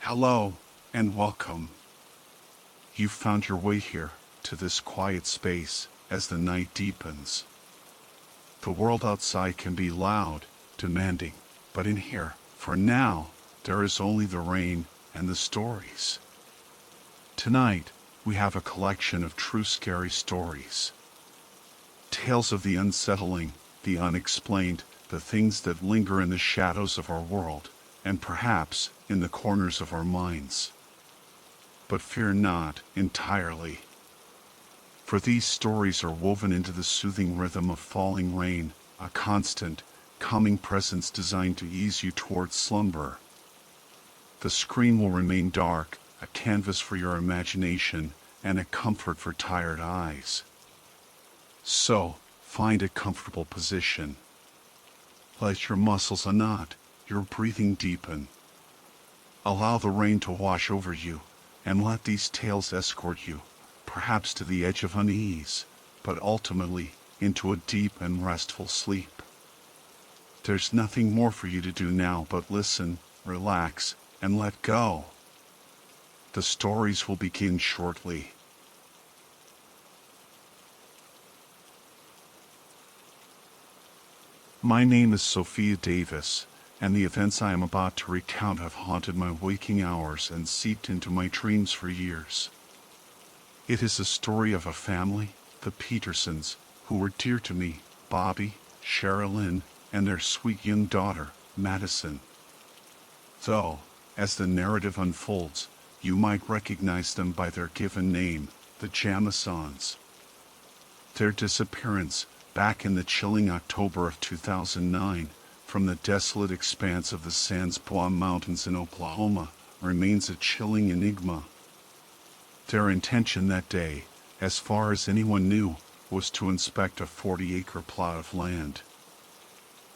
Hello and welcome. You've found your way here to this quiet space as the night deepens. The world outside can be loud, demanding, but in here, for now, there is only the rain and the stories. Tonight, we have a collection of true scary stories. Tales of the unsettling, the unexplained, the things that linger in the shadows of our world, and perhaps in the corners of our minds. But fear not entirely, for these stories are woven into the soothing rhythm of falling rain, a constant, calming presence designed to ease you towards slumber. The screen will remain dark, a canvas for your imagination, and a comfort for tired eyes. So, find a comfortable position. Let your muscles unknot, your breathing deepen. Allow the rain to wash over you, and let these tales escort you, perhaps to the edge of unease, but ultimately into a deep and restful sleep. There's nothing more for you to do now but listen, relax, and let go. The stories will begin shortly. My name is Sophia Davis, and the events I am about to recount have haunted my waking hours and seeped into my dreams for years. It is a story of a family, the Petersons, who were dear to me, Bobby, Sherilyn, and their sweet young daughter, Madison. Though, as the narrative unfolds, you might recognize them by their given name, the Jamisons. Their disappearance, back in the chilling October of 2009, from the desolate expanse of the Sans Bois Mountains in Oklahoma, remains a chilling enigma. Their intention that day, as far as anyone knew, was to inspect a 40-acre plot of land.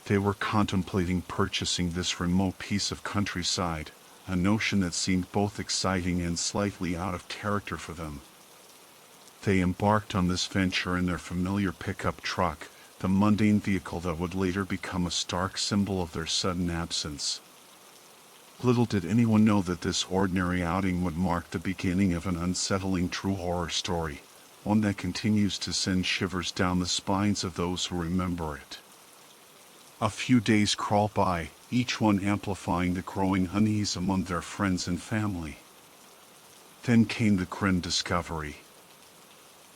They were contemplating purchasing this remote piece of countryside, a notion that seemed both exciting and slightly out of character for them. They embarked on this venture in their familiar pickup truck, the mundane vehicle that would later become a stark symbol of their sudden absence. Little did anyone know that this ordinary outing would mark the beginning of an unsettling true horror story, one that continues to send shivers down the spines of those who remember it. A few days crawl by, each one amplifying the growing unease among their friends and family. Then came the grim discovery.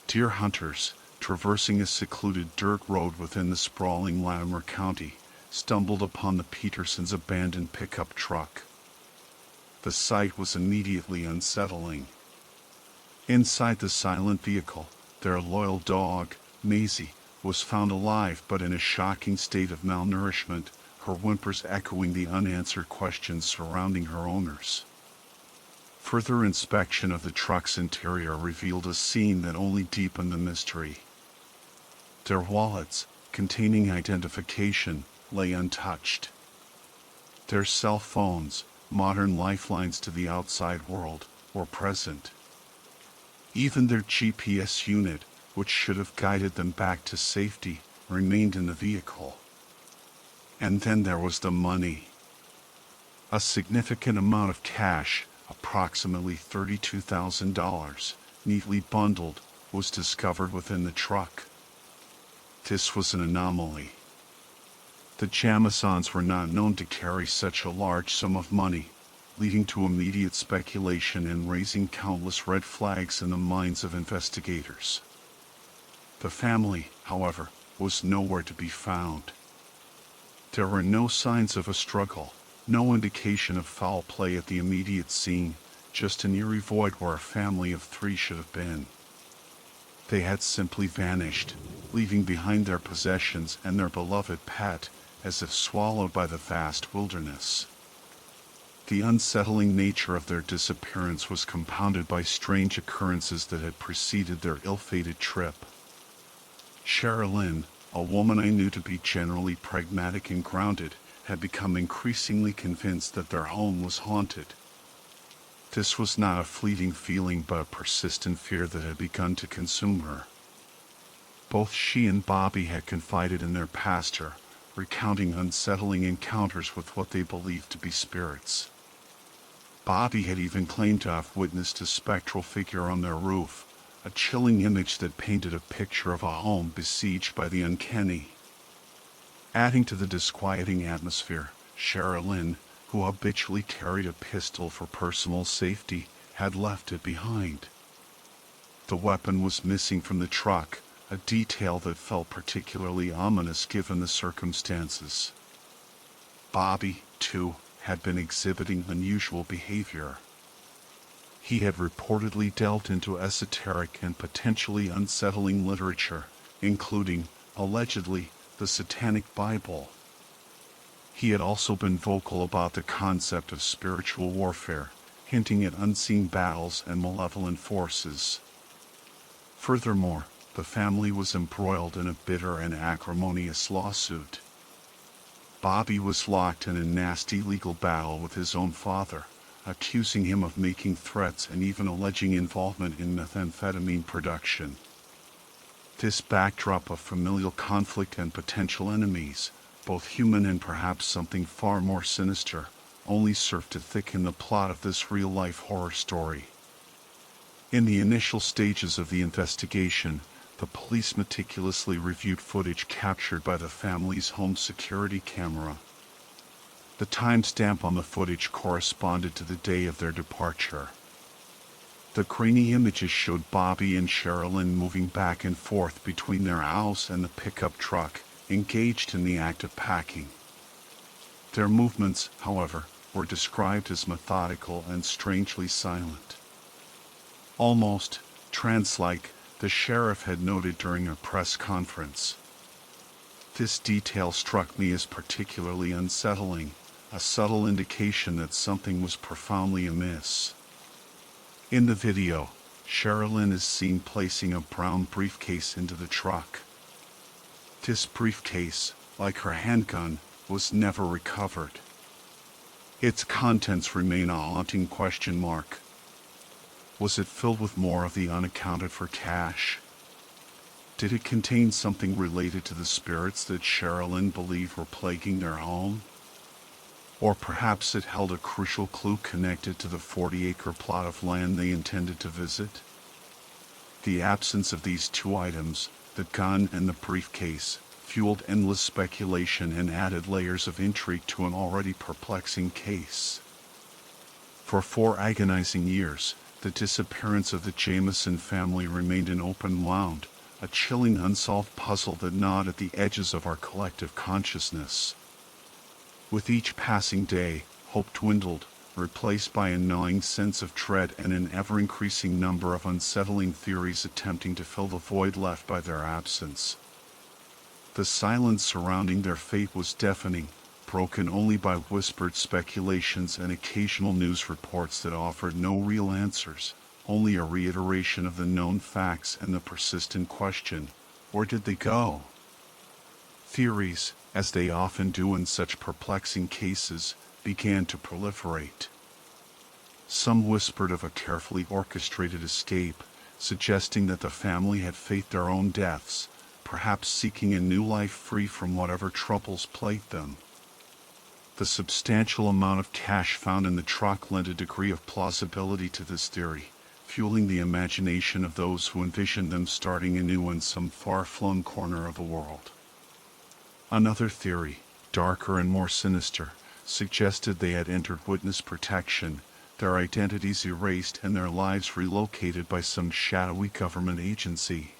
Deer hunters, traversing a secluded dirt road within the sprawling Latimer County, stumbled upon the Petersons' abandoned pickup truck. The sight was immediately unsettling. Inside the silent vehicle, their loyal dog, Maisie, was found alive but in a shocking state of malnourishment, her whimpers echoing the unanswered questions surrounding her owners. Further inspection of the truck's interior revealed a scene that only deepened the mystery. Their wallets, containing identification, lay untouched. Their cell phones, modern lifelines to the outside world, were present. Even their GPS unit, which should have guided them back to safety, remained in the vehicle. And then there was the money. A significant amount of cash, approximately $32,000, neatly bundled, was discovered within the truck. This was an anomaly. The Jamisons were not known to carry such a large sum of money, leading to immediate speculation and raising countless red flags in the minds of investigators. The family, however, was nowhere to be found. There were no signs of a struggle, no indication of foul play at the immediate scene, just an eerie void where a family of three should have been. They had simply vanished, leaving behind their possessions and their beloved pet, as if swallowed by the vast wilderness. The unsettling nature of their disappearance was compounded by strange occurrences that had preceded their ill-fated trip. Sherilyn, a woman I knew to be generally pragmatic and grounded, had become increasingly convinced that their home was haunted. This was not a fleeting feeling but a persistent fear that had begun to consume her. Both she and Bobby had confided in their pastor, recounting unsettling encounters with what they believed to be spirits. Bobby had even claimed to have witnessed a spectral figure on their roof, a chilling image that painted a picture of a home besieged by the uncanny. Adding to the disquieting atmosphere, Sherilyn, who habitually carried a pistol for personal safety, had left it behind. The weapon was missing from the truck, a detail that felt particularly ominous given the circumstances. Bobby, too, had been exhibiting unusual behavior. He had reportedly delved into esoteric and potentially unsettling literature, including, allegedly, the Satanic Bible. He had also been vocal about the concept of spiritual warfare, hinting at unseen battles and malevolent forces. Furthermore, the family was embroiled in a bitter and acrimonious lawsuit. Bobby was locked in a nasty legal battle with his own father, accusing him of making threats and even alleging involvement in methamphetamine production. This backdrop of familial conflict and potential enemies, both human and perhaps something far more sinister, only served to thicken the plot of this real-life horror story. In the initial stages of the investigation, the police meticulously reviewed footage captured by the family's home security camera. The timestamp on the footage corresponded to the day of their departure. The grainy images showed Bobby and Sherilyn moving back and forth between their house and the pickup truck, engaged in the act of packing. Their movements, however, were described as methodical and strangely silent. Almost trance-like, the sheriff had noted during a press conference. This detail struck me as particularly unsettling, a subtle indication that something was profoundly amiss. In the video, Sherilyn is seen placing a brown briefcase into the truck. This briefcase, like her handgun, was never recovered. Its contents remain a haunting question mark. Was it filled with more of the unaccounted-for cash? Did it contain something related to the spirits that Sherilyn believed were plaguing their home? Or perhaps it held a crucial clue connected to the 40-acre plot of land they intended to visit? The absence of these two items, the gun and the briefcase, fueled endless speculation and added layers of intrigue to an already perplexing case. For 4 agonizing years, the disappearance of the Jameson family remained an open wound, a chilling unsolved puzzle that gnawed at the edges of our collective consciousness. With each passing day, hope dwindled, replaced by a gnawing sense of dread and an ever-increasing number of unsettling theories attempting to fill the void left by their absence. The silence surrounding their fate was deafening, broken only by whispered speculations and occasional news reports that offered no real answers, only a reiteration of the known facts and the persistent question, where did they go? Theories, as they often do in such perplexing cases, began to proliferate. Some whispered of a carefully orchestrated escape, suggesting that the family had faked their own deaths, perhaps seeking a new life free from whatever troubles plagued them. The substantial amount of cash found in the truck lent a degree of plausibility to this theory, fueling the imagination of those who envisioned them starting anew in some far-flung corner of the world. Another theory, darker and more sinister, suggested they had entered witness protection, their identities erased and their lives relocated by some shadowy government agency.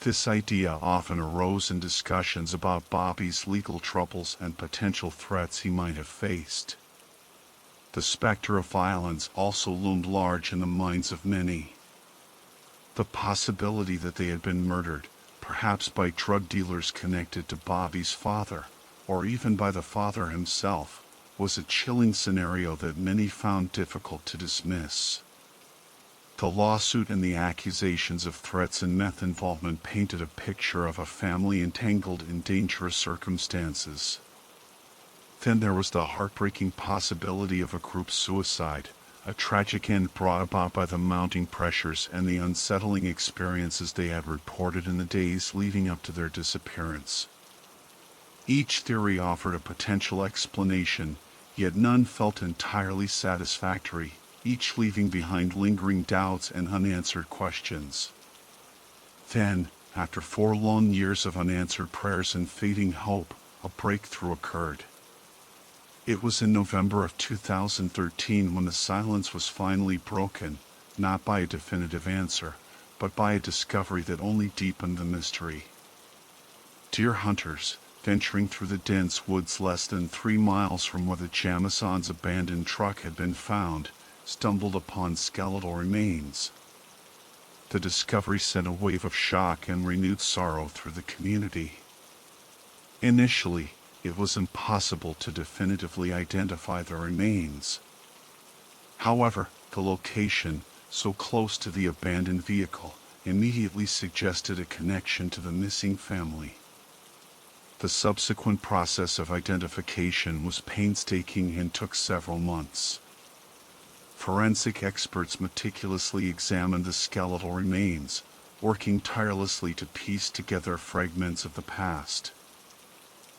This idea often arose in discussions about Bobby's legal troubles and potential threats he might have faced. The specter of violence also loomed large in the minds of many. The possibility that they had been murdered, perhaps by drug dealers connected to Bobby's father, or even by the father himself, was a chilling scenario that many found difficult to dismiss. The lawsuit and the accusations of threats and meth involvement painted a picture of a family entangled in dangerous circumstances. Then there was the heartbreaking possibility of a group suicide, a tragic end brought about by the mounting pressures and the unsettling experiences they had reported in the days leading up to their disappearance. Each theory offered a potential explanation, yet none felt entirely satisfactory, each leaving behind lingering doubts and unanswered questions. Then, after 4 long years of unanswered prayers and fading hope, a breakthrough occurred. It was in November of 2013 when the silence was finally broken, not by a definitive answer, but by a discovery that only deepened the mystery. Deer hunters, venturing through the dense woods less than 3 miles from where the Jamison's abandoned truck had been found, stumbled upon skeletal remains. The discovery sent a wave of shock and renewed sorrow through the community. Initially, it was impossible to definitively identify the remains. However, the location, so close to the abandoned vehicle, immediately suggested a connection to the missing family. The subsequent process of identification was painstaking and took several months. Forensic experts meticulously examined the skeletal remains, working tirelessly to piece together fragments of the past.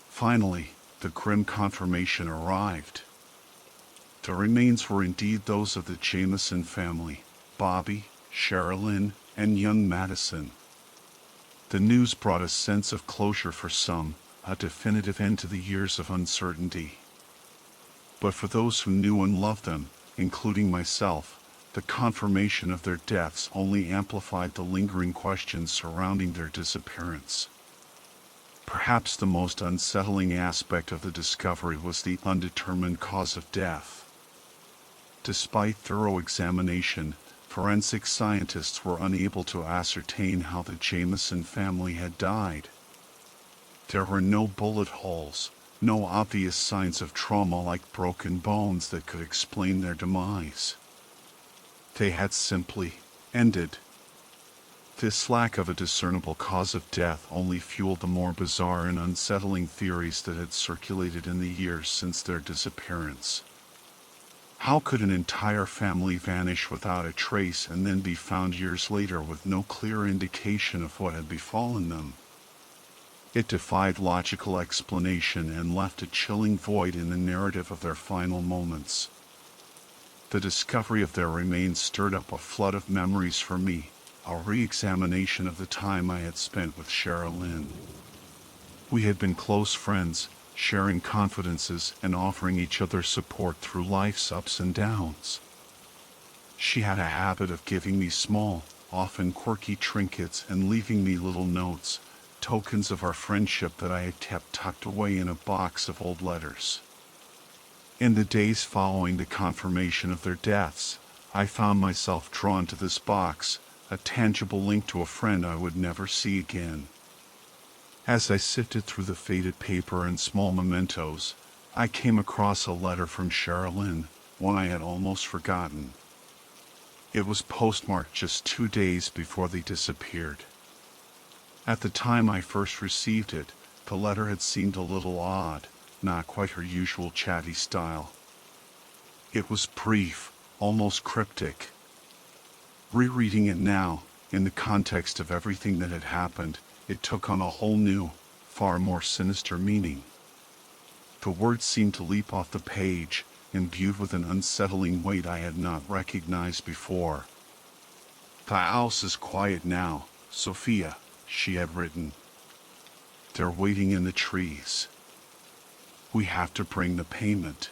Finally, the grim confirmation arrived. The remains were indeed those of the Jamison family, Bobby, Sherilyn, and young Madison. The news brought a sense of closure for some, a definitive end to the years of uncertainty. But for those who knew and loved them, including myself, the confirmation of their deaths only amplified the lingering questions surrounding their disappearance. Perhaps the most unsettling aspect of the discovery was the undetermined cause of death. Despite thorough examination, forensic scientists were unable to ascertain how the Jamison family had died. There were no bullet holes, no obvious signs of trauma like broken bones that could explain their demise. They had simply ended. This lack of a discernible cause of death only fueled the more bizarre and unsettling theories that had circulated in the years since their disappearance. How could an entire family vanish without a trace and then be found years later with no clear indication of what had befallen them? It defied logical explanation and left a chilling void in the narrative of their final moments. The discovery of their remains stirred up a flood of memories for me, a re-examination of the time I had spent with Sherilyn. We had been close friends, sharing confidences and offering each other support through life's ups and downs. She had a habit of giving me small, often quirky trinkets and leaving me little notes, tokens of our friendship that I had kept tucked away in a box of old letters. In the days following the confirmation of their deaths, I found myself drawn to this box, a tangible link to a friend I would never see again. As I sifted through the faded paper and small mementos, I came across a letter from Sherilyn, one I had almost forgotten. It was postmarked just 2 days before they disappeared. At the time I first received it, the letter had seemed a little odd, not quite her usual chatty style. It was brief, almost cryptic. Rereading it now, in the context of everything that had happened, it took on a whole new, far more sinister meaning. The words seemed to leap off the page, imbued with an unsettling weight I had not recognized before. "The house is quiet now, Sophia," she had written. "They're waiting in the trees. We have to bring the payment.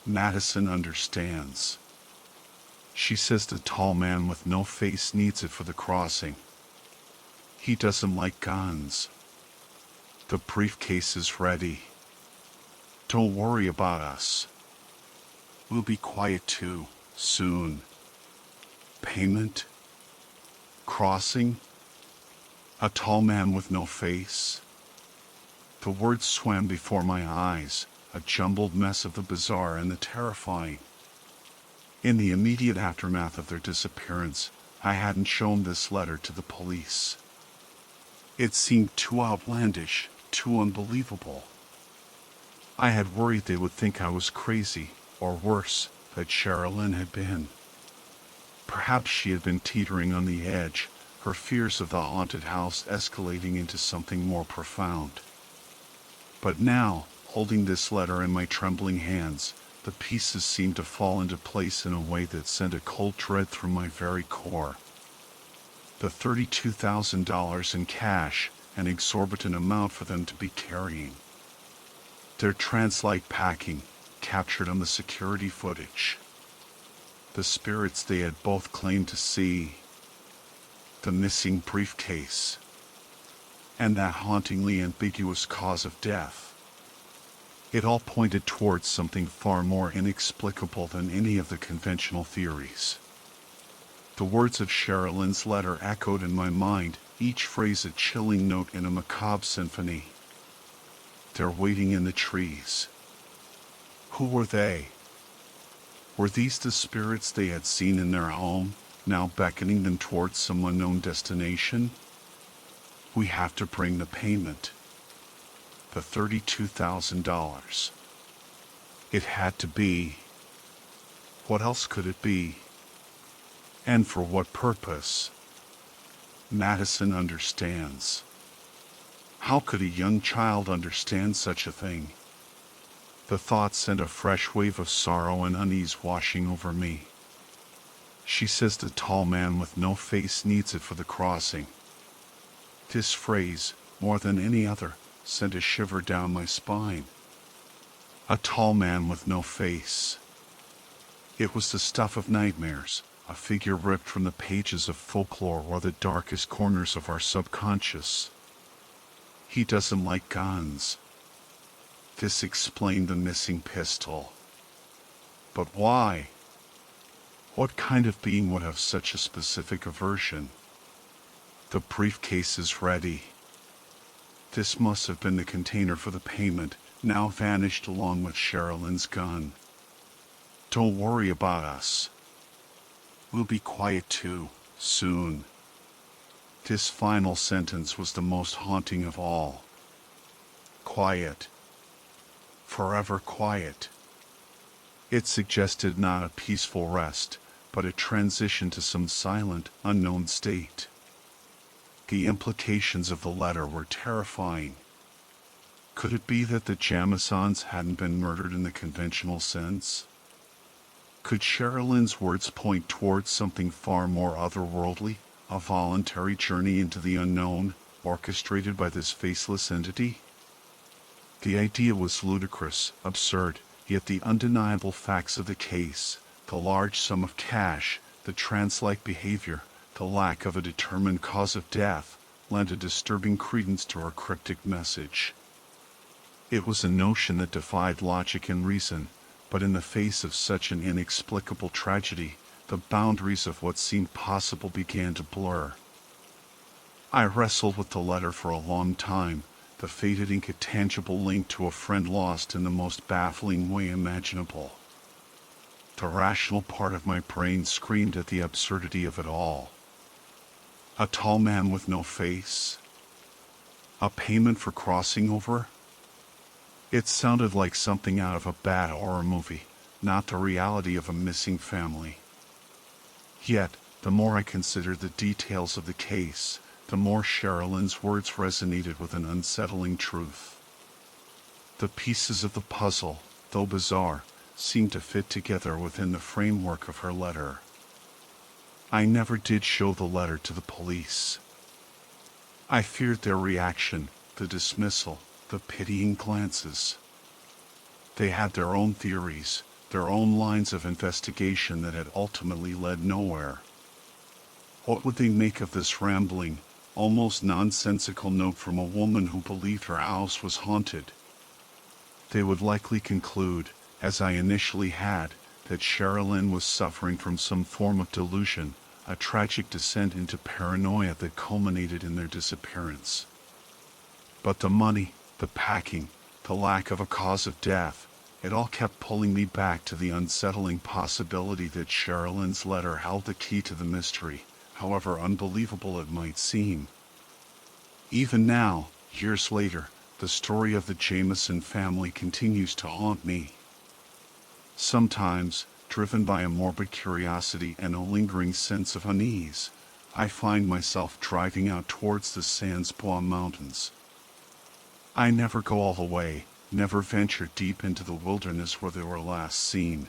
Madison understands. She says the tall man with no face needs it for the crossing. He doesn't like guns. The briefcase is ready. Don't worry about us. We'll be quiet too, soon. Payment? Crossing? A tall man with no face?" The words swam before my eyes, a jumbled mess of the bizarre and the terrifying. In the immediate aftermath of their disappearance, I hadn't shown this letter to the police. It seemed too outlandish, too unbelievable. I had worried they would think I was crazy, or worse, that Sherilyn had been. Perhaps she had been teetering on the edge, her fears of the haunted house escalating into something more profound. But now, Holding this letter in my trembling hands, the pieces seemed to fall into place in a way that sent a cold dread through my very core. The $32,000 in cash, an exorbitant amount for them to be carrying. Their trance-like packing, captured on the security footage. The spirits they had both claimed to see. The missing briefcase. And that hauntingly ambiguous cause of death. It all pointed towards something far more inexplicable than any of the conventional theories. The words of Sherilyn's letter echoed in my mind, each phrase a chilling note in a macabre symphony. They're waiting in the trees. Who were they? Were these the spirits they had seen in their home, now beckoning them towards some unknown destination? We have to bring the payment. The $32,000. It had to be. What else could it be? And for what purpose? Madison understands. How could a young child understand such a thing? The thought sent a fresh wave of sorrow and unease washing over me. She says the tall man with no face needs it for the crossing. This phrase, more than any other, sent a shiver down my spine. A tall man with no face. It was the stuff of nightmares, a figure ripped from the pages of folklore or the darkest corners of our subconscious. He doesn't like guns. This explained the missing pistol. But why? What kind of being would have such a specific aversion? The briefcase is ready. This must have been the container for the payment, now vanished along with Sherilyn's gun. Don't worry about us. We'll be quiet too, soon. This final sentence was the most haunting of all. Quiet. Forever quiet. It suggested not a peaceful rest, but a transition to some silent, unknown state. The implications of the letter were terrifying. Could it be that the Jamisons hadn't been murdered in the conventional sense? Could Sherilyn's words point towards something far more otherworldly, a voluntary journey into the unknown, orchestrated by this faceless entity? The idea was ludicrous, absurd, yet the undeniable facts of the case, the large sum of cash, the trance-like behavior, the lack of a determined cause of death, lent a disturbing credence to her cryptic message. It was a notion that defied logic and reason, but in the face of such an inexplicable tragedy, the boundaries of what seemed possible began to blur. I wrestled with the letter for a long time, the faded ink a tangible link to a friend lost in the most baffling way imaginable. The rational part of my brain screamed at the absurdity of it all. A tall man with no face? A payment for crossing over? It sounded like something out of a bad horror movie, not the reality of a missing family. Yet, the more I considered the details of the case, the more Sherilyn's words resonated with an unsettling truth. The pieces of the puzzle, though bizarre, seemed to fit together within the framework of her letter. I never did show the letter to the police. I feared their reaction, the dismissal, the pitying glances. They had their own theories, their own lines of investigation that had ultimately led nowhere. What would they make of this rambling, almost nonsensical note from a woman who believed her house was haunted? They would likely conclude, as I initially had, that Sherilyn was suffering from some form of delusion, a tragic descent into paranoia that culminated in their disappearance. But the money, the packing, the lack of a cause of death, it all kept pulling me back to the unsettling possibility that Sherilyn's letter held the key to the mystery, however unbelievable it might seem. Even now, years later, the story of the Jamison family continues to haunt me. Sometimes, driven by a morbid curiosity and a lingering sense of unease, I find myself driving out towards the Sans Bois Mountains. I never go all the way, never ventured deep into the wilderness where they were last seen.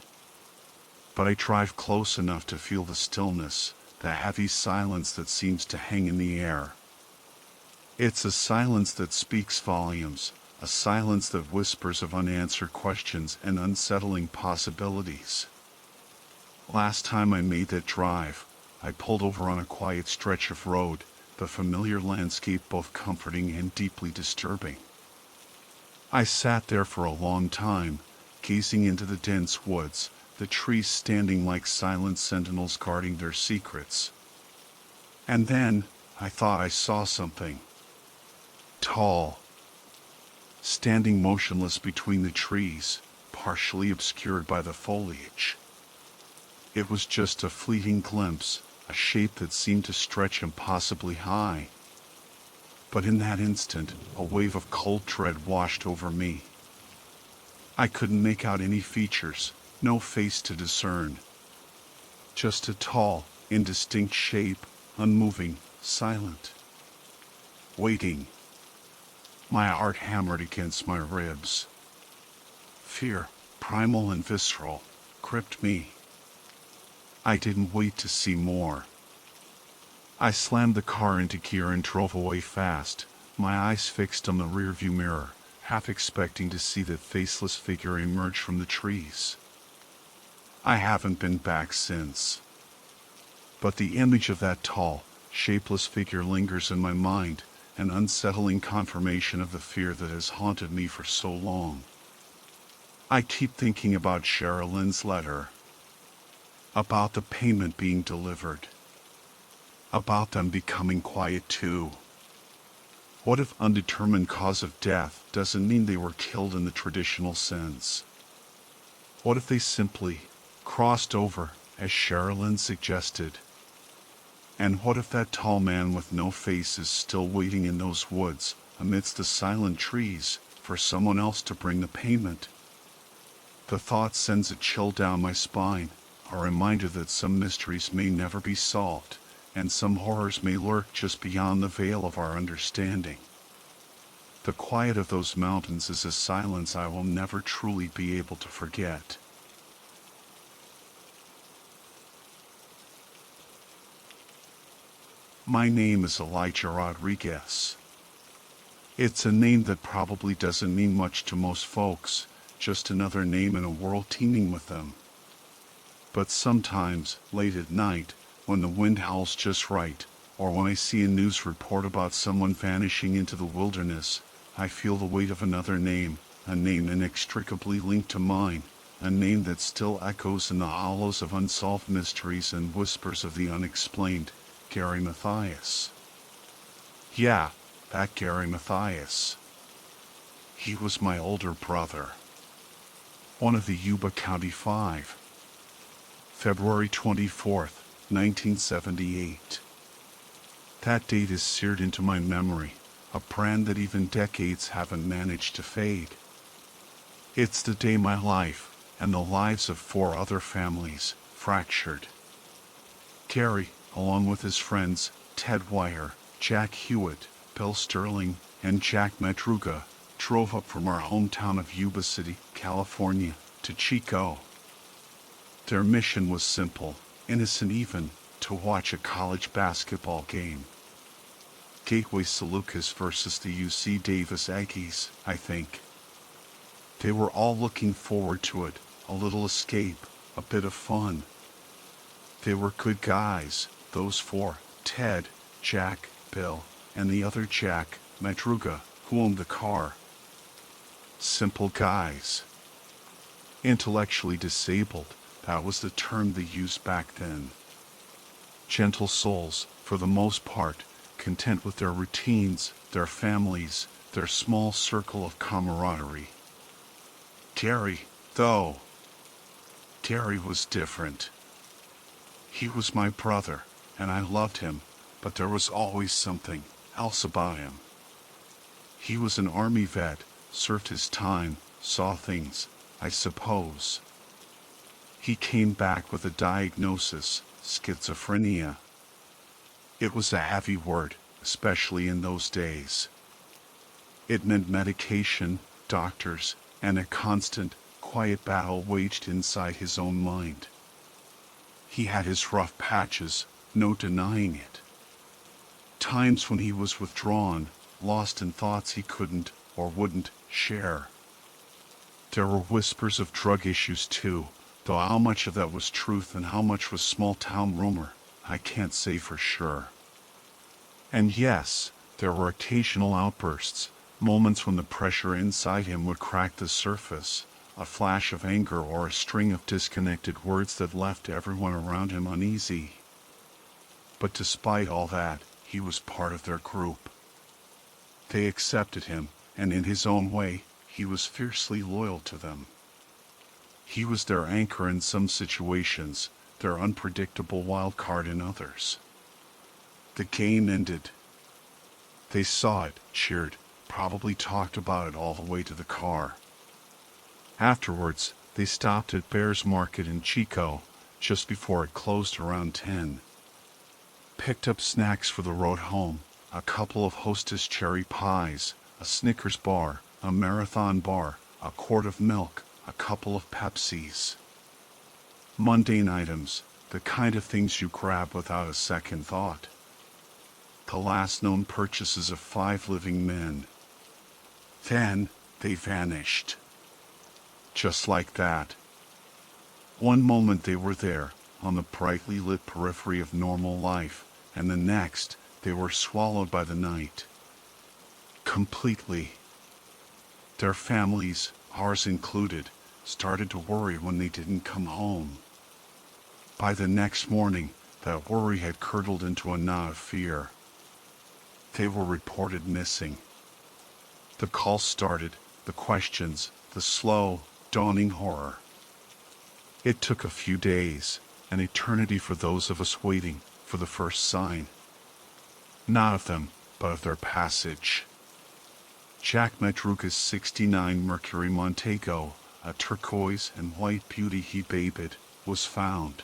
But I drive close enough to feel the stillness, the heavy silence that seems to hang in the air. It's a silence that speaks volumes, a silence that whispers of unanswered questions and unsettling possibilities. Last time I made that drive, I pulled over on a quiet stretch of road, the familiar landscape both comforting and deeply disturbing. I sat there for a long time, gazing into the dense woods, the trees standing like silent sentinels guarding their secrets. And then, I thought I saw something. Tall, standing motionless between the trees, partially obscured by the foliage. It was just a fleeting glimpse, a shape that seemed to stretch impossibly high. But in that instant, a wave of cold dread washed over me. I couldn't make out any features, no face to discern. Just a tall, indistinct shape, unmoving, silent. Waiting. My heart hammered against my ribs. Fear, primal and visceral, gripped me. I didn't wait to see more. I slammed the car into gear and drove away fast, my eyes fixed on the rearview mirror, half expecting to see that faceless figure emerge from the trees. I haven't been back since. But the image of that tall, shapeless figure lingers in my mind, an unsettling confirmation of the fear that has haunted me for so long. I keep thinking about Sherilyn's letter, about the payment being delivered, about them becoming quiet too. What if undetermined cause of death doesn't mean they were killed in the traditional sense? What if they simply crossed over, as Sherilyn suggested? And what if that tall man with no face is still waiting in those woods, amidst the silent trees, for someone else to bring the payment? The thought sends a chill down my spine, a reminder that some mysteries may never be solved, and some horrors may lurk just beyond the veil of our understanding. The quiet of those mountains is a silence I will never truly be able to forget. My name is Elijah Rodriguez. It's a name that probably doesn't mean much to most folks, just another name in a world teeming with them. But sometimes, late at night, when the wind howls just right, or when I see a news report about someone vanishing into the wilderness, I feel the weight of another name, a name inextricably linked to mine, a name that still echoes in the hollows of unsolved mysteries and whispers of the unexplained. Gary Mathias. Yeah, that Gary Mathias. He was my older brother. One of the Yuba County Five. February 24th, 1978. That date is seared into my memory, a brand that even decades haven't managed to fade. It's the day my life, and the lives of 4 other families, fractured. Gary, along with his friends, Ted Wire, Jack Hewitt, Bill Sterling, and Jack Madruga, drove up from our hometown of Yuba City, California, to Chico. Their mission was simple, innocent even, to watch a college basketball game. Gateway Salukis versus the UC Davis Aggies, I think. They were all looking forward to it, a little escape, a bit of fun. They were good guys, those 4, Ted, Jack, Bill, and the other Jack, Madruga, who owned the car. Simple guys. Intellectually disabled, that was the term they used back then. Gentle souls, for the most part, content with their routines, their families, their small circle of camaraderie. Gary, though. Gary was different. He was my brother, and I loved him, but there was always something else about him. He was an army vet, served his time, saw things, I suppose. He came back with a diagnosis, schizophrenia. It was a heavy word, especially in those days. It meant medication, doctors, and a constant, quiet battle waged inside his own mind. He had his rough patches, no denying it. Times when he was withdrawn, lost in thoughts he couldn't or wouldn't share. There were whispers of drug issues too, though how much of that was truth and how much was small-town rumor, I can't say for sure. And yes, there were occasional outbursts, moments when the pressure inside him would crack the surface, a flash of anger or a string of disconnected words that left everyone around him uneasy. But despite all that, he was part of their group. They accepted him, and in his own way, he was fiercely loyal to them. He was their anchor in some situations, their unpredictable wild card in others. The game ended. They saw it, cheered, probably talked about it all the way to the car. Afterwards, they stopped at Bear's Market in Chico, just before it closed around 10. Picked up snacks for the road home, a couple of Hostess cherry pies, a Snickers bar, a Marathon bar, a quart of milk, a couple of Pepsis. Mundane items, the kind of things you grab without a second thought. The last known purchases of 5 living men. Then, they vanished. Just like that. One moment they were there, on the brightly lit periphery of normal life, and the next, they were swallowed by the night. Completely. Their families, ours included, started to worry when they didn't come home. By the next morning, that worry had curdled into a knot of fear. They were reported missing. The calls started, the questions, the slow, dawning horror. It took a few days, an eternity for those of us waiting for the first sign. Not of them, but of their passage. Jack Madruga's '69 Mercury Montego, a turquoise and white beauty he babed, was found.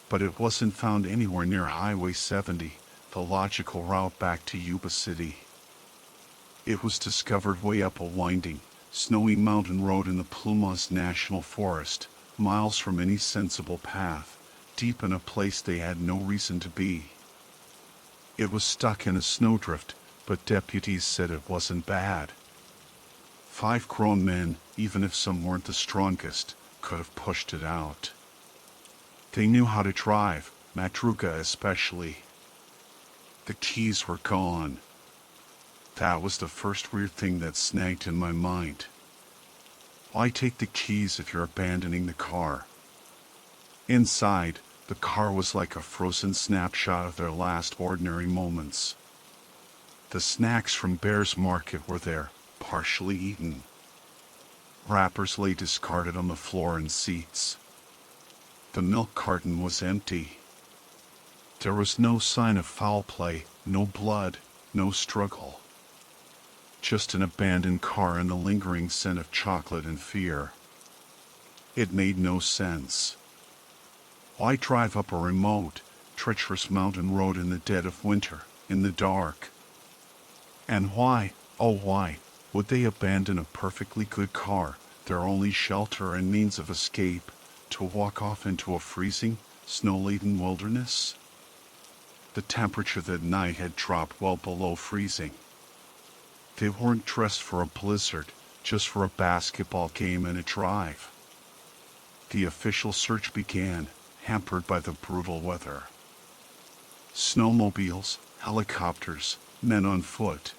But it wasn't found anywhere near Highway 70, the logical route back to Yuba City. It was discovered way up a winding, snowy mountain road in the Plumas National Forest, miles from any sensible path, deep in a place they had no reason to be. It was stuck in a snowdrift, but deputies said it wasn't bad. 5 grown men, even if some weren't the strongest, could have pushed it out. They knew how to drive, Madruga especially. The keys were gone. That was the first weird thing that snagged in my mind. Why take the keys if you're abandoning the car? Inside, the car was like a frozen snapshot of their last ordinary moments. The snacks from Bear's Market were there, partially eaten. Wrappers lay discarded on the floor and seats. The milk carton was empty. There was no sign of foul play, no blood, no struggle. Just an abandoned car and the lingering scent of chocolate and fear. It made no sense. Why drive up a remote, treacherous mountain road in the dead of winter, in the dark? And why, oh why, would they abandon a perfectly good car, their only shelter and means of escape, to walk off into a freezing, snow-laden wilderness? The temperature that night had dropped well below freezing. They weren't dressed for a blizzard, just for a basketball game and a drive. The official search began, hampered by the brutal weather. Snowmobiles, helicopters, men on foot.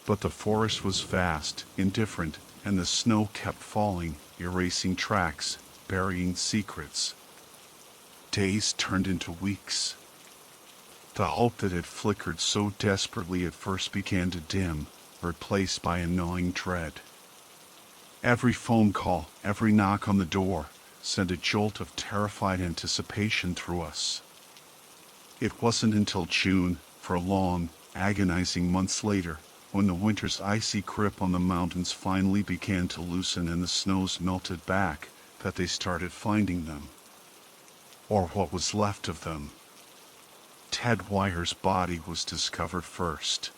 But the forest was vast, indifferent, and the snow kept falling, erasing tracks, burying secrets. Days turned into weeks. The hope that had flickered so desperately at first began to dim, replaced by a gnawing dread. Every phone call, every knock on the door, sent a jolt of terrified anticipation through us. It wasn't until June, for long, agonizing months later, when the winter's icy grip on the mountains finally began to loosen and the snows melted back, that they started finding them. Or what was left of them. Ted Wyer's body was discovered first.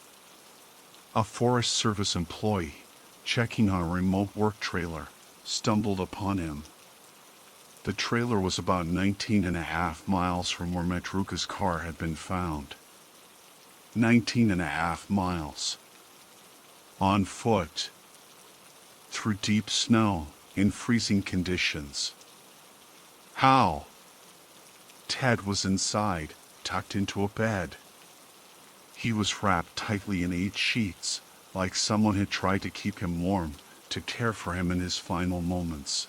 A Forest Service employee, checking on a remote work trailer, stumbled upon him. The trailer was about 19.5 miles from where Madruga's car had been found. 19.5 miles. On foot. Through deep snow, in freezing conditions. How? Ted was inside, tucked into a bed. He was wrapped tightly in 8 sheets, like someone had tried to keep him warm, to care for him in his final moments.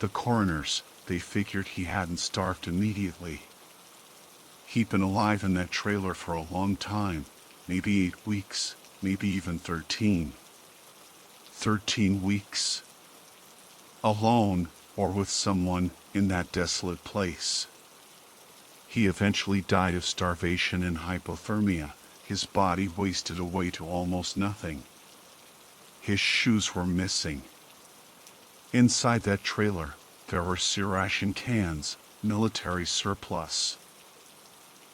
The coroners, they figured he hadn't starved immediately. He'd been alive in that trailer for a long time, maybe 8 weeks, maybe even 13. 13 weeks. Alone, or with someone, in that desolate place. He eventually died of starvation and hypothermia, his body wasted away to almost nothing. His shoes were missing. Inside that trailer, there were ration cans, military surplus.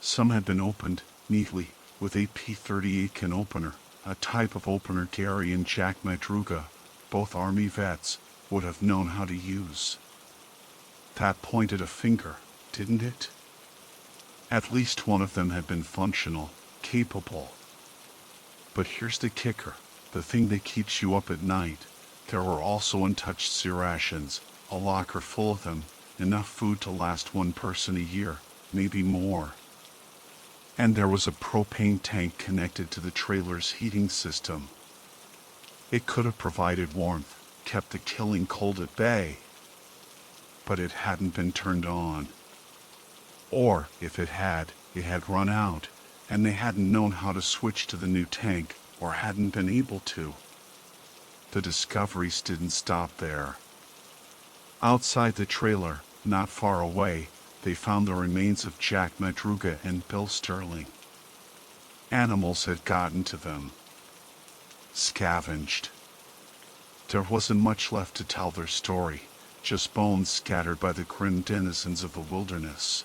Some had been opened, neatly, with a P-38 can opener, a type of opener Gary and Jack Madruga, both Army vets, would have known how to use. That pointed a finger, didn't it? At least one of them had been functional, capable. But here's the kicker, the thing that keeps you up at night. There were also untouched rations, a locker full of them, enough food to last one person a year, maybe more. And there was a propane tank connected to the trailer's heating system. It could have provided warmth, kept the killing cold at bay. But it hadn't been turned on. Or, if it had run out, and they hadn't known how to switch to the new tank, or hadn't been able to. The discoveries didn't stop there. Outside the trailer, not far away, they found the remains of Jack Madruga and Bill Sterling. Animals had gotten to them. Scavenged. There wasn't much left to tell their story, just bones scattered by the grim denizens of the wilderness.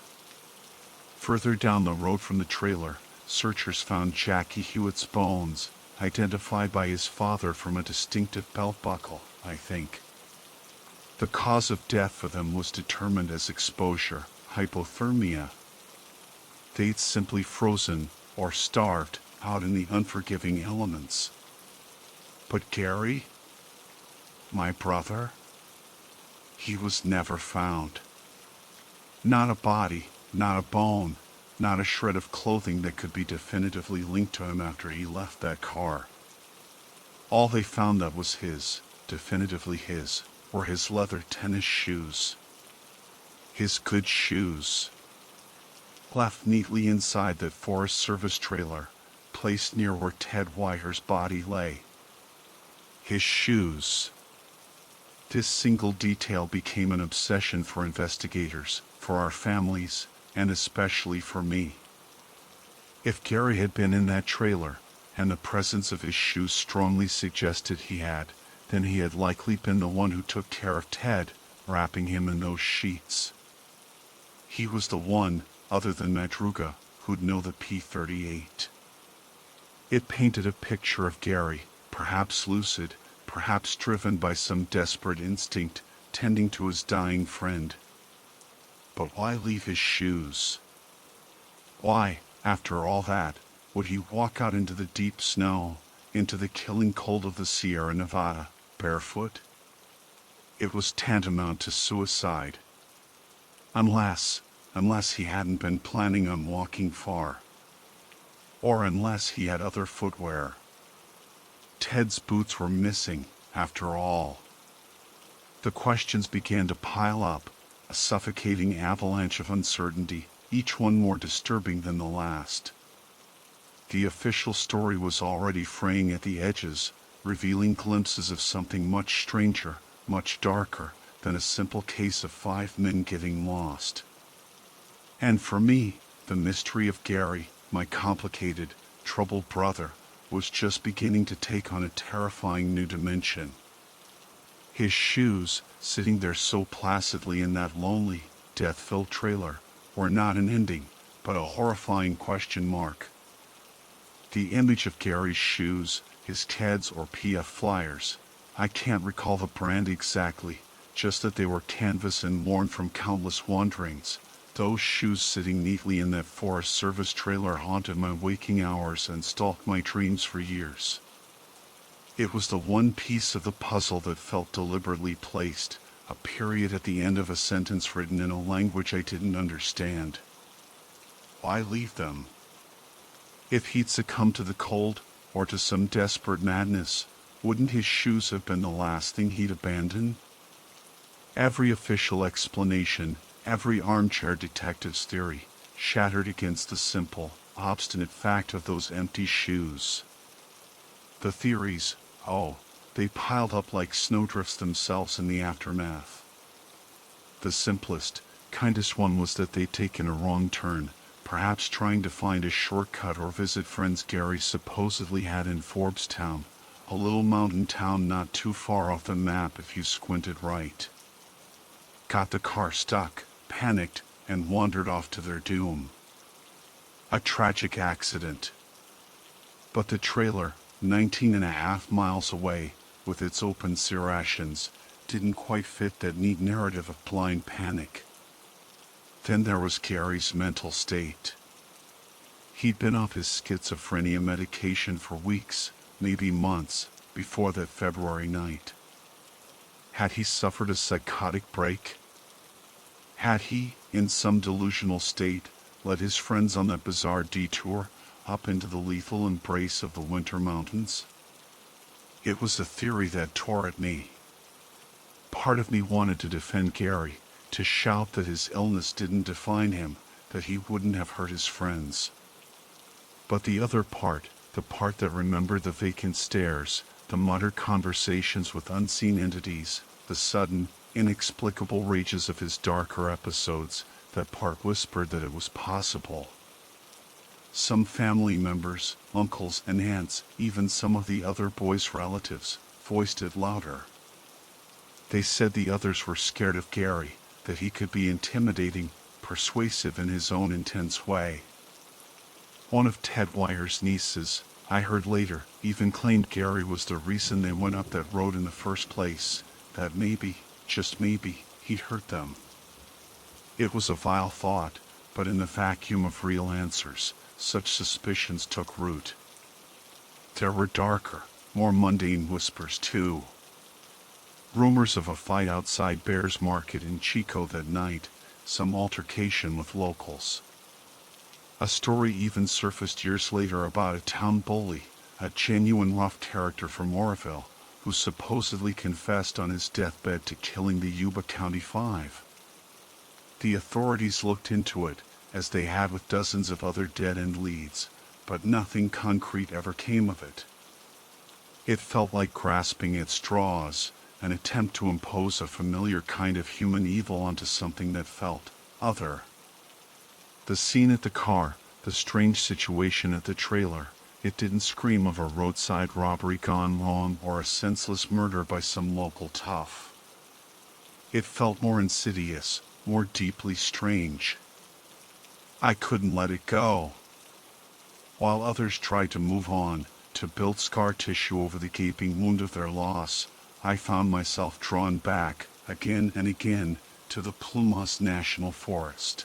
Further down the road from the trailer, searchers found Jackie Hewitt's bones, identified by his father from a distinctive belt buckle, I think. The cause of death for them was determined as exposure, hypothermia. They'd simply frozen, or starved, out in the unforgiving elements. But Gary? My brother? He was never found. Not a body, not a bone, not a shred of clothing that could be definitively linked to him after he left that car. All they found that was his, definitively his, were his leather tennis shoes. His good shoes. Left neatly inside that Forest Service trailer, placed near where Ted Wyer's body lay. His shoes. This single detail became an obsession for investigators, for our families, and especially for me. If Gary had been in that trailer, and the presence of his shoes strongly suggested he had, then he had likely been the one who took care of Ted, wrapping him in those sheets. He was the one, other than Madruga, who'd know the P-38. It painted a picture of Gary, perhaps lucid, perhaps driven by some desperate instinct, tending to his dying friend. But why leave his shoes? Why, after all that, would he walk out into the deep snow, into the killing cold of the Sierra Nevada, barefoot? It was tantamount to suicide. Unless he hadn't been planning on walking far. Or unless he had other footwear. Ted's boots were missing, after all. The questions began to pile up, a suffocating avalanche of uncertainty, each one more disturbing than the last. The official story was already fraying at the edges, revealing glimpses of something much stranger, much darker, than a simple case of 5 men getting lost. And for me, the mystery of Gary, my complicated, troubled brother, was just beginning to take on a terrifying new dimension. His shoes, sitting there so placidly in that lonely, death-filled trailer, were not an ending, but a horrifying question mark. The image of Gary's shoes, his TEDs or PF flyers. I can't recall the brand exactly, just that they were canvas and worn from countless wanderings. Those shoes sitting neatly in that Forest Service trailer haunted my waking hours and stalked my dreams for years. It was the one piece of the puzzle that felt deliberately placed, a period at the end of a sentence written in a language I didn't understand. Why leave them? If he'd succumbed to the cold, or to some desperate madness, wouldn't his shoes have been the last thing he'd abandon? Every official explanation, every armchair detective's theory, shattered against the simple, obstinate fact of those empty shoes. The theories, oh, they piled up like snowdrifts themselves in the aftermath. The simplest, kindest one was that they'd taken a wrong turn, perhaps trying to find a shortcut or visit friends Gary supposedly had in Forbestown, a little mountain town not too far off the map if you squinted right. Got the car stuck, panicked, and wandered off to their doom. A tragic accident. But the trailer, 19.5 miles away, with its open serrations, didn't quite fit that neat narrative of blind panic. Then there was Gary's mental state. He'd been off his schizophrenia medication for weeks, maybe months, before that February night. Had he suffered a psychotic break? Had he, in some delusional state, led his friends on that bizarre detour up into the lethal embrace of the winter mountains? It was a theory that tore at me. Part of me wanted to defend Gary, to shout that his illness didn't define him, that he wouldn't have hurt his friends. But the other part, the part that remembered the vacant stares, the muttered conversations with unseen entities, the sudden, inexplicable rages of his darker episodes, that part whispered that it was possible. Some family members, uncles and aunts, even some of the other boys' relatives, voiced it louder. They said the others were scared of Gary, that he could be intimidating, persuasive in his own intense way. One of Ted Wyer's nieces, I heard later, even claimed Gary was the reason they went up that road in the first place, that maybe, just maybe, he'd hurt them. It was a vile thought, but in the vacuum of real answers, such suspicions took root. There were darker, more mundane whispers too. Rumors of a fight outside Bear's Market in Chico that night, some altercation with locals. A story even surfaced years later about a town bully, a genuine rough character from Oroville, who supposedly confessed on his deathbed to killing the Yuba County Five. The authorities looked into it, as they had with dozens of other dead-end leads, but nothing concrete ever came of it. It felt like grasping at straws, an attempt to impose a familiar kind of human evil onto something that felt other. The scene at the car, the strange situation at the trailer, it didn't scream of a roadside robbery gone wrong or a senseless murder by some local tough. It felt more insidious, more deeply strange. I couldn't let it go. While others tried to move on, to build scar tissue over the gaping wound of their loss, I found myself drawn back, again and again, to the Plumas National Forest.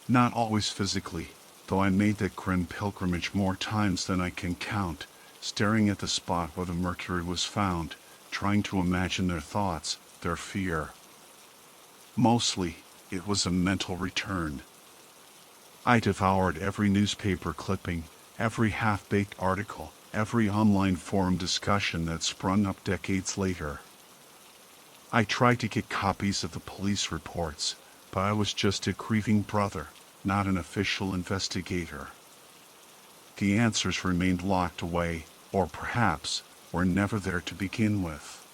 Not always physically, though I made that grim pilgrimage more times than I can count, staring at the spot where the mercury was found, trying to imagine their thoughts, their fear. Mostly, it was a mental return. I devoured every newspaper clipping, every half-baked article, every online forum discussion that sprung up decades later. I tried to get copies of the police reports, but I was just a grieving brother, not an official investigator. The answers remained locked away, or perhaps were never there to begin with.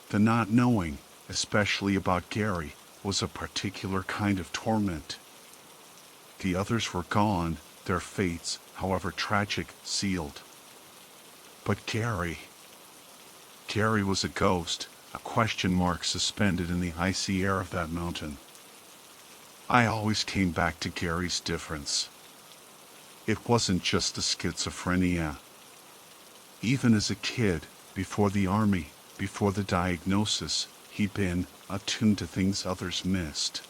The not knowing, especially about Gary, was a particular kind of torment. The others were gone, their fates, however tragic, sealed. But Gary was a ghost, a question mark suspended in the icy air of that mountain. I always came back to Gary's difference. It wasn't just the schizophrenia. Even as a kid, before the army, before the diagnosis, he'd been attuned to things others missed.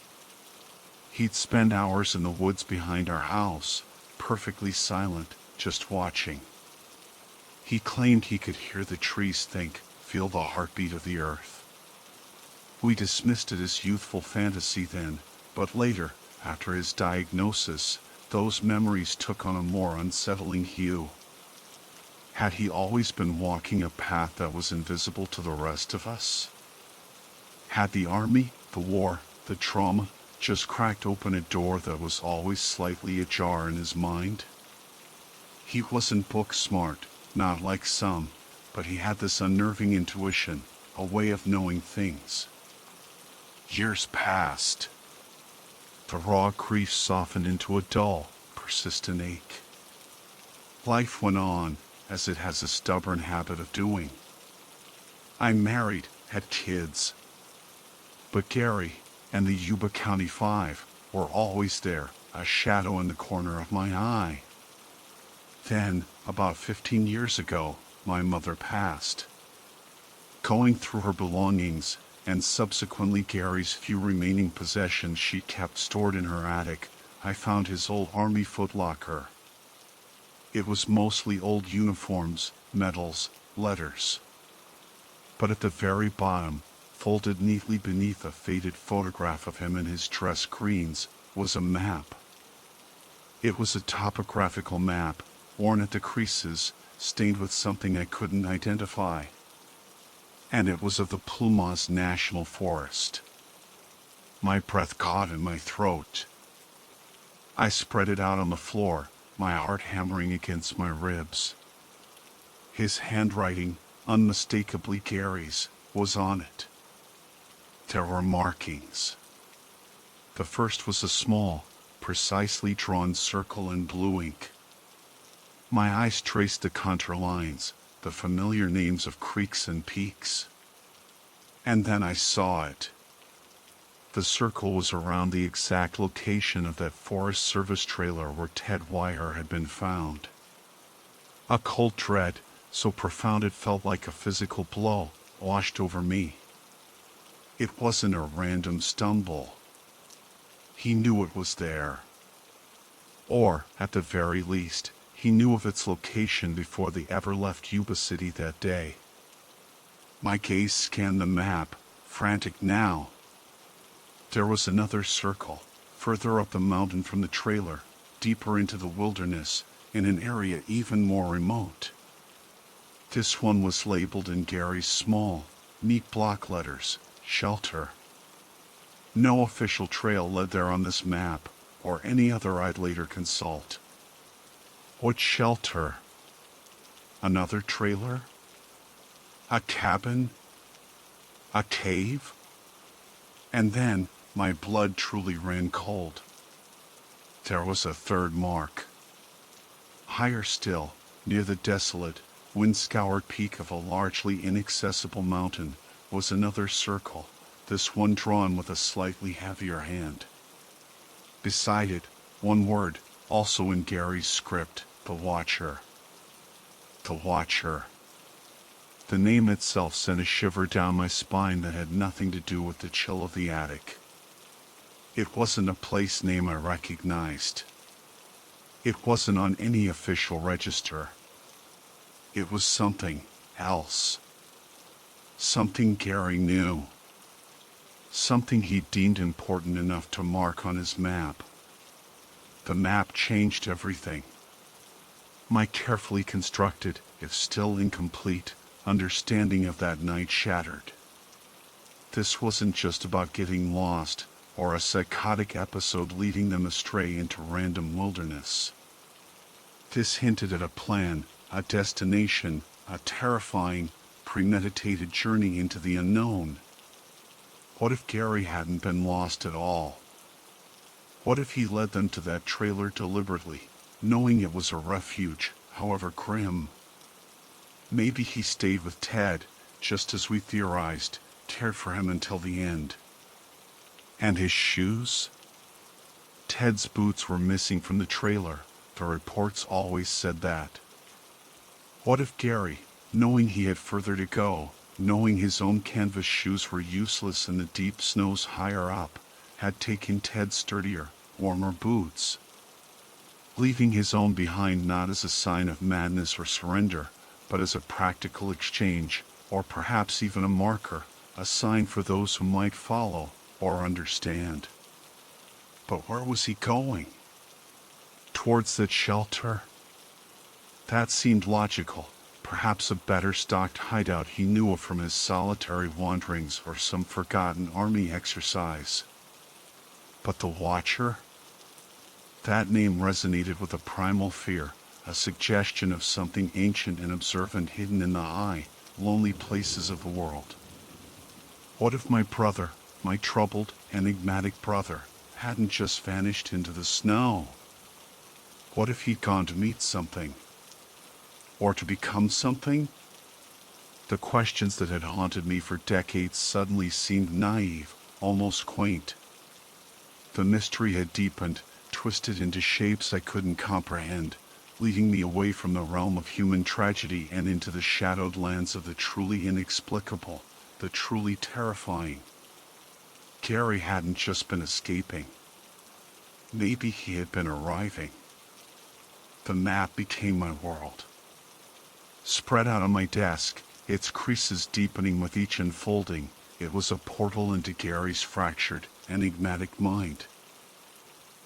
He'd spend hours in the woods behind our house, perfectly silent, just watching. He claimed he could hear the trees think, feel the heartbeat of the earth. We dismissed it as youthful fantasy then, but later, after his diagnosis, those memories took on a more unsettling hue. Had he always been walking a path that was invisible to the rest of us? Had the army, the war, the trauma, just cracked open a door that was always slightly ajar in his mind? He wasn't book smart, not like some, but he had this unnerving intuition, a way of knowing things. Years passed. The raw grief softened into a dull, persistent ache. Life went on, as it has a stubborn habit of doing. I married, had kids. But Gary and the Yuba County Five were always there, a shadow in the corner of my eye. Then, about 15 years ago, my mother passed. Going through her belongings, and subsequently Gary's few remaining possessions she kept stored in her attic, I found his old army footlocker. It was mostly old uniforms, medals, letters. But at the very bottom, folded neatly beneath a faded photograph of him in his dress greens, was a map. It was a topographical map, worn at the creases, stained with something I couldn't identify. And it was of the Plumas National Forest. My breath caught in my throat. I spread it out on the floor, my heart hammering against my ribs. His handwriting, unmistakably Gary's, was on it. There were markings. The first was a small, precisely drawn circle in blue ink. My eyes traced the contour lines, the familiar names of creeks and peaks. And then I saw it. The circle was around the exact location of that Forest Service trailer where Ted Wire had been found. A cold dread, so profound it felt like a physical blow, washed over me. It wasn't a random stumble. He knew it was there. Or, at the very least, he knew of its location before they ever left Yuba City that day. My gaze scanned the map, frantic now. There was another circle, further up the mountain from the trailer, deeper into the wilderness, in an area even more remote. This one was labeled in Gary's small, neat block letters, shelter. No official trail led there on this map, or any other I'd later consult. What shelter? Another trailer? A cabin? A cave? And then, my blood truly ran cold. There was a third mark. Higher still, near the desolate, wind-scoured peak of a largely inaccessible mountain, was another circle, this one drawn with a slightly heavier hand. Beside it, one word, also in Gary's script, the Watcher. The Watcher. The name itself sent a shiver down my spine that had nothing to do with the chill of the attic. It wasn't a place name I recognized. It wasn't on any official register. It was something else. Something Gary knew. Something he deemed important enough to mark on his map. The map changed everything. My carefully constructed, if still incomplete, understanding of that night shattered. This wasn't just about getting lost, or a psychotic episode leading them astray into random wilderness. This hinted at a plan, a destination, a terrifying, premeditated journey into the unknown. What if Gary hadn't been lost at all? What if he led them to that trailer deliberately, knowing it was a refuge, however grim? Maybe he stayed with Ted, just as we theorized, cared for him until the end. And his shoes? Ted's boots were missing from the trailer. The reports always said that. What if Gary, knowing he had further to go, knowing his own canvas shoes were useless in the deep snows higher up, had taken Ted's sturdier, warmer boots, leaving his own behind not as a sign of madness or surrender, but as a practical exchange, or perhaps even a marker, a sign for those who might follow or understand. But where was he going? Towards that shelter? That seemed logical, perhaps a better stocked hideout he knew of from his solitary wanderings or some forgotten army exercise. But the Watcher? That name resonated with a primal fear, a suggestion of something ancient and observant hidden in the lonely places of the world. What if my brother, my troubled, enigmatic brother, hadn't just vanished into the snow? What if he'd gone to meet something? Or to become something? The questions that had haunted me for decades suddenly seemed naive, almost quaint. The mystery had deepened, twisted into shapes I couldn't comprehend, leading me away from the realm of human tragedy and into the shadowed lands of the truly inexplicable, the truly terrifying. Gary hadn't just been escaping. Maybe he had been arriving. The map became my world. Spread out on my desk, its creases deepening with each unfolding, it was a portal into Gary's fractured, enigmatic mind.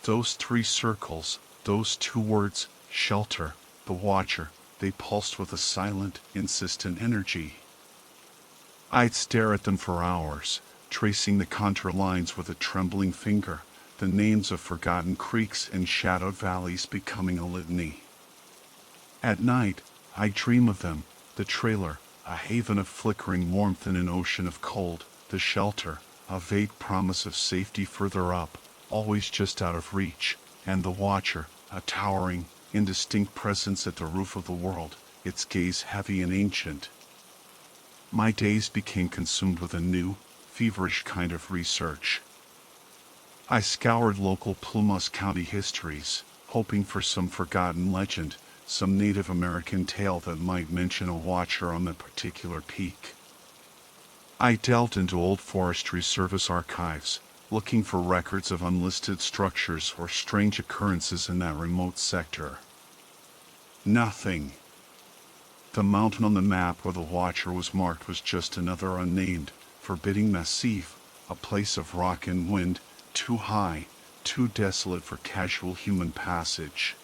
Those 3 circles, those 2 words, shelter, the Watcher, they pulsed with a silent, insistent energy. I'd stare at them for hours, tracing the contour lines with a trembling finger, the names of forgotten creeks and shadowed valleys becoming a litany. At night, I dream of them, the trailer, a haven of flickering warmth in an ocean of cold, the shelter, a vague promise of safety further up, always just out of reach, and the Watcher, a towering, indistinct presence at the roof of the world, its gaze heavy and ancient. My days became consumed with a new, feverish kind of research. I scoured local Plumas County histories, hoping for some forgotten legend, some Native American tale that might mention a Watcher on that particular peak. I delved into old Forestry Service archives, looking for records of unlisted structures or strange occurrences in that remote sector. Nothing. The mountain on the map where the Watcher was marked was just another unnamed, forbidding massif, a place of rock and wind, too high, too desolate for casual human passage.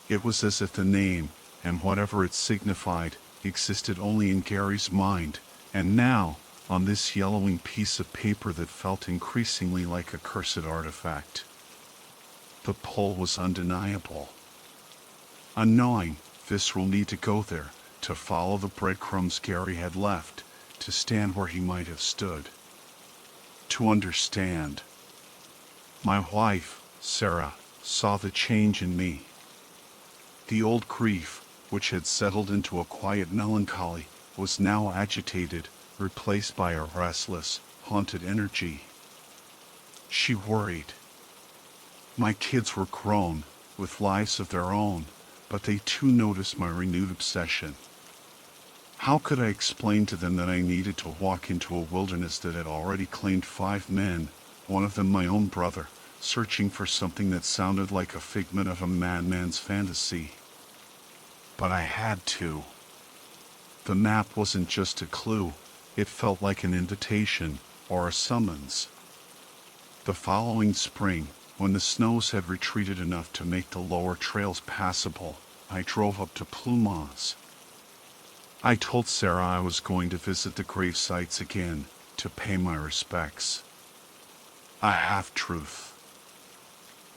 It was as if the name, and whatever it signified, existed only in Gary's mind, and now, on this yellowing piece of paper that felt increasingly like a cursed artifact. The pull was undeniable. A gnawing, visceral need to go there, to follow the breadcrumbs Gary had left, to stand where he might have stood. To understand. My wife, Sarah, saw the change in me. The old grief, which had settled into a quiet melancholy, was now agitated, replaced by a restless, haunted energy. She worried. My kids were grown, with lives of their own, but they too noticed my renewed obsession. How could I explain to them that I needed to walk into a wilderness that had already claimed 5 men, one of them my own brother, searching for something that sounded like a figment of a madman's fantasy? But I had to. The map wasn't just a clue, it felt like an invitation, or a summons. The following spring, when the snows had retreated enough to make the lower trails passable, I drove up to Plumas. I told Sarah I was going to visit the grave sites again, to pay my respects. A half-truth.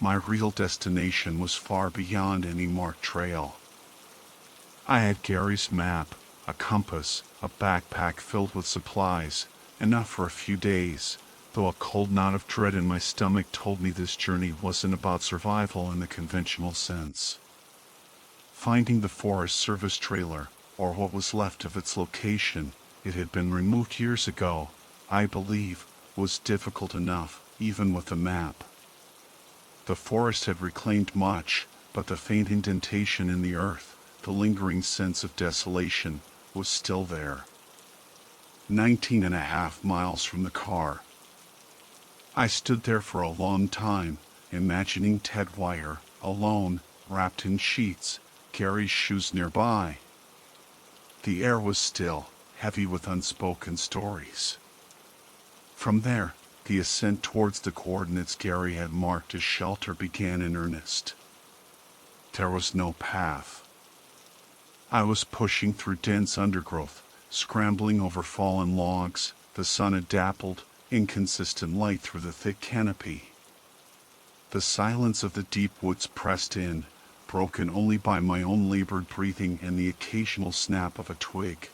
My real destination was far beyond any marked trail. I had Gary's map, a compass, a backpack filled with supplies, enough for a few days, though a cold knot of dread in my stomach told me this journey wasn't about survival in the conventional sense. Finding the Forest Service trailer, or what was left of its location, it had been removed years ago, I believe, was difficult enough, even with the map. The forest had reclaimed much, but the faint indentation in the earth, the lingering sense of desolation was still there. 19.5 miles from the car. I stood there for a long time, imagining Ted Wire, alone, wrapped in sheets, Gary's shoes nearby. The air was still, heavy with unspoken stories. From there, the ascent towards the coordinates Gary had marked as shelter began in earnest. There was no path. I was pushing through dense undergrowth, scrambling over fallen logs. The sun had dappled, inconsistent light through the thick canopy. The silence of the deep woods pressed in, broken only by my own labored breathing and the occasional snap of a twig.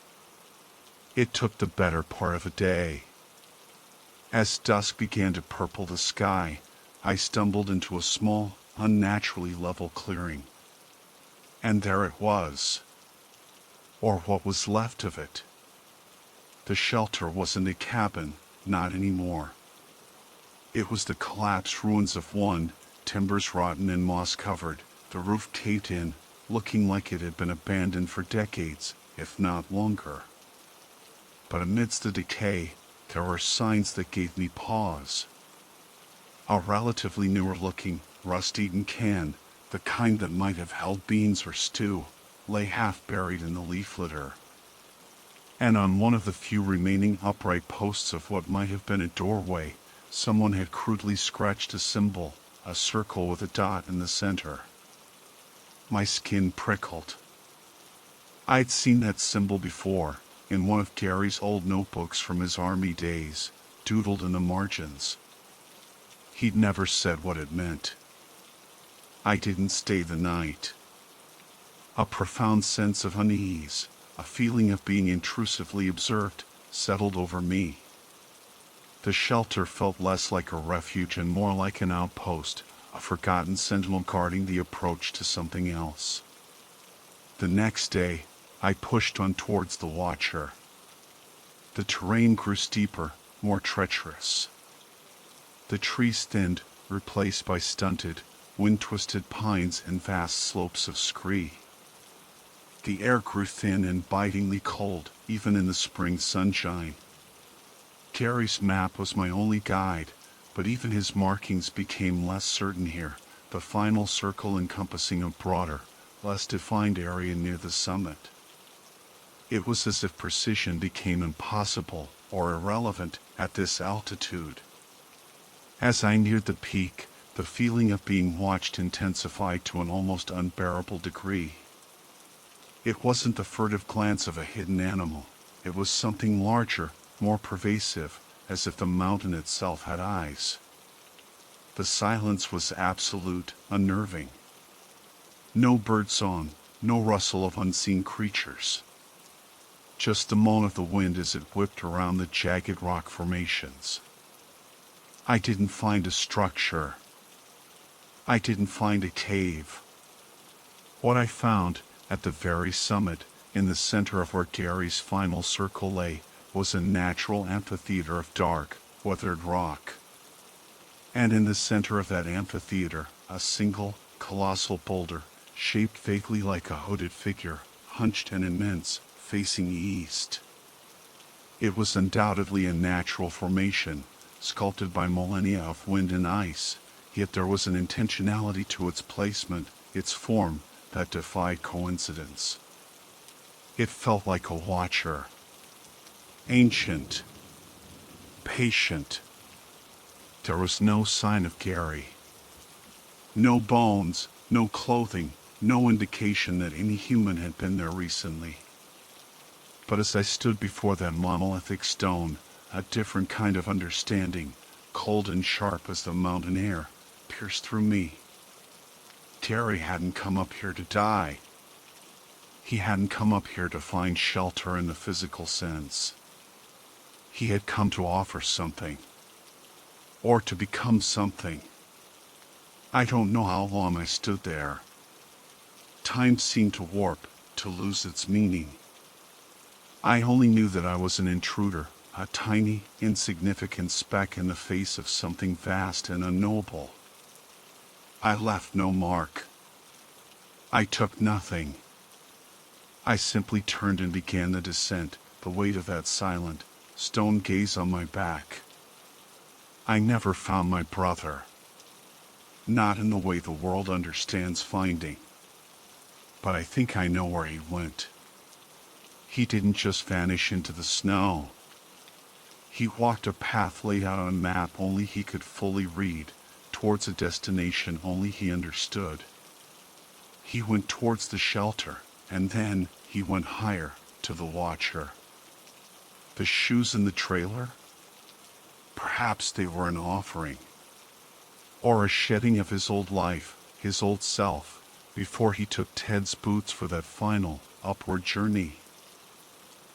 It took the better part of a day. As dusk began to purple the sky, I stumbled into a small, unnaturally level clearing. And there it was. Or what was left of it. The shelter wasn't a cabin, not anymore. It was the collapsed ruins of one, timbers rotten and moss-covered, the roof caved in, looking like it had been abandoned for decades, if not longer. But amidst the decay, there were signs that gave me pause. A relatively newer-looking, rust-eaten can, the kind that might have held beans or stew, lay half-buried in the leaf litter. And on one of the few remaining upright posts of what might have been a doorway, someone had crudely scratched a symbol, a circle with a dot in the center. My skin prickled. I'd seen that symbol before, in one of Gary's old notebooks from his army days, doodled in the margins. He'd never said what it meant. I didn't stay the night. A profound sense of unease, a feeling of being intrusively observed, settled over me. The shelter felt less like a refuge and more like an outpost, a forgotten sentinel guarding the approach to something else. The next day, I pushed on towards the Watcher. The terrain grew steeper, more treacherous. The trees thinned, replaced by stunted, wind-twisted pines and vast slopes of scree. The air grew thin and bitingly cold, even in the spring sunshine. Gary's map was my only guide, but even his markings became less certain here, the final circle encompassing a broader, less defined area near the summit. It was as if precision became impossible or irrelevant at this altitude. As I neared the peak, the feeling of being watched intensified to an almost unbearable degree. It wasn't the furtive glance of a hidden animal. It was something larger, more pervasive, as if the mountain itself had eyes. The silence was absolute, unnerving. No birdsong, no rustle of unseen creatures. Just the moan of the wind as it whipped around the jagged rock formations. I didn't find a structure. I didn't find a cave. What I found, at the very summit, in the center of where Gary's final circle lay, was a natural amphitheater of dark, weathered rock. And in the center of that amphitheater, a single, colossal boulder, shaped vaguely like a hooded figure, hunched and immense, facing east. It was undoubtedly a natural formation, sculpted by millennia of wind and ice, yet there was an intentionality to its placement, its form, that defied coincidence. It felt like a watcher. Ancient. Patient. There was no sign of Gary. No bones, no clothing, no indication that any human had been there recently. But as I stood before that monolithic stone, a different kind of understanding, cold and sharp as the mountain air, pierced through me. Gary hadn't come up here to die. He hadn't come up here to find shelter in the physical sense. He had come to offer something. Or to become something. I don't know how long I stood there. Time seemed to warp, to lose its meaning. I only knew that I was an intruder, a tiny, insignificant speck in the face of something vast and unknowable. I left no mark. I took nothing. I simply turned and began the descent, the weight of that silent, stone gaze on my back. I never found my brother. Not in the way the world understands finding. But I think I know where he went. He didn't just vanish into the snow. He walked a path laid out on a map only he could fully read, towards a destination only he understood. He went towards the shelter, and then he went higher, to the watcher. The shoes in the trailer? Perhaps they were an offering. Or a shedding of his old life, his old self, before he took Ted's boots for that final, upward journey.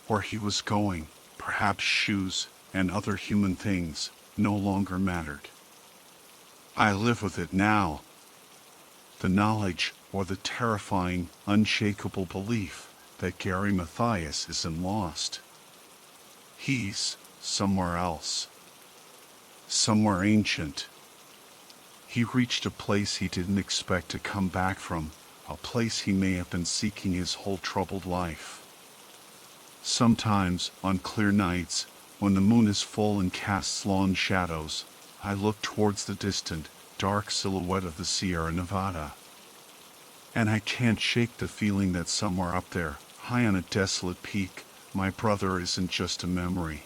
Where he was going, perhaps shoes and other human things no longer mattered. I live with it now. The knowledge, or the terrifying, unshakable belief that Gary Mathias isn't lost. He's somewhere else. Somewhere ancient. He reached a place he didn't expect to come back from, a place he may have been seeking his whole troubled life. Sometimes, on clear nights, when the moon is full and casts long shadows, I look towards the distant, dark silhouette of the Sierra Nevada. And I can't shake the feeling that somewhere up there, high on a desolate peak, my brother isn't just a memory.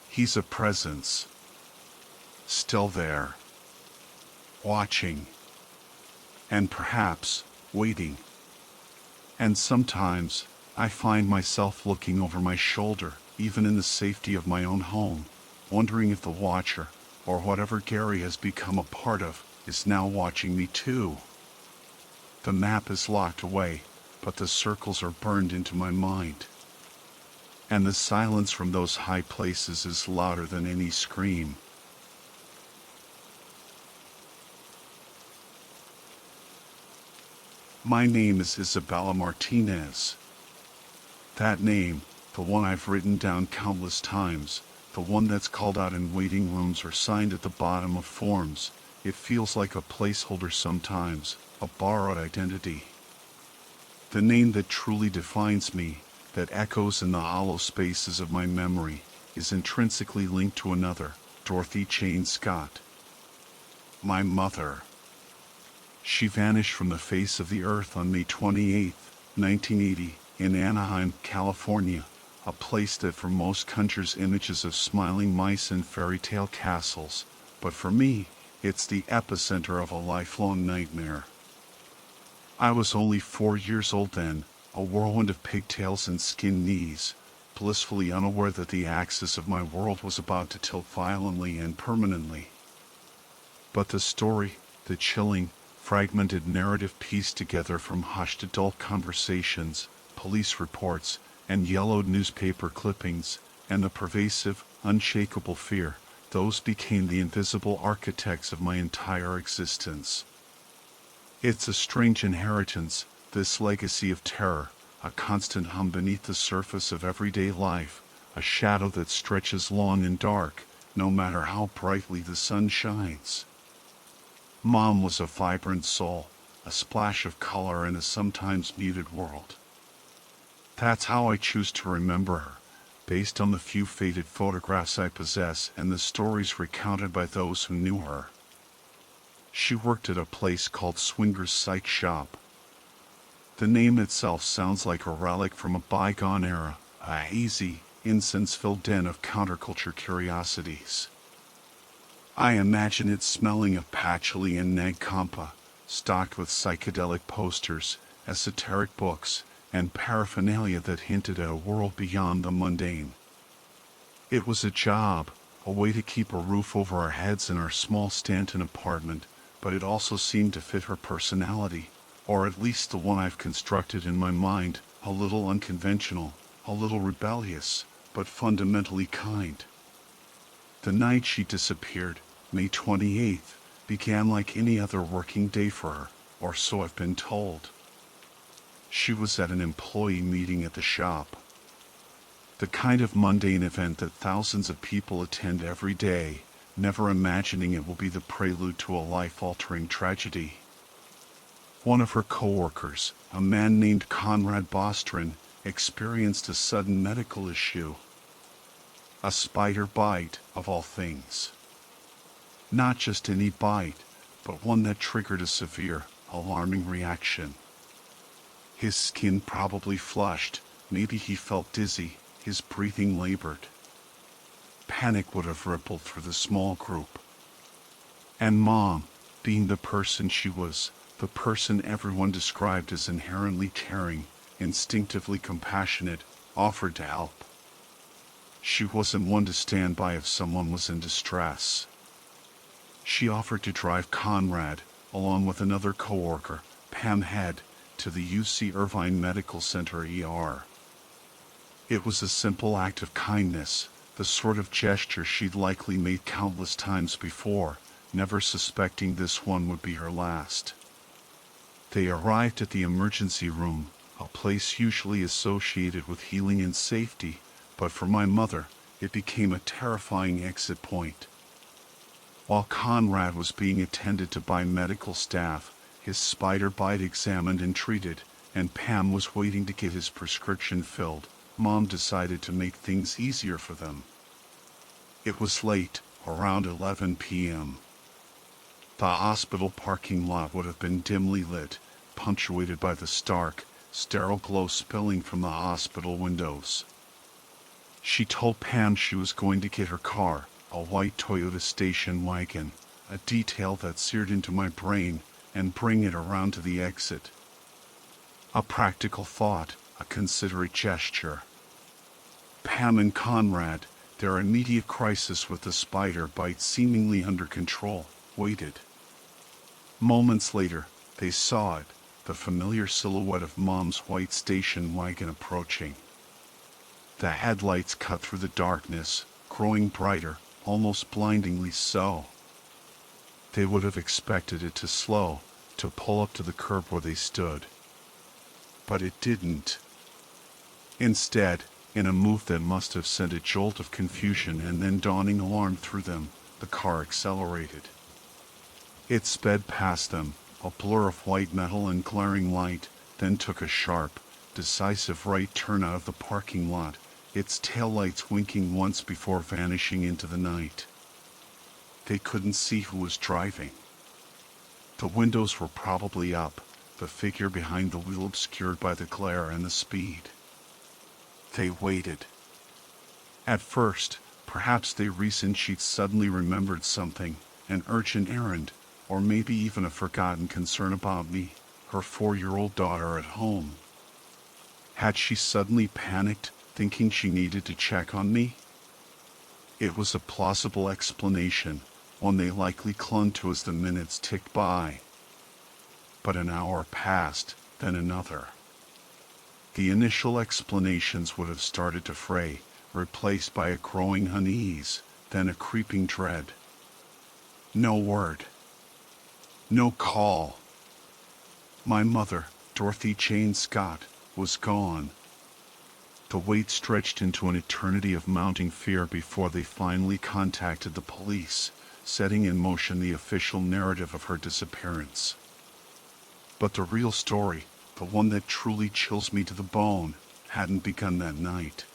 He's a presence. Still there. Watching. And perhaps, waiting. And sometimes, I find myself looking over my shoulder, even in the safety of my own home, wondering if the watcher, or whatever Gary has become a part of, is now watching me too. The map is locked away, but the circles are burned into my mind. And the silence from those high places is louder than any scream. My name is Isabella Martinez. That name, the one I've written down countless times, the one that's called out in waiting rooms or signed at the bottom of forms, it feels like a placeholder sometimes, a borrowed identity. The name that truly defines me, that echoes in the hollow spaces of my memory, is intrinsically linked to another, Dorothy Jane Scott. My mother. She vanished from the face of the earth on May 28, 1980, in Anaheim, California, a place that for most conjures images of smiling mice and fairy tale castles, but for me, it's the epicenter of a lifelong nightmare. I was only 4 years old then, a whirlwind of pigtails and skinned knees, blissfully unaware that the axis of my world was about to tilt violently and permanently. But the story, the chilling, fragmented narrative pieced together from hushed adult conversations, police reports, and yellowed newspaper clippings, and the pervasive, unshakable fear, those became the invisible architects of my entire existence. It's a strange inheritance, this legacy of terror, a constant hum beneath the surface of everyday life, a shadow that stretches long and dark, no matter how brightly the sun shines. Mom was a vibrant soul, a splash of color in a sometimes muted world. That's how I choose to remember her, based on the few faded photographs I possess and the stories recounted by those who knew her. She worked at a place called Swinger's Psych Shop. The name itself sounds like a relic from a bygone era, a hazy, incense-filled den of counterculture curiosities. I imagine it smelling of patchouli and nagkampa, stocked with psychedelic posters, esoteric books, and paraphernalia that hinted at a world beyond the mundane. It was a job, a way to keep a roof over our heads in our small Stanton apartment, but it also seemed to fit her personality, or at least the one I've constructed in my mind, a little unconventional, a little rebellious, but fundamentally kind. The night she disappeared, May 28th, began like any other working day for her, or so I've been told. She was at an employee meeting at the shop. The kind of mundane event that thousands of people attend every day, never imagining it will be the prelude to a life-altering tragedy. One of her coworkers, a man named Conrad Bostron, experienced a sudden medical issue. A spider bite, of all things. Not just any bite, but one that triggered a severe, alarming reaction. His skin probably flushed, maybe he felt dizzy, his breathing labored. Panic would have rippled through the small group. And Mom, being the person she was, the person everyone described as inherently caring, instinctively compassionate, offered to help. She wasn't one to stand by if someone was in distress. She offered to drive Conrad, along with another coworker, Pam Head, to the UC Irvine Medical Center ER. It was a simple act of kindness, the sort of gesture she'd likely made countless times before, never suspecting this one would be her last. They arrived at the emergency room, a place usually associated with healing and safety, but for my mother, it became a terrifying exit point. While Conrad was being attended to by medical staff, his spider bite examined and treated, and Pam was waiting to get his prescription filled, Mom decided to make things easier for them. It was late, around 11 p.m. The hospital parking lot would have been dimly lit, punctuated by the stark, sterile glow spilling from the hospital windows. She told Pam she was going to get her car, a white Toyota station wagon, a detail that seared into my brain, and bring it around to the exit. A practical thought, a considerate gesture. Pam and Conrad, their immediate crisis with the spider bite seemingly under control, waited. Moments later, they saw it, the familiar silhouette of Mom's white station wagon approaching. The headlights cut through the darkness, growing brighter, almost blindingly so. They would have expected it to slow, to pull up to the curb where they stood. But it didn't. Instead, in a move that must have sent a jolt of confusion and then dawning alarm through them, the car accelerated. It sped past them, a blur of white metal and glaring light, then took a sharp, decisive right turn out of the parking lot, its taillights winking once before vanishing into the night. They couldn't see who was driving. The windows were probably up, the figure behind the wheel obscured by the glare and the speed. They waited. At first, perhaps they reasoned she'd suddenly remembered something, an urgent errand, or maybe even a forgotten concern about me, her 4-year-old daughter at home. Had she suddenly panicked, thinking she needed to check on me? It was a plausible explanation, one they likely clung to as the minutes ticked by. But an hour passed, then another. The initial explanations would have started to fray, replaced by a growing unease, then a creeping dread. No word. No call. My mother, Dorothy Jane Scott, was gone. The wait stretched into an eternity of mounting fear before they finally contacted the police, setting in motion the official narrative of her disappearance. But the real story, the one that truly chills me to the bone, hadn't begun that night.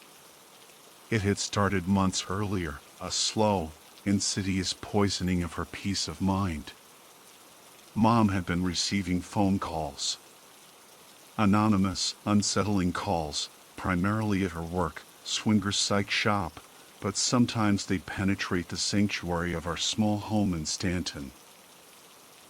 It had started months earlier, a slow, insidious poisoning of her peace of mind. Mom had been receiving phone calls. Anonymous, unsettling calls, primarily at her work, swinger psych shop, but sometimes they penetrate the sanctuary of our small home in Stanton.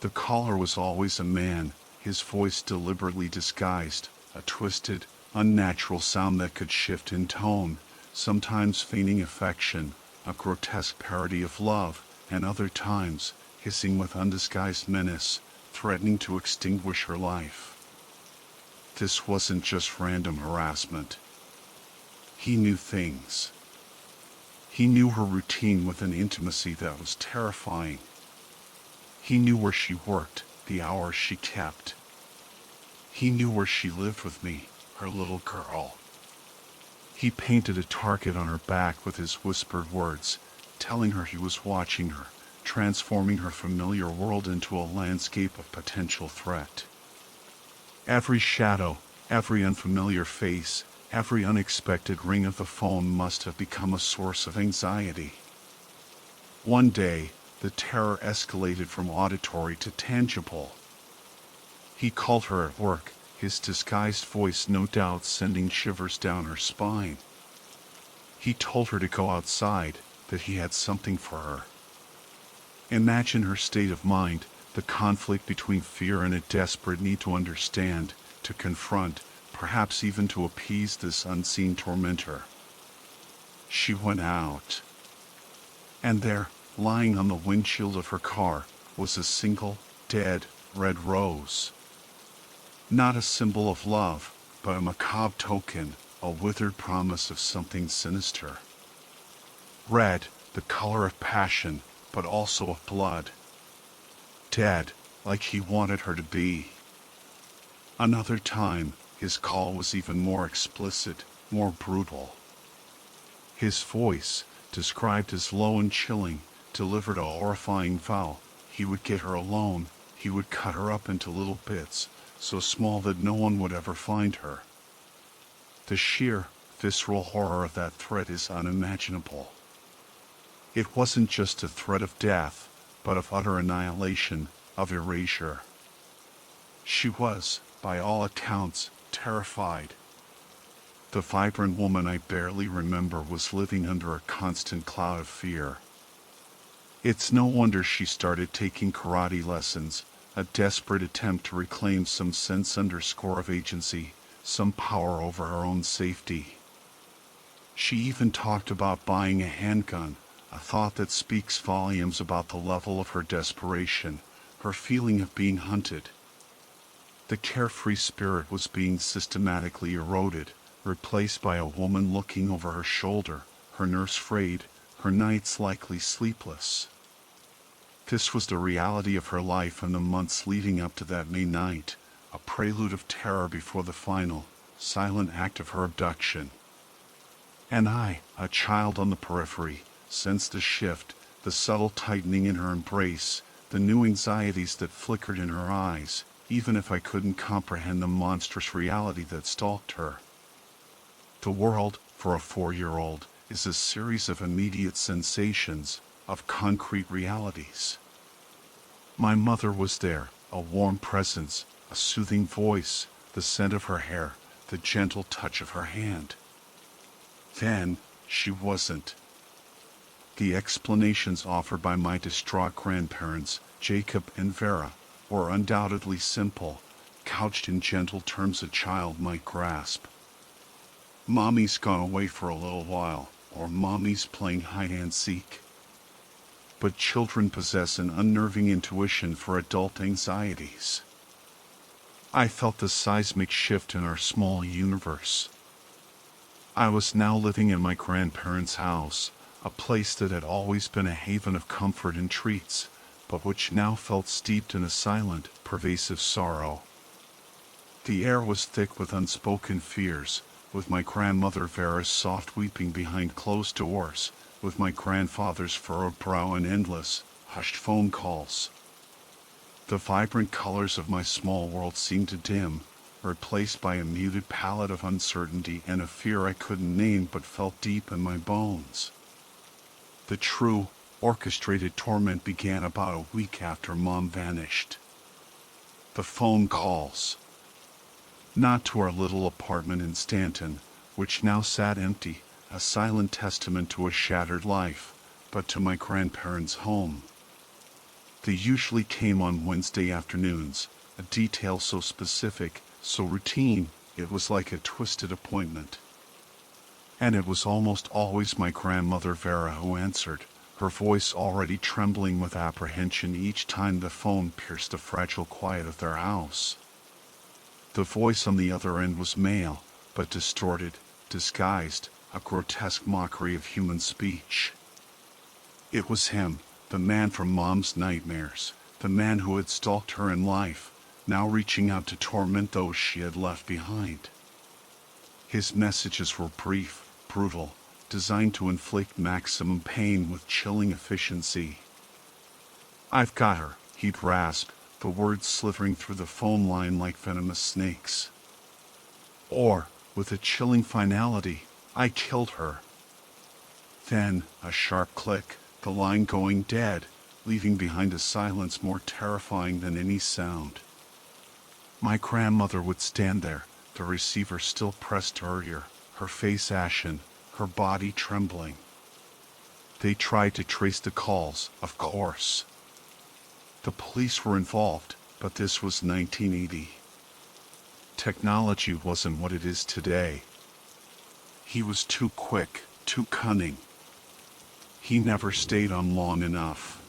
The caller was always a man, his voice deliberately disguised, a twisted, unnatural sound that could shift in tone, sometimes feigning affection, a grotesque parody of love, and other times, hissing with undisguised menace, threatening to extinguish her life. This wasn't just random harassment. He knew things. He knew her routine with an intimacy that was terrifying. He knew where she worked, the hours she kept. He knew where she lived with me, her little girl. He painted a target on her back with his whispered words, telling her he was watching her, transforming her familiar world into a landscape of potential threat. Every shadow, every unfamiliar face, every unexpected ring of the phone must have become a source of anxiety. One day, the terror escalated from auditory to tangible. He called her at work, his disguised voice no doubt sending shivers down her spine. He told her to go outside, that he had something for her. Imagine her state of mind, the conflict between fear and a desperate need to understand, to confront, perhaps even to appease this unseen tormentor. She went out. And there, lying on the windshield of her car, was a single, dead, red rose. Not a symbol of love, but a macabre token, a withered promise of something sinister. Red, the color of passion, but also of blood. Dead, like he wanted her to be. Another time, his call was even more explicit, more brutal. His voice, described as low and chilling, delivered a horrifying vow. He would get her alone, he would cut her up into little bits, so small that no one would ever find her. The sheer, visceral horror of that threat is unimaginable. It wasn't just a threat of death, but of utter annihilation, of erasure. She was, by all accounts, terrified. The vibrant woman I barely remember was living under a constant cloud of fear. It's no wonder she started taking karate lessons, a desperate attempt to reclaim some sense of agency, some power over her own safety. She even talked about buying a handgun, a thought that speaks volumes about the level of her desperation, her feeling of being hunted. The carefree spirit was being systematically eroded, replaced by a woman looking over her shoulder, her nerves frayed, her nights likely sleepless. This was the reality of her life in the months leading up to that May night, a prelude of terror before the final, silent act of her abduction. And I, a child on the periphery, sensed the shift, the subtle tightening in her embrace, the new anxieties that flickered in her eyes, even if I couldn't comprehend the monstrous reality that stalked her. The world, for a 4-year-old, is a series of immediate sensations, of concrete realities. My mother was there, a warm presence, a soothing voice, the scent of her hair, the gentle touch of her hand. Then, she wasn't. The explanations offered by my distraught grandparents, Jacob and Vera, were undoubtedly simple, couched in gentle terms a child might grasp. Mommy's gone away for a little while, or Mommy's playing hide-and-seek. But children possess an unnerving intuition for adult anxieties. I felt the seismic shift in our small universe. I was now living in my grandparents' house, a place that had always been a haven of comfort and treats, but which now felt steeped in a silent, pervasive sorrow. The air was thick with unspoken fears, with my grandmother Vera's soft weeping behind closed doors, with my grandfather's furrowed brow and endless, hushed phone calls. The vibrant colors of my small world seemed to dim, replaced by a muted palette of uncertainty and a fear I couldn't name but felt deep in my bones. The true, orchestrated torment began about a week after Mom vanished. The phone calls. Not to our little apartment in Stanton, which now sat empty, a silent testament to a shattered life, but to my grandparents' home. They usually came on Wednesday afternoons, a detail so specific, so routine, it was like a twisted appointment. And it was almost always my grandmother Vera who answered, her voice already trembling with apprehension each time the phone pierced the fragile quiet of their house. The voice on the other end was male, but distorted, disguised, a grotesque mockery of human speech. It was him, the man from Mom's nightmares, the man who had stalked her in life, now reaching out to torment those she had left behind. His messages were brief, brutal, designed to inflict maximum pain with chilling efficiency. "I've got her," he'd rasp, the words slithering through the phone line like venomous snakes. Or, with a chilling finality, I killed her. Then, a sharp click, the line going dead, leaving behind a silence more terrifying than any sound. My grandmother would stand there, the receiver still pressed to her ear, her face ashen, her body trembling. They tried to trace the calls, of course. The police were involved, but this was 1980. Technology wasn't what it is today. He was too quick, too cunning. He never stayed on long enough.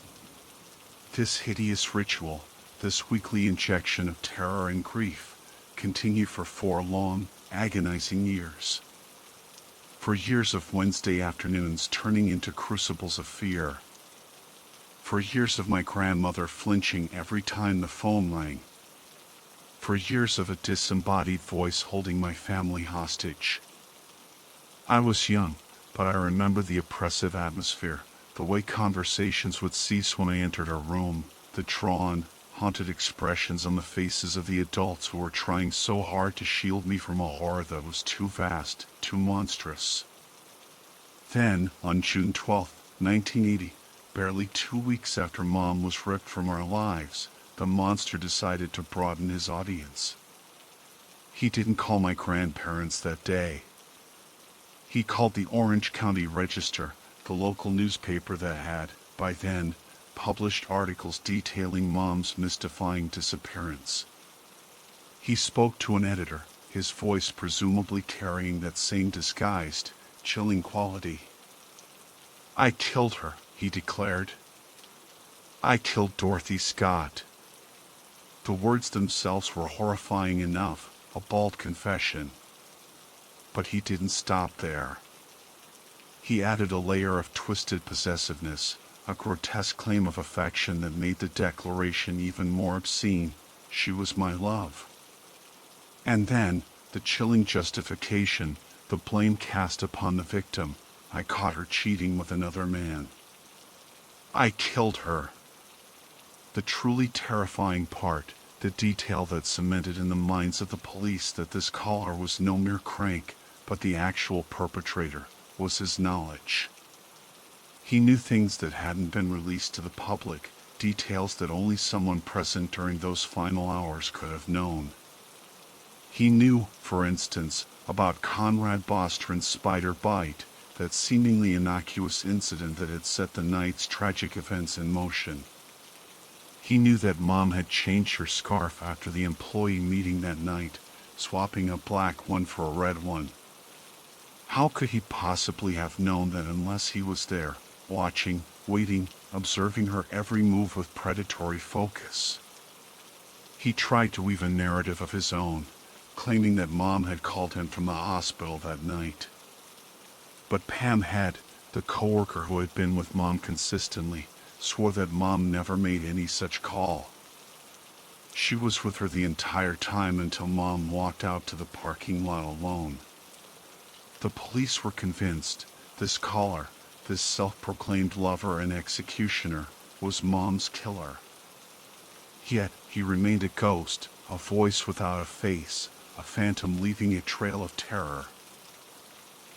This hideous ritual, this weekly injection of terror and grief, continued for 4 long, agonizing years. For years of Wednesday afternoons turning into crucibles of fear. For years of my grandmother flinching every time the phone rang. For years of a disembodied voice holding my family hostage. I was young, but I remember the oppressive atmosphere, the way conversations would cease when I entered a room, the drawn, haunted expressions on the faces of the adults who were trying so hard to shield me from a horror that was too vast, too monstrous. Then, on June 12, 1980, barely 2 weeks after Mom was ripped from our lives, the monster decided to broaden his audience. He didn't call my grandparents that day. He called the Orange County Register, the local newspaper that had, by then, published articles detailing Mom's mystifying disappearance. He spoke to an editor, his voice presumably carrying that same disguised, chilling quality. "I killed her," he declared. "I killed Dorothy Scott." The words themselves were horrifying enough, a bald confession. But he didn't stop there. He added a layer of twisted possessiveness, a grotesque claim of affection that made the declaration even more obscene. She was my love. And then, the chilling justification, the blame cast upon the victim. I caught her cheating with another man. I killed her. The truly terrifying part, the detail that cemented in the minds of the police that this caller was no mere crank, but the actual perpetrator, was his knowledge. He knew things that hadn't been released to the public, details that only someone present during those final hours could have known. He knew, for instance, about Conrad Bostron's spider bite, that seemingly innocuous incident that had set the night's tragic events in motion. He knew that Mom had changed her scarf after the employee meeting that night, swapping a black one for a red one. How could he possibly have known that unless he was there, watching, waiting, observing her every move with predatory focus? He tried to weave a narrative of his own, claiming that Mom had called him from the hospital that night. But Pam Head, the coworker who had been with Mom consistently, swore that Mom never made any such call. She was with her the entire time until Mom walked out to the parking lot alone. The police were convinced this caller, this self-proclaimed lover and executioner, was Mom's killer. Yet, he remained a ghost, a voice without a face, a phantom leaving a trail of terror.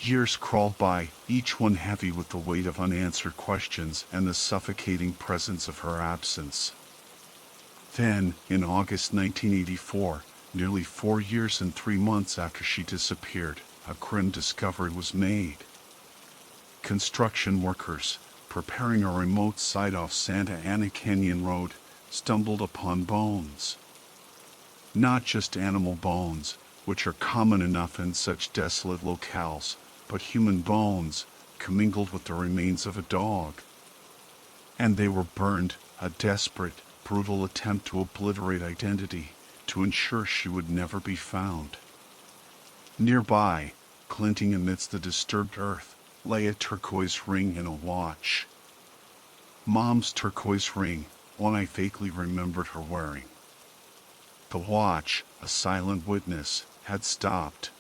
Years crawled by, each one heavy with the weight of unanswered questions and the suffocating presence of her absence. Then, in August 1984, nearly 4 years and 3 months after she disappeared, a grim discovery was made. Construction workers, preparing a remote site off Santa Ana Canyon Road, stumbled upon bones. Not just animal bones, which are common enough in such desolate locales, but human bones, commingled with the remains of a dog. And they were burned, a desperate, brutal attempt to obliterate identity, to ensure she would never be found. Nearby, glinting amidst the disturbed earth, lay a turquoise ring and a watch. Mom's turquoise ring, one I vaguely remembered her wearing. The watch, a silent witness, had stopped.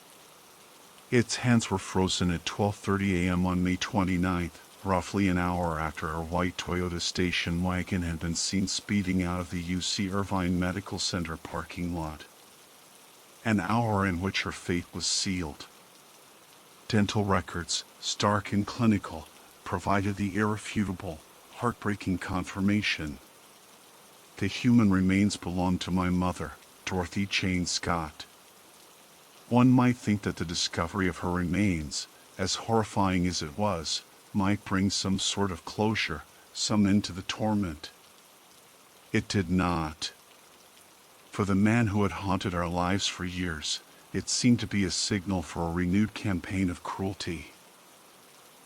Its hands were frozen at 12:30 a.m. on May 29th, roughly an hour after her white Toyota station wagon had been seen speeding out of the UC Irvine Medical Center parking lot. An hour in which her fate was sealed. Dental records, stark and clinical, provided the irrefutable, heartbreaking confirmation. The human remains belonged to my mother, Dorothy Jane Scott. One might think that the discovery of her remains, as horrifying as it was, might bring some sort of closure, some end to the torment. It did not. For the man who had haunted our lives for years, it seemed to be a signal for a renewed campaign of cruelty.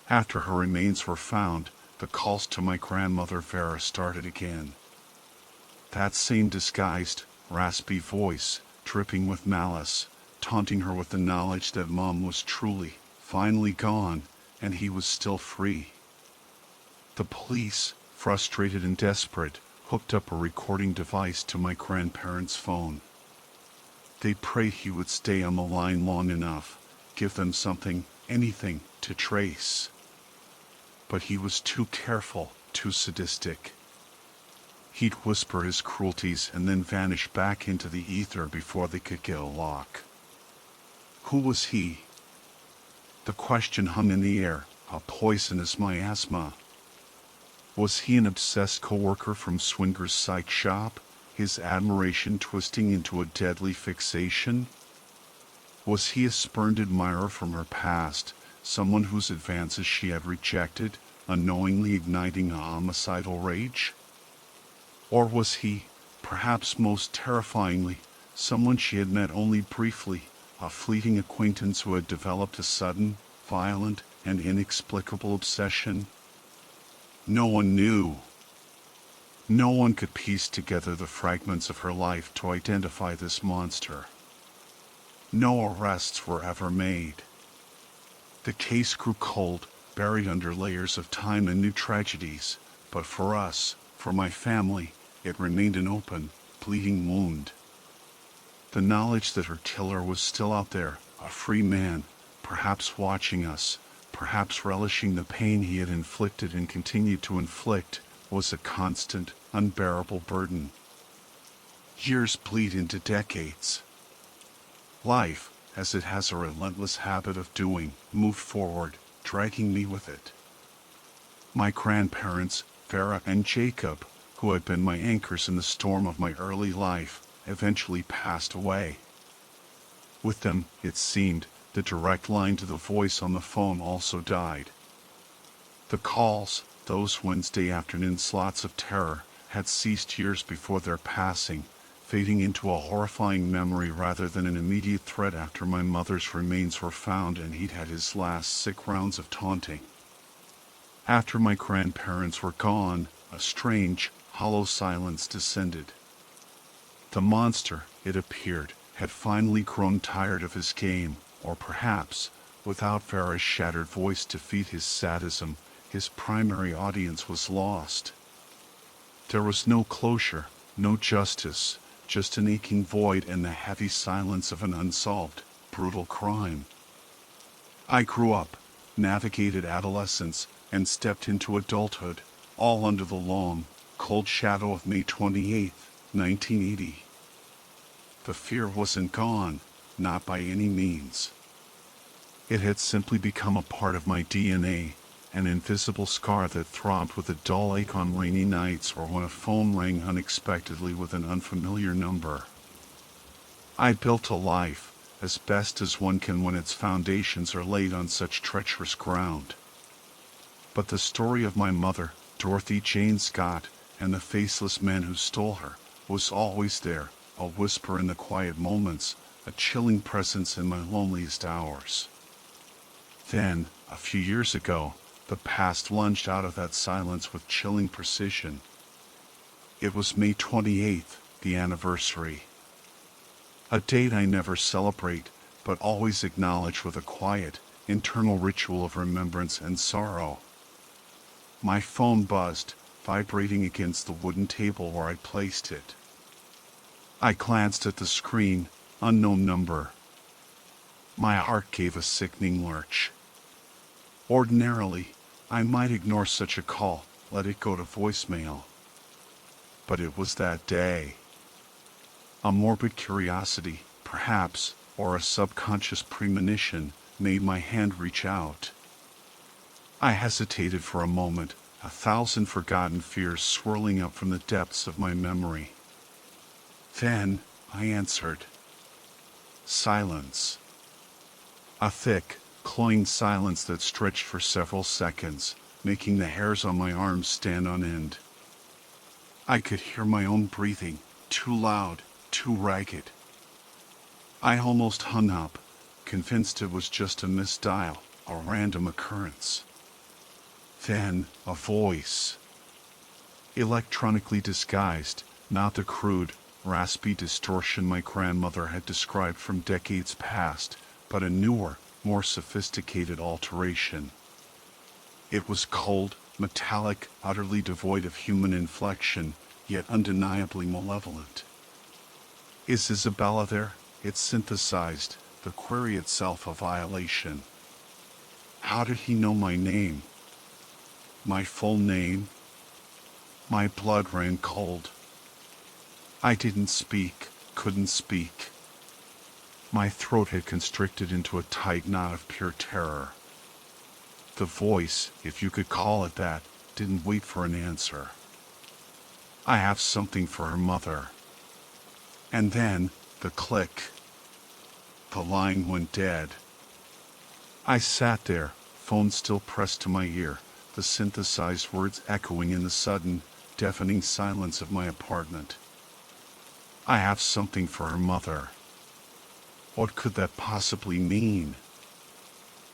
After her remains were found, the calls to my grandmother Vera started again. That same disguised, raspy voice, dripping with malice, taunting her with the knowledge that Mom was truly, finally gone, and he was still free. The police, frustrated and desperate, hooked up a recording device to my grandparents' phone. They prayed he would stay on the line long enough, give them something, anything, to trace. But he was too careful, too sadistic. He'd whisper his cruelties and then vanish back into the ether before they could get a lock. Who was he? The question hung in the air, a poisonous miasma. Was he an obsessed coworker from Swinger's psych shop, his admiration twisting into a deadly fixation? Was he a spurned admirer from her past, someone whose advances she had rejected, unknowingly igniting a homicidal rage? Or was he, perhaps most terrifyingly, someone she had met only briefly, a fleeting acquaintance who had developed a sudden, violent, and inexplicable obsession? No one knew. No one could piece together the fragments of her life to identify this monster. No arrests were ever made. The case grew cold, buried under layers of time and new tragedies, but for us, for my family, it remained an open, bleeding wound. The knowledge that her killer was still out there, a free man, perhaps watching us, perhaps relishing the pain he had inflicted and continued to inflict, was a constant, unbearable burden. Years bleed into decades. Life, as it has a relentless habit of doing, moved forward, dragging me with it. My grandparents, Vera and Jacob, who had been my anchors in the storm of my early life, eventually passed away. With them, it seemed, the direct line to the voice on the phone also died. The calls, those Wednesday afternoon slots of terror, had ceased years before their passing, fading into a horrifying memory rather than an immediate threat after my mother's remains were found and he'd had his last sick rounds of taunting. After my grandparents were gone, a strange, hollow silence descended. The monster, it appeared, had finally grown tired of his game, or perhaps, without Vera's shattered voice to feed his sadism, his primary audience was lost. There was no closure, no justice, just an aching void and the heavy silence of an unsolved, brutal crime. I grew up, navigated adolescence, and stepped into adulthood, all under the long, cold shadow of May 28, 1980. The fear wasn't gone, not by any means. It had simply become a part of my DNA, an invisible scar that throbbed with a dull ache on rainy nights or when a phone rang unexpectedly with an unfamiliar number. I built a life, as best as one can when its foundations are laid on such treacherous ground. But the story of my mother, Dorothy Jane Scott, and the faceless man who stole her, was always there, a whisper in the quiet moments, a chilling presence in my loneliest hours. Then, a few years ago, the past lunged out of that silence with chilling precision. It was May 28th, the anniversary. A date I never celebrate, but always acknowledge with a quiet, internal ritual of remembrance and sorrow. My phone buzzed, vibrating against the wooden table where I placed it. I glanced at the screen, unknown number. My heart gave a sickening lurch. Ordinarily, I might ignore such a call, let it go to voicemail. But it was that day. A morbid curiosity, perhaps, or a subconscious premonition, made my hand reach out. I hesitated for a moment, a thousand forgotten fears swirling up from the depths of my memory. Then, I answered. Silence. A thick, cloying silence that stretched for several seconds, making the hairs on my arms stand on end. I could hear my own breathing, too loud, too ragged. I almost hung up, convinced it was just a missed dial, a random occurrence. Then, a voice. Electronically disguised, not the crude, raspy distortion my grandmother had described from decades past, but a newer, more sophisticated alteration. It was cold, metallic, utterly devoid of human inflection, yet undeniably malevolent. Is Isabella there? It synthesized, the query itself a violation. How did he know my name? My full name? My blood ran cold. I didn't speak, couldn't speak. My throat had constricted into a tight knot of pure terror. The voice, if you could call it that, didn't wait for an answer. I have something for her mother. And then, the click. The line went dead. I sat there, phone still pressed to my ear, the synthesized words echoing in the sudden, deafening silence of my apartment. I have something for her mother. What could that possibly mean?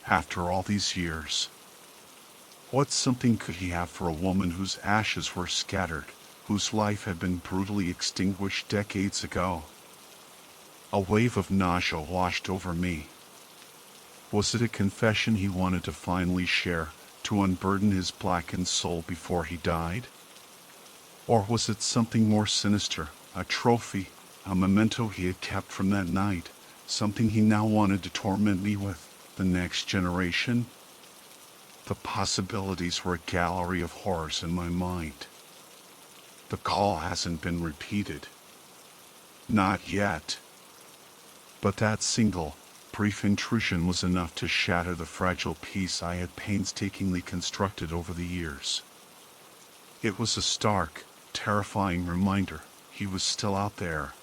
After all these years, what something could he have for a woman whose ashes were scattered, whose life had been brutally extinguished decades ago? A wave of nausea washed over me. Was it a confession he wanted to finally share, to unburden his blackened soul before he died? Or was it something more sinister, a trophy, a memento he had kept from that night, something he now wanted to torment me with, the next generation? The possibilities were a gallery of horrors in my mind. The call hasn't been repeated. Not yet. But that single, brief intrusion was enough to shatter the fragile peace I had painstakingly constructed over the years. It was a stark, terrifying reminder he was still out there.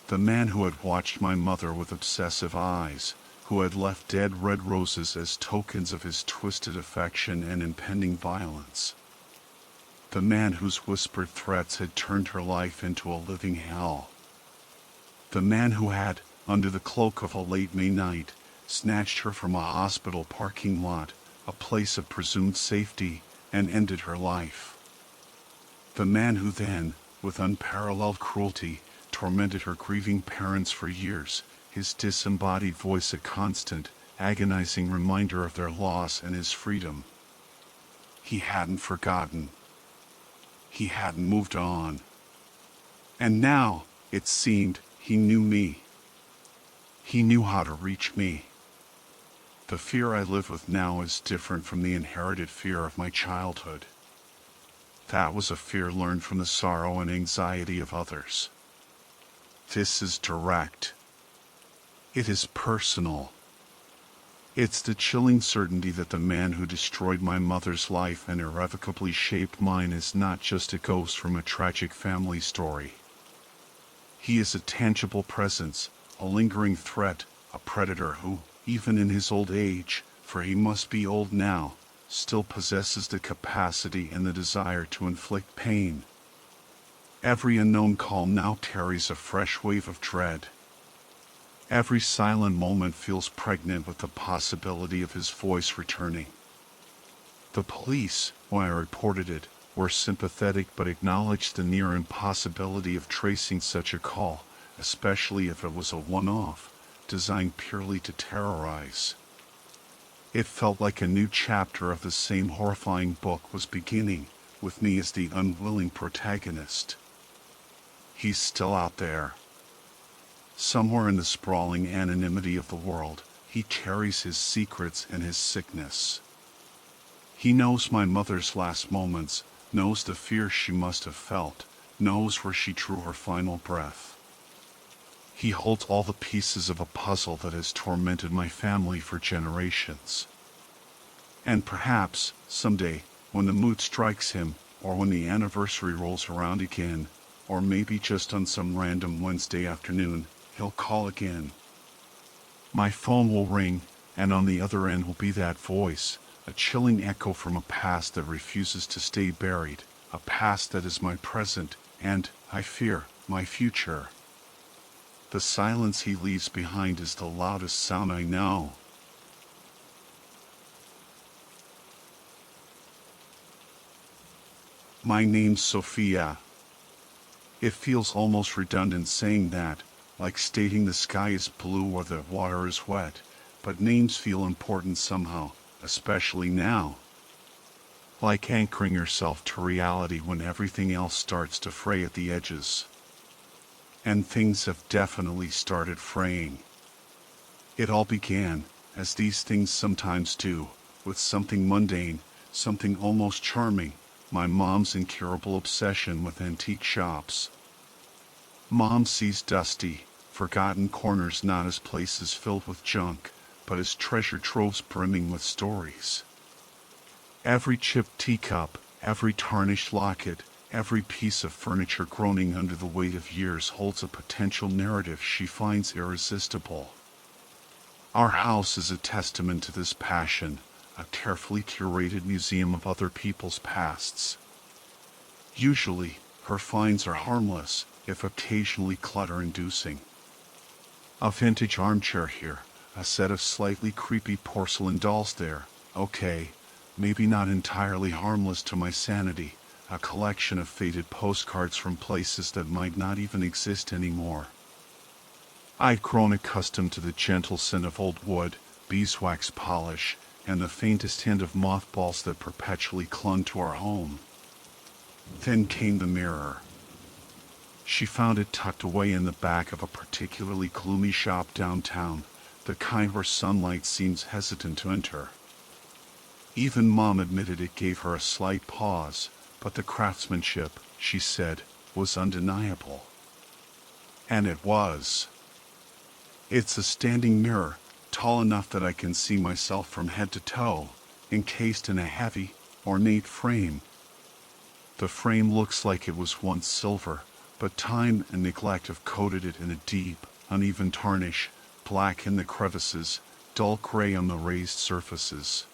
The man who had watched my mother with obsessive eyes, who had left dead red roses as tokens of his twisted affection and impending violence. The man whose whispered threats had turned her life into a living hell. The man who had, under the cloak of a late May night, snatched her from a hospital parking lot, a place of presumed safety, and ended her life. The man who then, with unparalleled cruelty, tormented her grieving parents for years, his disembodied voice a constant, agonizing reminder of their loss and his freedom. He hadn't forgotten. He hadn't moved on. And now, it seemed, he knew me. He knew how to reach me. The fear I live with now is different from the inherited fear of my childhood. That was a fear learned from the sorrow and anxiety of others. This is direct. It is personal. It's the chilling certainty that the man who destroyed my mother's life and irrevocably shaped mine is not just a ghost from a tragic family story. He is a tangible presence, a lingering threat, a predator who, even in his old age, for he must be old now, still possesses the capacity and the desire to inflict pain. Every unknown call now carries a fresh wave of dread. Every silent moment feels pregnant with the possibility of his voice returning. The police, when I reported it, were sympathetic but acknowledged the near impossibility of tracing such a call, especially if it was a one-off, designed purely to terrorize. It felt like a new chapter of the same horrifying book was beginning, with me as the unwilling protagonist. He's still out there. Somewhere in the sprawling anonymity of the world, he carries his secrets and his sickness. He knows my mother's last moments, knows the fear she must have felt, knows where she drew her final breath. He holds all the pieces of a puzzle that has tormented my family for generations. And perhaps, someday, when the mood strikes him, or when the anniversary rolls around again, or maybe just on some random Wednesday afternoon, he'll call again. My phone will ring, and on the other end will be that voice, a chilling echo from a past that refuses to stay buried, a past that is my present, and, I fear, my future. The silence he leaves behind is the loudest sound I know. My name's Sophia. It feels almost redundant saying that, like stating the sky is blue or the water is wet, but names feel important somehow, especially now. Like anchoring yourself to reality when everything else starts to fray at the edges. And things have definitely started fraying. It all began, as these things sometimes do, with something mundane, something almost charming, my mom's incurable obsession with antique shops. Mom sees dusty, forgotten corners not as places filled with junk, but as treasure troves brimming with stories. Every chipped teacup, every tarnished locket, every piece of furniture groaning under the weight of years holds a potential narrative she finds irresistible. Our house is a testament to this passion, a carefully curated museum of other people's pasts. Usually, her finds are harmless, if occasionally clutter-inducing. A vintage armchair here, a set of slightly creepy porcelain dolls there, okay, maybe not entirely harmless to my sanity, a collection of faded postcards from places that might not even exist anymore. I'd grown accustomed to the gentle scent of old wood, beeswax polish, and the faintest hint of mothballs that perpetually clung to our home. Then came the mirror. She found it tucked away in the back of a particularly gloomy shop downtown, the kind where sunlight seems hesitant to enter. Even Mom admitted it gave her a slight pause, but the craftsmanship, she said, was undeniable. And it was. It's a standing mirror, tall enough that I can see myself from head to toe, encased in a heavy, ornate frame. The frame looks like it was once silver, but time and neglect have coated it in a deep, uneven tarnish, black in the crevices, dull gray on the raised surfaces.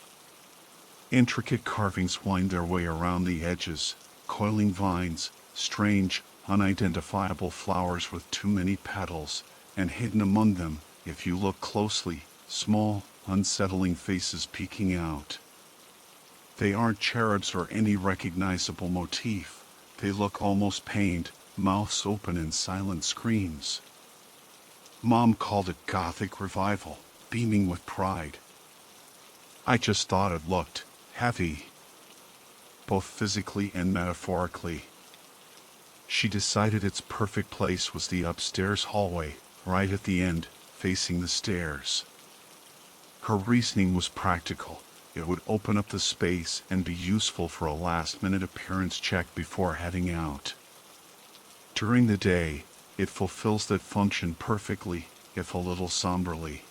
Intricate carvings wind their way around the edges, coiling vines, strange, unidentifiable flowers with too many petals, and hidden among them, if you look closely, small, unsettling faces peeking out. They aren't cherubs or any recognizable motif. They look almost pained, mouths open in silent screams. Mom called it Gothic revival, beaming with pride. I just thought it looked heavy, both physically and metaphorically. She decided its perfect place was the upstairs hallway, right at the end, facing the stairs. Her reasoning was practical. It would open up the space and be useful for a last-minute appearance check before heading out. During the day, it fulfills that function perfectly, if a little somberly.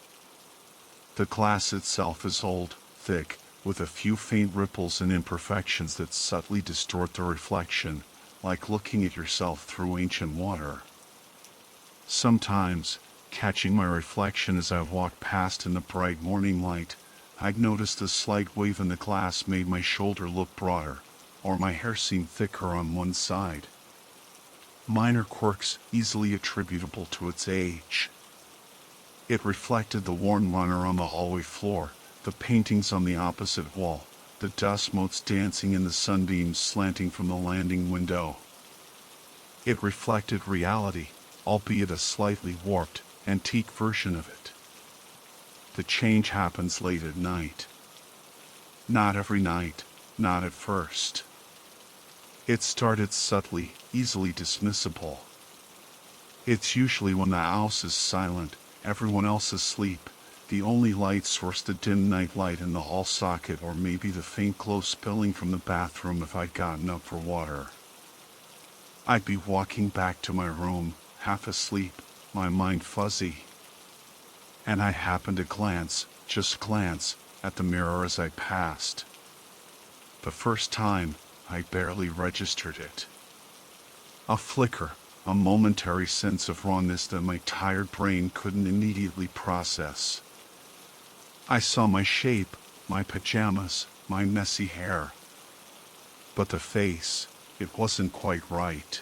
The glass itself is old, thick, with a few faint ripples and imperfections that subtly distort the reflection, like looking at yourself through ancient water. Sometimes, catching my reflection as I walked past in the bright morning light, I'd notice the slight wave in the glass made my shoulder look broader, or my hair seem thicker on one side. Minor quirks easily attributable to its age. It reflected the worn runner on the hallway floor, the paintings on the opposite wall, the dust motes dancing in the sunbeams slanting from the landing window. It reflected reality, albeit a slightly warped, antique version of it. The change happens late at night. Not every night, not at first. It started subtly, easily dismissible. It's usually when the house is silent, everyone else asleep, The only light source the dim night light in the hall socket, or maybe the faint glow spilling from the bathroom if I'd gotten up for water. I'd be walking back to my room, half asleep, my mind fuzzy. And I happened to glance, just glance, at the mirror as I passed. The first time, I barely registered it. A flicker, a momentary sense of rawness that my tired brain couldn't immediately process. I saw my shape, my pajamas, my messy hair. But the face, it wasn't quite right.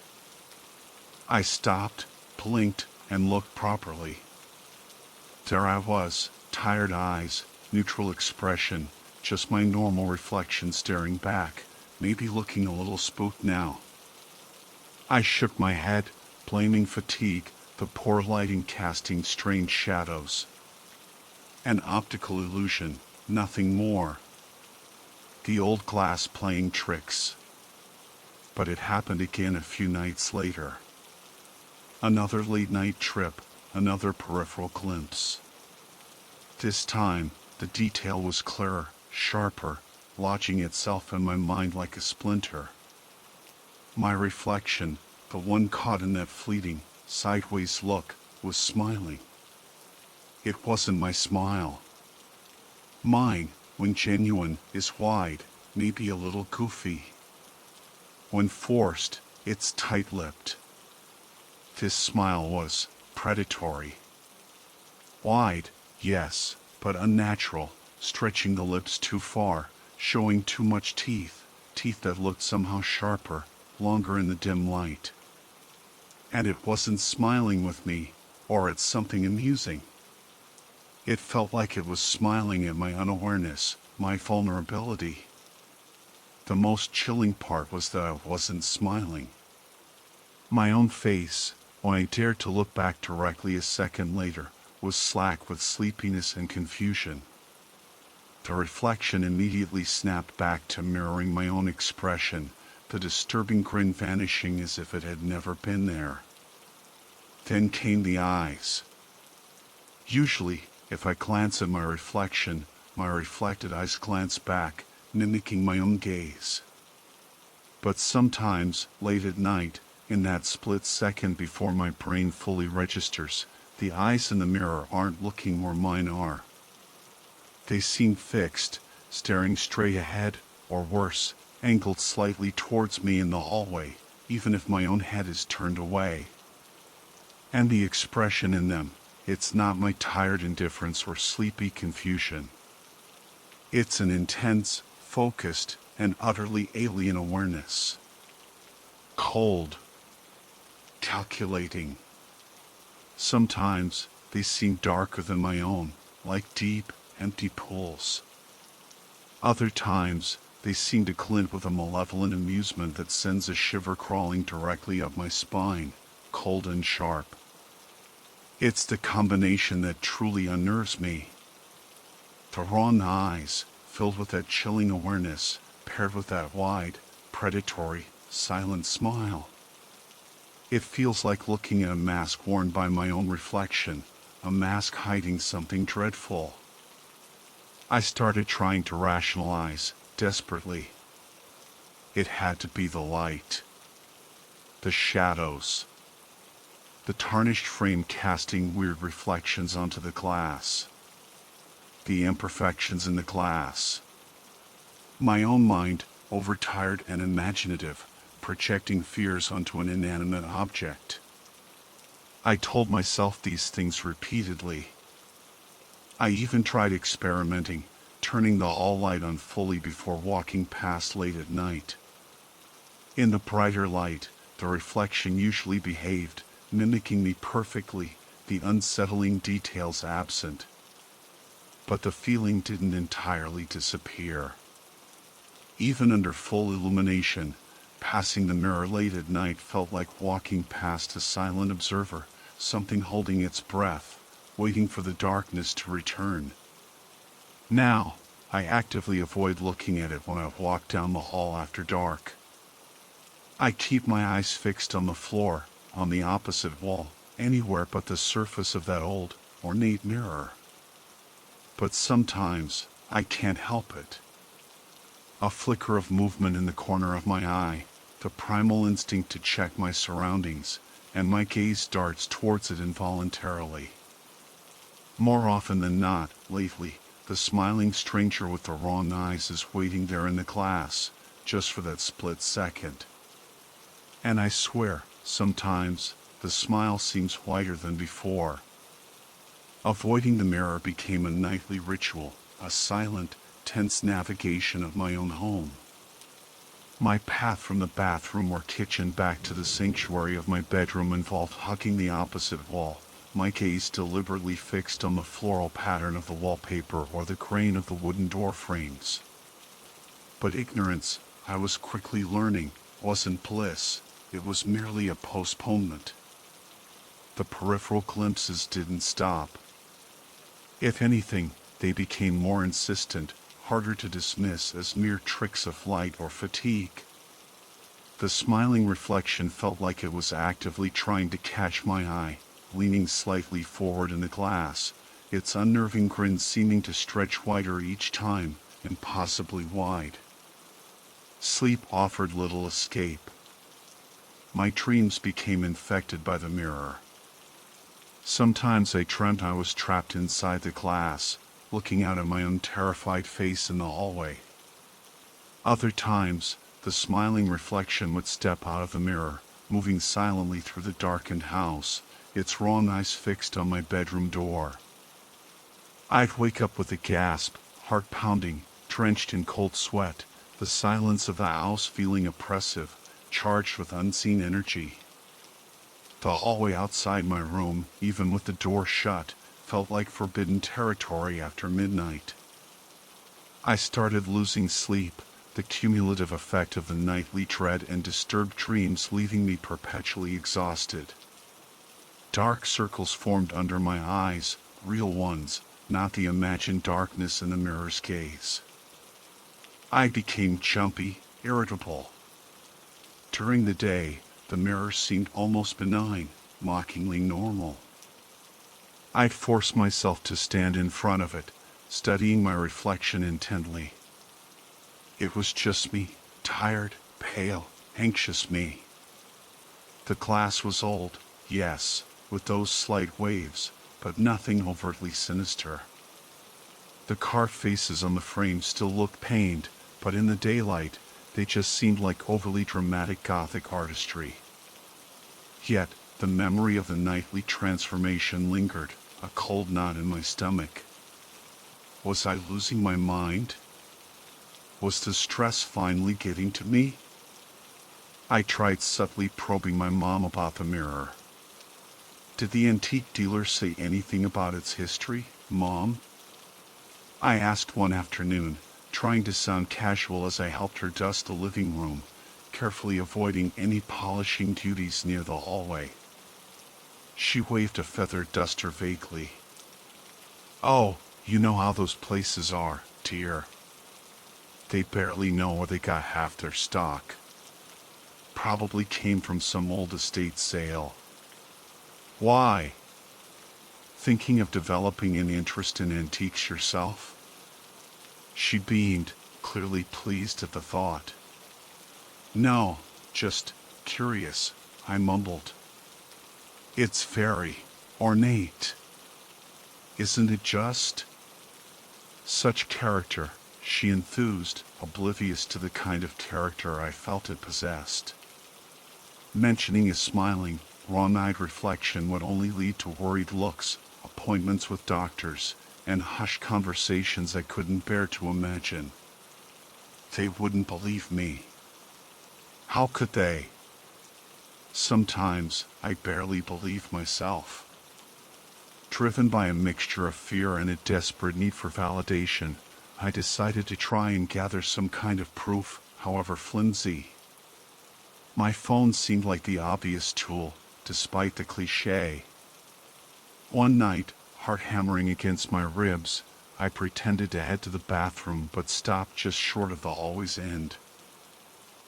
I stopped, blinked, and looked properly. There I was, tired eyes, neutral expression, just my normal reflection staring back, maybe looking a little spooked now. I shook my head, blaming fatigue, the poor lighting casting strange shadows. An optical illusion, nothing more. The old glass playing tricks. But it happened again a few nights later. Another late-night trip, another peripheral glimpse. This time, the detail was clearer, sharper, lodging itself in my mind like a splinter. My reflection, the one caught in that fleeting, sideways look, was smiling. It wasn't my smile. Mine, when genuine, is wide, maybe a little goofy. When forced, it's tight-lipped. This smile was predatory. Wide, yes, but unnatural, stretching the lips too far, showing too much teeth, teeth that looked somehow sharper, longer in the dim light. And it wasn't smiling with me, or at something amusing. It felt like it was smiling at my unawareness, my vulnerability. The most chilling part was that I wasn't smiling. My own face, when I dared to look back directly a second later, was slack with sleepiness and confusion. The reflection immediately snapped back to mirroring my own expression, the disturbing grin vanishing as if it had never been there. Then came the eyes. Usually, if I glance at my reflection, my reflected eyes glance back, mimicking my own gaze. But sometimes, late at night, in that split second before my brain fully registers, the eyes in the mirror aren't looking where mine are. They seem fixed, staring straight ahead, or worse, angled slightly towards me in the hallway, even if my own head is turned away. And the expression in them, it's not my tired indifference or sleepy confusion. It's an intense, focused, and utterly alien awareness. Cold. Calculating. Sometimes, they seem darker than my own, like deep, empty pools. Other times, they seem to glint with a malevolent amusement that sends a shiver crawling directly up my spine, cold and sharp. It's the combination that truly unnerves me. The raw eyes, filled with that chilling awareness, paired with that wide, predatory, silent smile. It feels like looking at a mask worn by my own reflection, a mask hiding something dreadful. I started trying to rationalize, desperately. It had to be the light. The shadows. The tarnished frame casting weird reflections onto the glass. The imperfections in the glass. My own mind, overtired and imaginative, projecting fears onto an inanimate object. I told myself these things repeatedly. I even tried experimenting, turning the hall light on fully before walking past late at night. In the brighter light, the reflection usually behaved, mimicking me perfectly, the unsettling details absent. But the feeling didn't entirely disappear. Even under full illumination, passing the mirror late at night felt like walking past a silent observer, something holding its breath, waiting for the darkness to return. Now, I actively avoid looking at it when I walk down the hall after dark. I keep my eyes fixed on the floor, on the opposite wall, anywhere but the surface of that old, ornate mirror. but sometimes I can't help it. A flicker of movement in the corner of my eye, the primal instinct to check my surroundings, and my gaze darts towards it involuntarily. More often than not, lately, the smiling stranger with the wrong eyes is waiting there in the class, just for that split second. And I swear, sometimes, the smile seems whiter than before. Avoiding the mirror became a nightly ritual, a silent, tense navigation of my own home. My path from the bathroom or kitchen back to the sanctuary of my bedroom involved hugging the opposite wall, my gaze deliberately fixed on the floral pattern of the wallpaper or the grain of the wooden door frames. But ignorance, I was quickly learning, wasn't bliss, it was merely a postponement. The peripheral glimpses didn't stop. If anything, they became more insistent, harder to dismiss as mere tricks of light or fatigue. The smiling reflection felt like it was actively trying to catch my eye, leaning slightly forward in the glass, its unnerving grin seeming to stretch wider each time, impossibly wide. Sleep offered little escape. My dreams became infected by the mirror. Sometimes I dreamt I was trapped inside the glass, looking out at my own terrified face in the hallway. Other times, the smiling reflection would step out of the mirror, moving silently through the darkened house, its wrong eyes fixed on my bedroom door. I'd wake up with a gasp, heart pounding, drenched in cold sweat, the silence of the house feeling oppressive, charged with unseen energy. The hallway outside my room, even with the door shut, felt like forbidden territory after midnight. I started losing sleep, the cumulative effect of the nightly dread and disturbed dreams leaving me perpetually exhausted. Dark circles formed under my eyes, real ones, not the imagined darkness in the mirror's gaze. I became jumpy, irritable. During the day, the mirror seemed almost benign, mockingly normal. I'd force myself to stand in front of it, studying my reflection intently. It was just me, tired, pale, anxious me. The glass was old, yes, with those slight waves, but nothing overtly sinister. The carved faces on the frame still looked pained, but in the daylight, they just seemed like overly dramatic Gothic artistry. Yet, the memory of the nightly transformation lingered, a cold knot in my stomach. Was I losing my mind? Was the stress finally getting to me? I tried subtly probing my mom about the mirror. Did the antique dealer say anything about its history, Mom? I asked one afternoon, trying to sound casual as I helped her dust the living room, carefully avoiding any polishing duties near the hallway. She waved a feathered duster vaguely. "Oh, you know how those places are, dear. They barely know where they got half their stock. Probably came from some old estate sale." "Why? Thinking of developing an interest in antiques yourself?" She beamed, clearly pleased at the thought. "No, just curious," I mumbled. "It's very ornate. Isn't it just?" "Such character," she enthused, oblivious to the kind of character I felt it possessed. Mentioning a smiling, wrong-eyed reflection would only lead to worried looks, appointments with doctors, and hushed conversations I couldn't bear to imagine. They wouldn't believe me. How could they? Sometimes I barely believed myself. Driven by a mixture of fear and a desperate need for validation, I decided to try and gather some kind of proof, however flimsy. My phone seemed like the obvious tool, despite the cliché. One night, heart hammering against my ribs, I pretended to head to the bathroom but stopped just short of the hallway's end.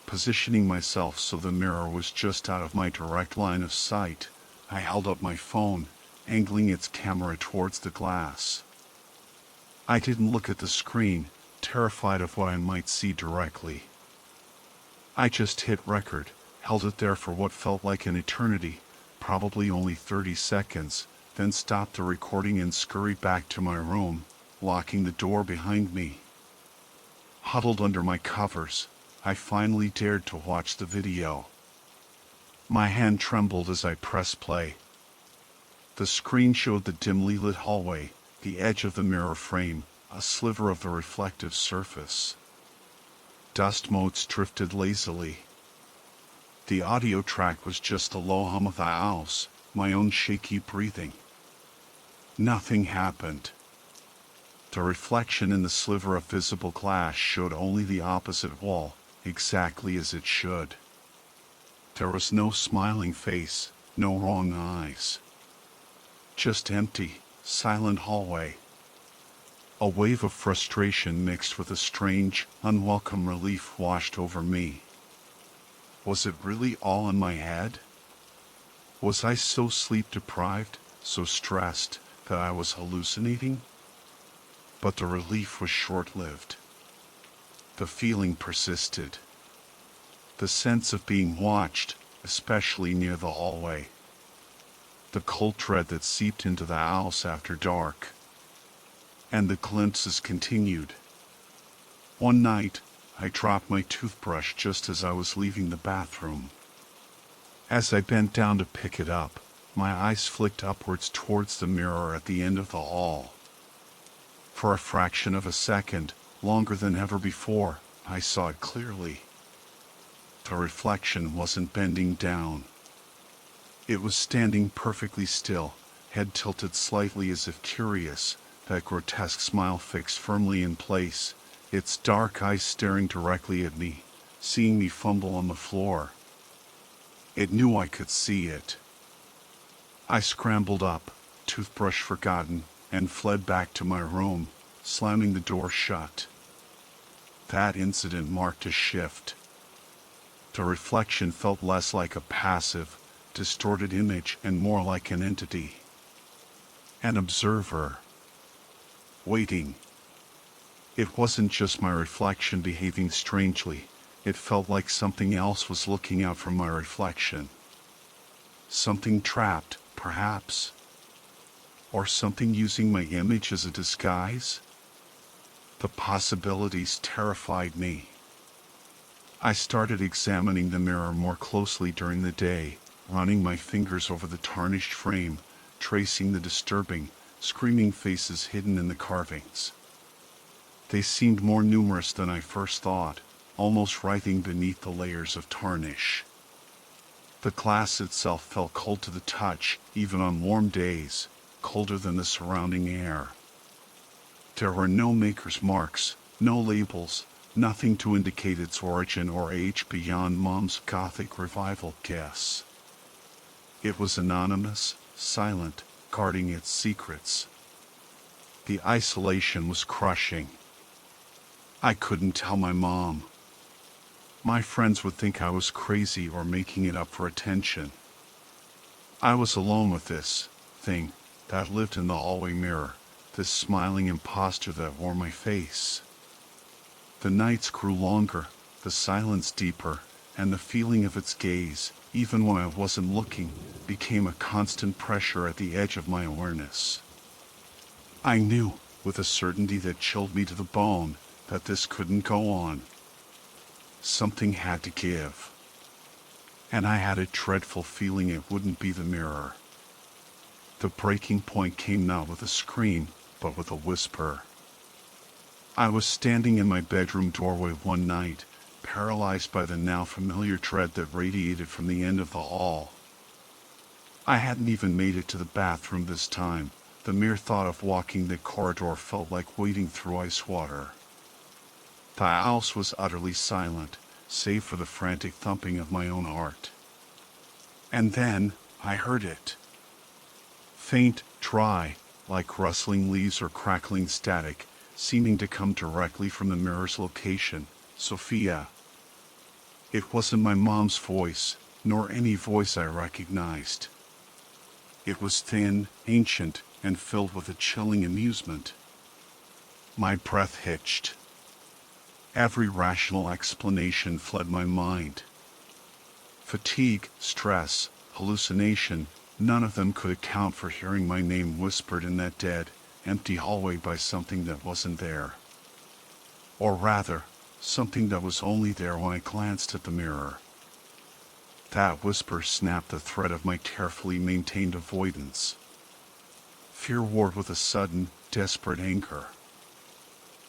Positioning myself so the mirror was just out of my direct line of sight, I held up my phone, angling its camera towards the glass. I didn't look at the screen, terrified of what I might see directly. I just hit record, held it there for what felt like an eternity, probably only 30 seconds, then stopped the recording and scurried back to my room, locking the door behind me. Huddled under my covers, I finally dared to watch the video. My hand trembled as I pressed play. The screen showed the dimly lit hallway, the edge of the mirror frame, a sliver of the reflective surface. Dust motes drifted lazily. The audio track was just the low hum of the house, my own shaky breathing. Nothing happened. The reflection in the sliver of visible glass showed only the opposite wall, exactly as it should. There was no smiling face, no wrong eyes. Just empty, silent hallway. A wave of frustration mixed with a strange, unwelcome relief washed over me. Was it really all in my head? Was I so sleep-deprived, so stressed, that I was hallucinating? But the relief was short-lived. The feeling persisted. The sense of being watched, especially near the hallway. The cold dread that seeped into the house after dark. And the glimpses continued. One night, I dropped my toothbrush just as I was leaving the bathroom. As I bent down to pick it up, my eyes flicked upwards towards the mirror at the end of the hall. For a fraction of a second, longer than ever before, I saw it clearly. The reflection wasn't bending down. It was standing perfectly still, head tilted slightly as if curious, that grotesque smile fixed firmly in place, its dark eyes staring directly at me, seeing me fumble on the floor. It knew I could see it. I scrambled up, toothbrush forgotten, and fled back to my room, slamming the door shut. That incident marked a shift. The reflection felt less like a passive, distorted image and more like an entity. An observer. Waiting. It wasn't just my reflection behaving strangely, it felt like something else was looking out from my reflection. Something trapped, perhaps. Or something using my image as a disguise? The possibilities terrified me. I started examining the mirror more closely during the day, running my fingers over the tarnished frame, tracing the disturbing, screaming faces hidden in the carvings. They seemed more numerous than I first thought, almost writhing beneath the layers of tarnish. The glass itself felt cold to the touch, even on warm days, colder than the surrounding air. There were no maker's marks, no labels, nothing to indicate its origin or age beyond Mom's Gothic revival guess. It was anonymous, silent, guarding its secrets. The isolation was crushing. I couldn't tell my mom. My friends would think I was crazy or making it up for attention. I was alone with this thing that lived in the hallway mirror, this smiling imposter that wore my face. The nights grew longer, the silence deeper, and the feeling of its gaze, even when I wasn't looking, became a constant pressure at the edge of my awareness. I knew, with a certainty that chilled me to the bone, that this couldn't go on. Something had to give. And I had a dreadful feeling it wouldn't be the mirror. The breaking point came not with a scream, but with a whisper. I was standing in my bedroom doorway one night, paralyzed by the now familiar dread that radiated from the end of the hall. I hadn't even made it to the bathroom this time. The mere thought of walking the corridor felt like wading through ice water. The house was utterly silent, save for the frantic thumping of my own heart. And then, I heard it. Faint, dry, like rustling leaves or crackling static, seeming to come directly from the mirror's location, Sophia. It wasn't my mom's voice, nor any voice I recognized. It was thin, ancient, and filled with a chilling amusement. My breath hitched. Every rational explanation fled my mind. Fatigue, stress, hallucination, none of them could account for hearing my name whispered in that dead, empty hallway by something that wasn't there. Or rather, something that was only there when I glanced at the mirror. That whisper snapped the thread of my carefully maintained avoidance. Fear warred with a sudden, desperate anger.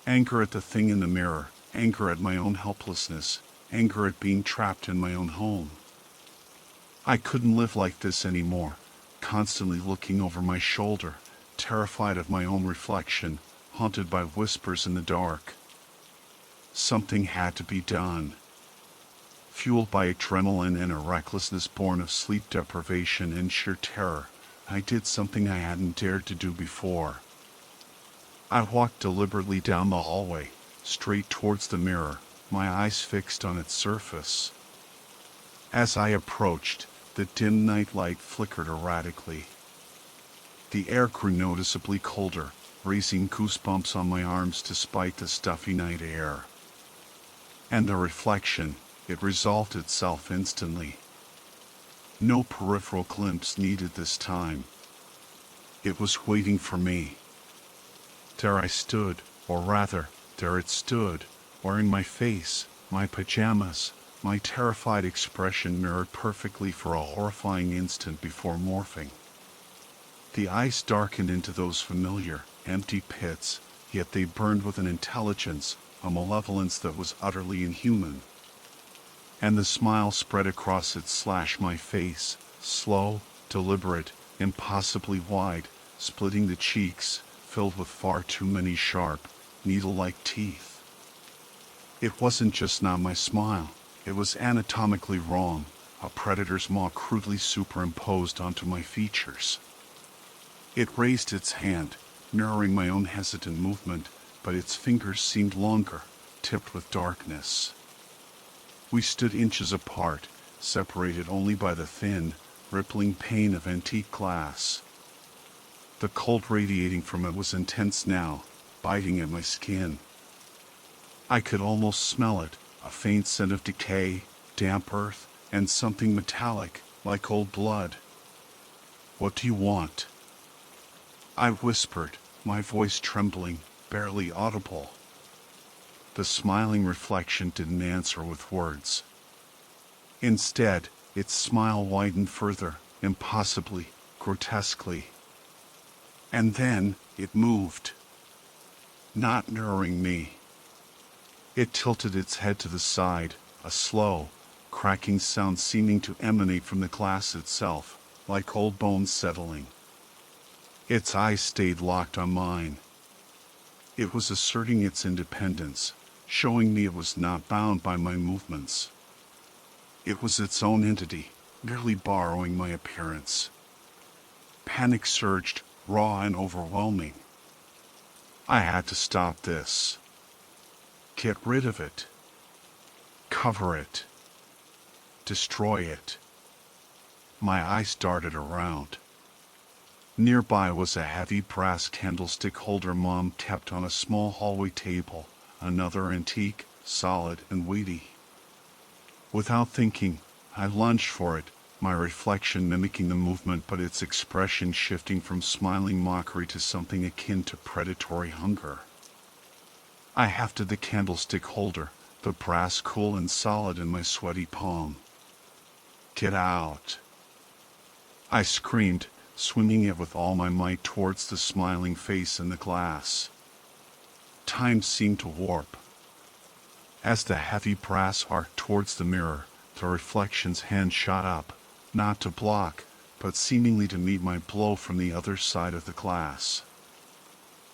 Anger at the thing in the mirror, anger at my own helplessness, anger at being trapped in my own home. I couldn't live like this anymore, constantly looking over my shoulder, terrified of my own reflection, haunted by whispers in the dark. Something had to be done. Fueled by adrenaline and a recklessness born of sleep deprivation and sheer terror, I did something I hadn't dared to do before. I walked deliberately down the hallway, straight towards the mirror, my eyes fixed on its surface. As I approached, the dim night light flickered erratically. The air grew noticeably colder, raising goosebumps on my arms despite the stuffy night air. And the reflection, it resolved itself instantly. No peripheral glimpse needed this time. It was waiting for me. There I stood, or rather, there it stood, wearing my face, my pajamas, my terrified expression mirrored perfectly for a horrifying instant before morphing. The eyes darkened into those familiar, empty pits, yet they burned with an intelligence, a malevolence that was utterly inhuman. And the smile spread across its my face, slow, deliberate, impossibly wide, splitting the cheeks, filled with far too many sharp, needle-like teeth. It wasn't just not my smile, it was anatomically wrong, a predator's maw crudely superimposed onto my features. It raised its hand, mirroring my own hesitant movement, but its fingers seemed longer, tipped with darkness. We stood inches apart, separated only by the thin, rippling pane of antique glass. The cold radiating from it was intense now, biting at my skin. I could almost smell it, a faint scent of decay, damp earth, and something metallic, like old blood. "What do you want?" I whispered, my voice trembling, barely audible. The smiling reflection didn't answer with words. Instead, its smile widened further, impossibly, grotesquely. And then, it moved. Not mirroring me. It tilted its head to the side, a slow, cracking sound seeming to emanate from the glass itself, like old bones settling. Its eyes stayed locked on mine. It was asserting its independence, showing me it was not bound by my movements. It was its own entity, merely borrowing my appearance. Panic surged, raw and overwhelming. I had to stop this. Get rid of it. Cover it. Destroy it. My eyes darted around. Nearby was a heavy brass candlestick holder Mom kept on a small hallway table, another antique, solid and weighty. Without thinking, I lunged for it, my reflection mimicking the movement but its expression shifting from smiling mockery to something akin to predatory hunger. I hefted the candlestick holder, the brass cool and solid in my sweaty palm. "Get out!" I screamed, swinging it with all my might towards the smiling face in the glass. Time seemed to warp. As the heavy brass arced towards the mirror, the reflection's hand shot up, not to block, but seemingly to meet my blow from the other side of the glass.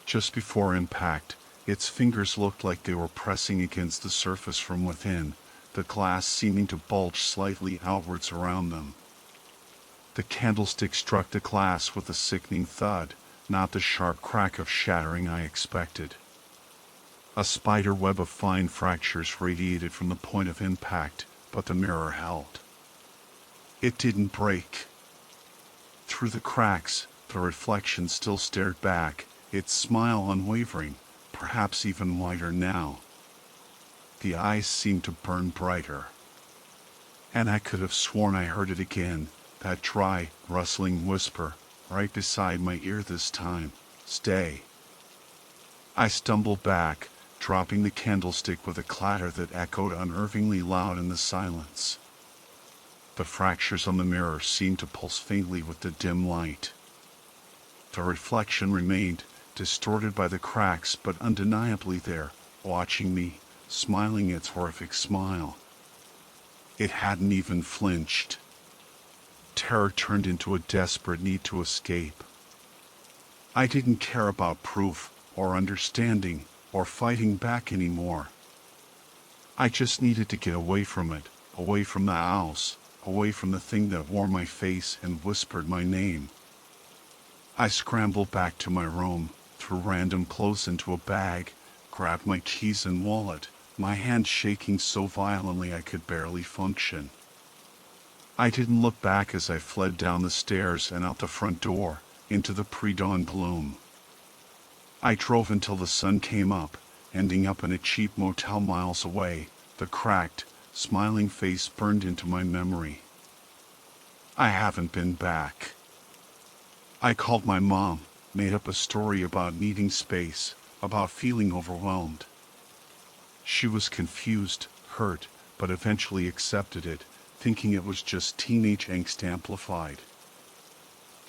Just before impact, its fingers looked like they were pressing against the surface from within, the glass seeming to bulge slightly outwards around them. The candlestick struck the glass with a sickening thud, not the sharp crack of shattering I expected. A spider web of fine fractures radiated from the point of impact, but the mirror held. It didn't break. Through the cracks, the reflection still stared back, its smile unwavering, perhaps even wider now. The eyes seemed to burn brighter. And I could have sworn I heard it again, that dry, rustling whisper, right beside my ear this time. Stay. I stumbled back, dropping the candlestick with a clatter that echoed unnervingly loud in the silence. The fractures on the mirror seemed to pulse faintly with the dim light. The reflection remained, distorted by the cracks but undeniably there, watching me, smiling its horrific smile. It hadn't even flinched. Terror turned into a desperate need to escape. I didn't care about proof, or understanding, or fighting back anymore. I just needed to get away from it, away from the house, away from the thing that wore my face and whispered my name. I scrambled back to my room, threw random clothes into a bag, grabbed my keys and wallet, my hand shaking so violently I could barely function. I didn't look back as I fled down the stairs and out the front door, into the pre-dawn gloom. I drove until the sun came up, ending up in a cheap motel miles away. The cracked, smiling face burned into my memory. I haven't been back. I called my mom, made up a story about needing space, about feeling overwhelmed. She was confused, hurt, but eventually accepted it, thinking it was just teenage angst amplified.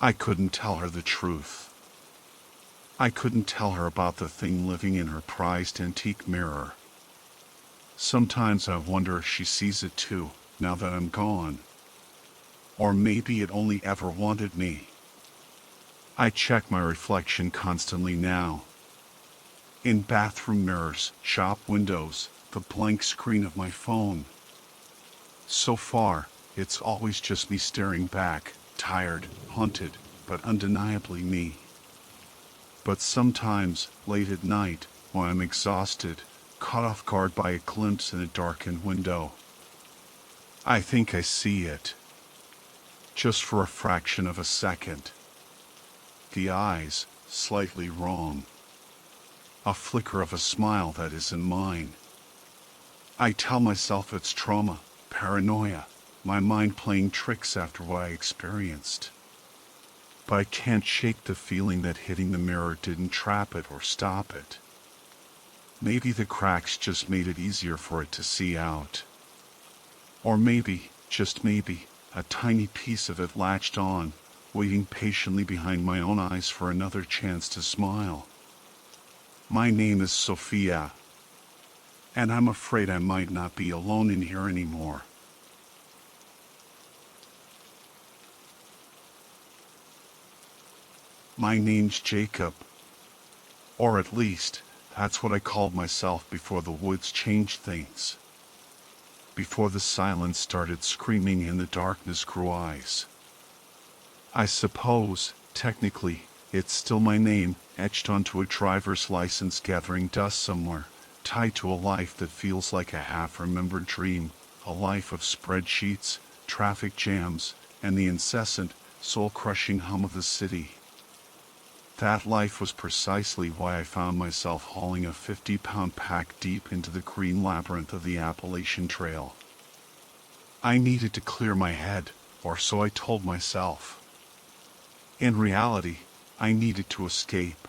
I couldn't tell her the truth. I couldn't tell her about the thing living in her prized antique mirror. Sometimes I wonder if she sees it too, now that I'm gone. Or maybe it only ever wanted me. I check my reflection constantly now. In bathroom mirrors, shop windows, the blank screen of my phone. So far, it's always just me staring back, tired, haunted, but undeniably me. But sometimes, late at night, when I'm exhausted, caught off guard by a glimpse in a darkened window, I think I see it. Just for a fraction of a second. The eyes, slightly wrong. A flicker of a smile that isn't mine. I tell myself it's trauma, paranoia, my mind playing tricks after what I experienced. But I can't shake the feeling that hitting the mirror didn't trap it or stop it. Maybe the cracks just made it easier for it to see out. Or maybe, just maybe, a tiny piece of it latched on, waiting patiently behind my own eyes for another chance to smile. My name is Sophia, and I'm afraid I might not be alone in here anymore. My name's Jacob. Or at least, that's what I called myself before the woods changed things. Before the silence started screaming and the darkness grew eyes. I suppose, technically, it's still my name, etched onto a driver's license gathering dust somewhere, tied to a life that feels like a half-remembered dream, a life of spreadsheets, traffic jams, and the incessant, soul-crushing hum of the city. That life was precisely why I found myself hauling a 50-pound pack deep into the green labyrinth of the Appalachian Trail. I needed to clear my head, or so I told myself. In reality, I needed to escape.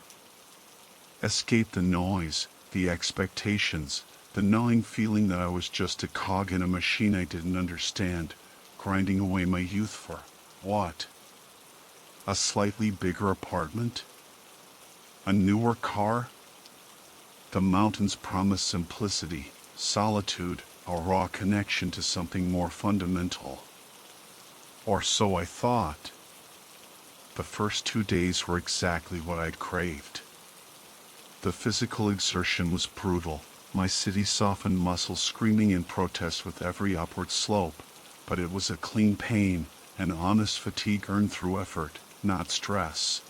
Escape the noise, the expectations, the gnawing feeling that I was just a cog in a machine I didn't understand, grinding away my youth for, what? A slightly bigger apartment? A newer car? The mountains promised simplicity, solitude, a raw connection to something more fundamental. Or so I thought. The first 2 days were exactly what I'd craved. The physical exertion was brutal, my city-softened muscles screaming in protest with every upward slope, but it was a clean pain, an honest fatigue earned through effort, not stress.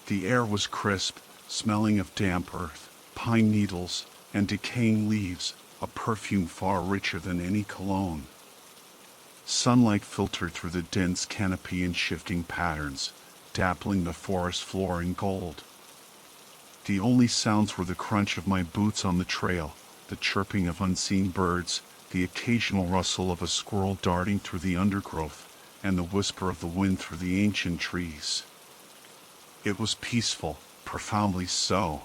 The air was crisp, smelling of damp earth, pine needles, and decaying leaves, a perfume far richer than any cologne. Sunlight filtered through the dense canopy in shifting patterns, dappling the forest floor in gold. The only sounds were the crunch of my boots on the trail, the chirping of unseen birds, the occasional rustle of a squirrel darting through the undergrowth, and the whisper of the wind through the ancient trees. It was peaceful, profoundly so.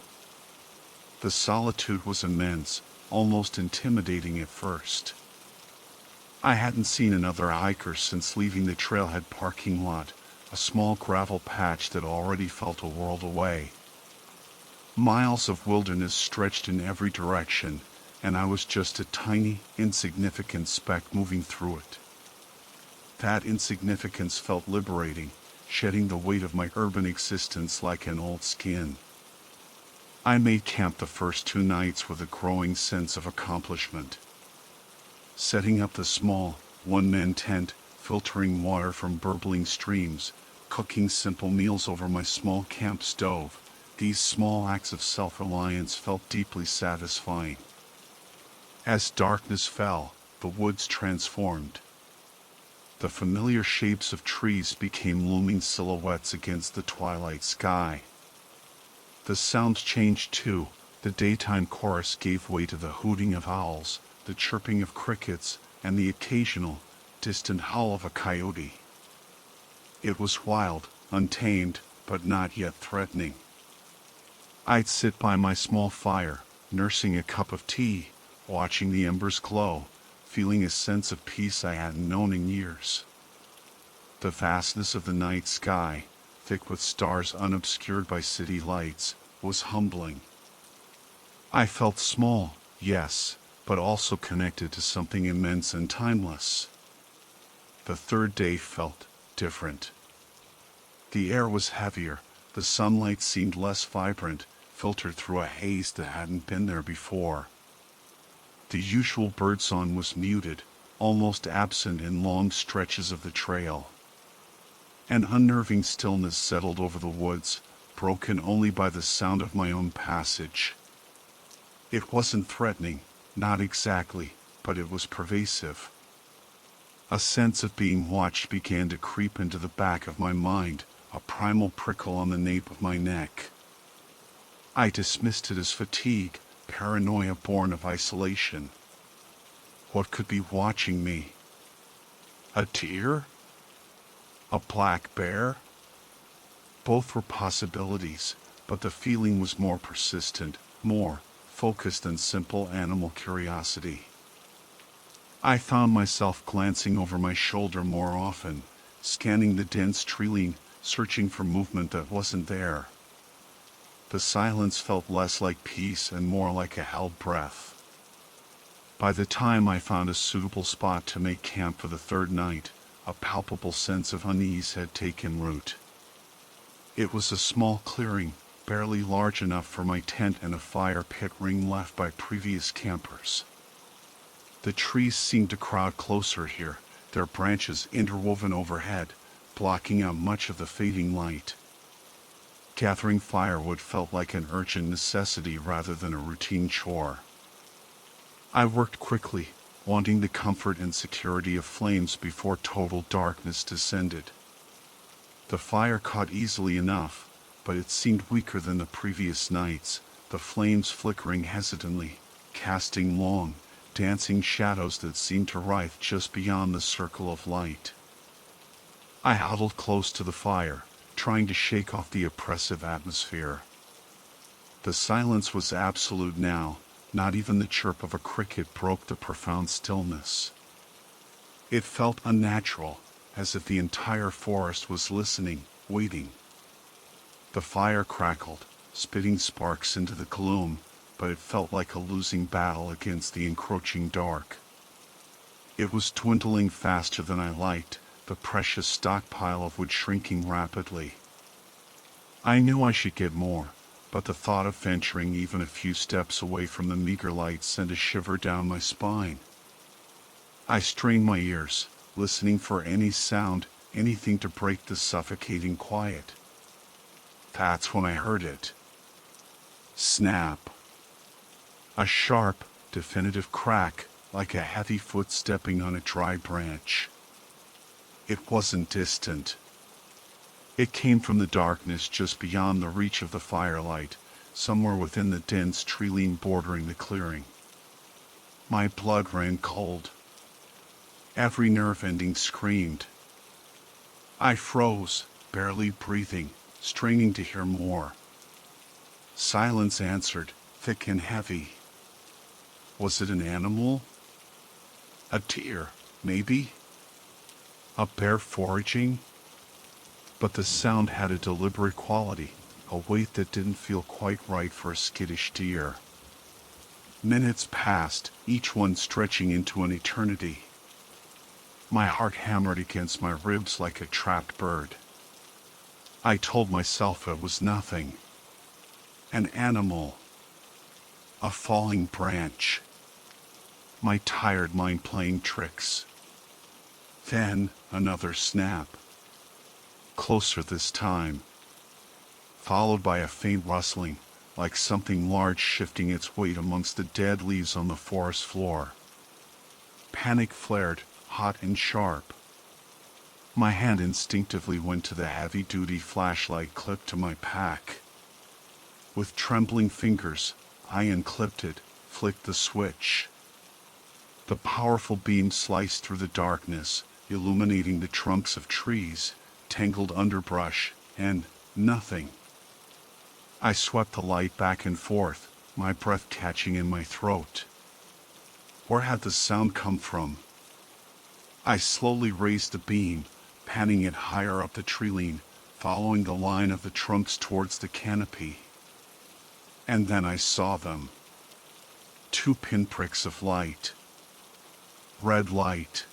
The solitude was immense, almost intimidating at first. I hadn't seen another hiker since leaving the trailhead parking lot, a small gravel patch that already felt a world away. Miles of wilderness stretched in every direction, and I was just a tiny, insignificant speck moving through it. That insignificance felt liberating, shedding the weight of my urban existence like an old skin. I made camp the first 2 nights with a growing sense of accomplishment. Setting up the small, one-man tent, filtering water from burbling streams, cooking simple meals over my small camp stove, these small acts of self-reliance felt deeply satisfying. As darkness fell, the woods transformed. The familiar shapes of trees became looming silhouettes against the twilight sky. The sounds changed too. The daytime chorus gave way to the hooting of owls, the chirping of crickets, and the occasional, distant howl of a coyote. It was wild, untamed, but not yet threatening. I'd sit by my small fire, nursing a cup of tea, watching the embers glow, feeling a sense of peace I hadn't known in years. The vastness of the night sky, thick with stars unobscured by city lights, was humbling. I felt small, yes, but also connected to something immense and timeless. The third day felt different. The air was heavier, the sunlight seemed less vibrant, filtered through a haze that hadn't been there before. The usual birdsong was muted, almost absent in long stretches of the trail. An unnerving stillness settled over the woods, broken only by the sound of my own passage. It wasn't threatening, not exactly, but it was pervasive. A sense of being watched began to creep into the back of my mind, a primal prickle on the nape of my neck. I dismissed it as fatigue, paranoia born of isolation. What could be watching me? A deer? A black bear? Both were possibilities, but the feeling was more persistent, more focused than simple animal curiosity. I found myself glancing over my shoulder more often, scanning the dense tree-line, searching for movement that wasn't there. The silence felt less like peace and more like a held breath. By the time I found a suitable spot to make camp for the third night, a palpable sense of unease had taken root. It was a small clearing, barely large enough for my tent and a fire pit ring left by previous campers. The trees seemed to crowd closer here, their branches interwoven overhead, blocking out much of the fading light. Gathering firewood felt like an urgent necessity rather than a routine chore. I worked quickly, wanting the comfort and security of flames before total darkness descended. The fire caught easily enough, but it seemed weaker than the previous nights, the flames flickering hesitantly, casting long, dancing shadows that seemed to writhe just beyond the circle of light. I huddled close to the fire, trying to shake off the oppressive atmosphere. The silence was absolute now. Not even the chirp of a cricket broke the profound stillness. It felt unnatural, as if the entire forest was listening, waiting. The fire crackled, spitting sparks into the gloom, but it felt like a losing battle against the encroaching dark. It was dwindling faster than I liked, the precious stockpile of wood shrinking rapidly. I knew I should get more, but the thought of venturing even a few steps away from the meager light sent a shiver down my spine. I strained my ears, listening for any sound, anything to break the suffocating quiet. That's when I heard it. Snap. A sharp, definitive crack, like a heavy foot stepping on a dry branch. It wasn't distant. It came from the darkness just beyond the reach of the firelight, somewhere within the dense tree line bordering the clearing. My blood ran cold. Every nerve ending screamed. I froze, barely breathing, straining to hear more. Silence answered, thick and heavy. Was it an animal? A deer, maybe? A bear foraging? But the sound had a deliberate quality, a weight that didn't feel quite right for a skittish deer. Minutes passed, each one stretching into an eternity. My heart hammered against my ribs like a trapped bird. I told myself it was nothing. An animal. A falling branch. My tired mind playing tricks. Then another snap. Closer this time. Followed by a faint rustling, like something large shifting its weight amongst the dead leaves on the forest floor. Panic flared, hot and sharp. My hand instinctively went to the heavy-duty flashlight clipped to my pack. With trembling fingers, I unclipped it, flicked the switch. The powerful beam sliced through the darkness, illuminating the trunks of trees, tangled underbrush, and nothing. I swept the light back and forth, my breath catching in my throat. Where had the sound come from? I slowly raised the beam, panning it higher up the tree line, following the line of the trunks towards the canopy. And then I saw them. 2 pinpricks of light. Red light.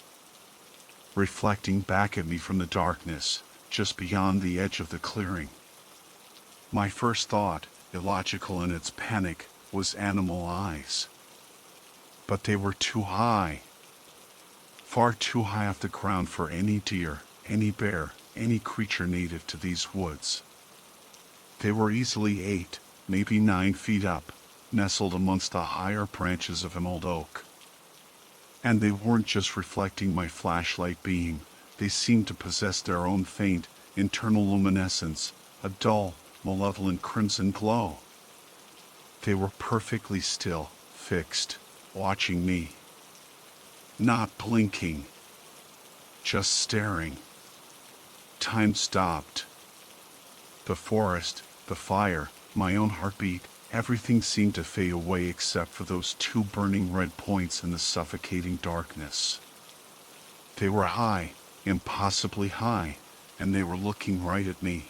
Reflecting back at me from the darkness, just beyond the edge of the clearing. My first thought, illogical in its panic, was animal eyes. But they were too high. Far too high off the ground for any deer, any bear, any creature native to these woods. They were easily 8, maybe 9 feet up, nestled amongst the higher branches of an old oak. And they weren't just reflecting my flashlight beam, they seemed to possess their own faint, internal luminescence, a dull, malevolent crimson glow. They were perfectly still, fixed, watching me. Not blinking. Just staring. Time stopped. The forest, the fire, my own heartbeat, everything seemed to fade away except for those 2 burning red points in the suffocating darkness. They were high, impossibly high, and they were looking right at me.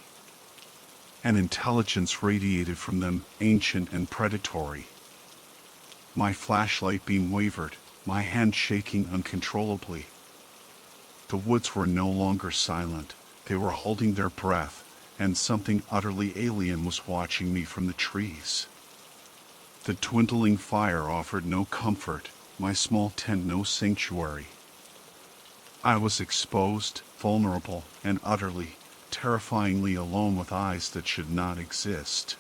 An intelligence radiated from them, ancient and predatory. My flashlight beam wavered, my hand shaking uncontrollably. The woods were no longer silent, they were holding their breath, and something utterly alien was watching me from the trees. The dwindling fire offered no comfort, my small tent no sanctuary. I was exposed, vulnerable, and utterly, terrifyingly alone with eyes that should not exist.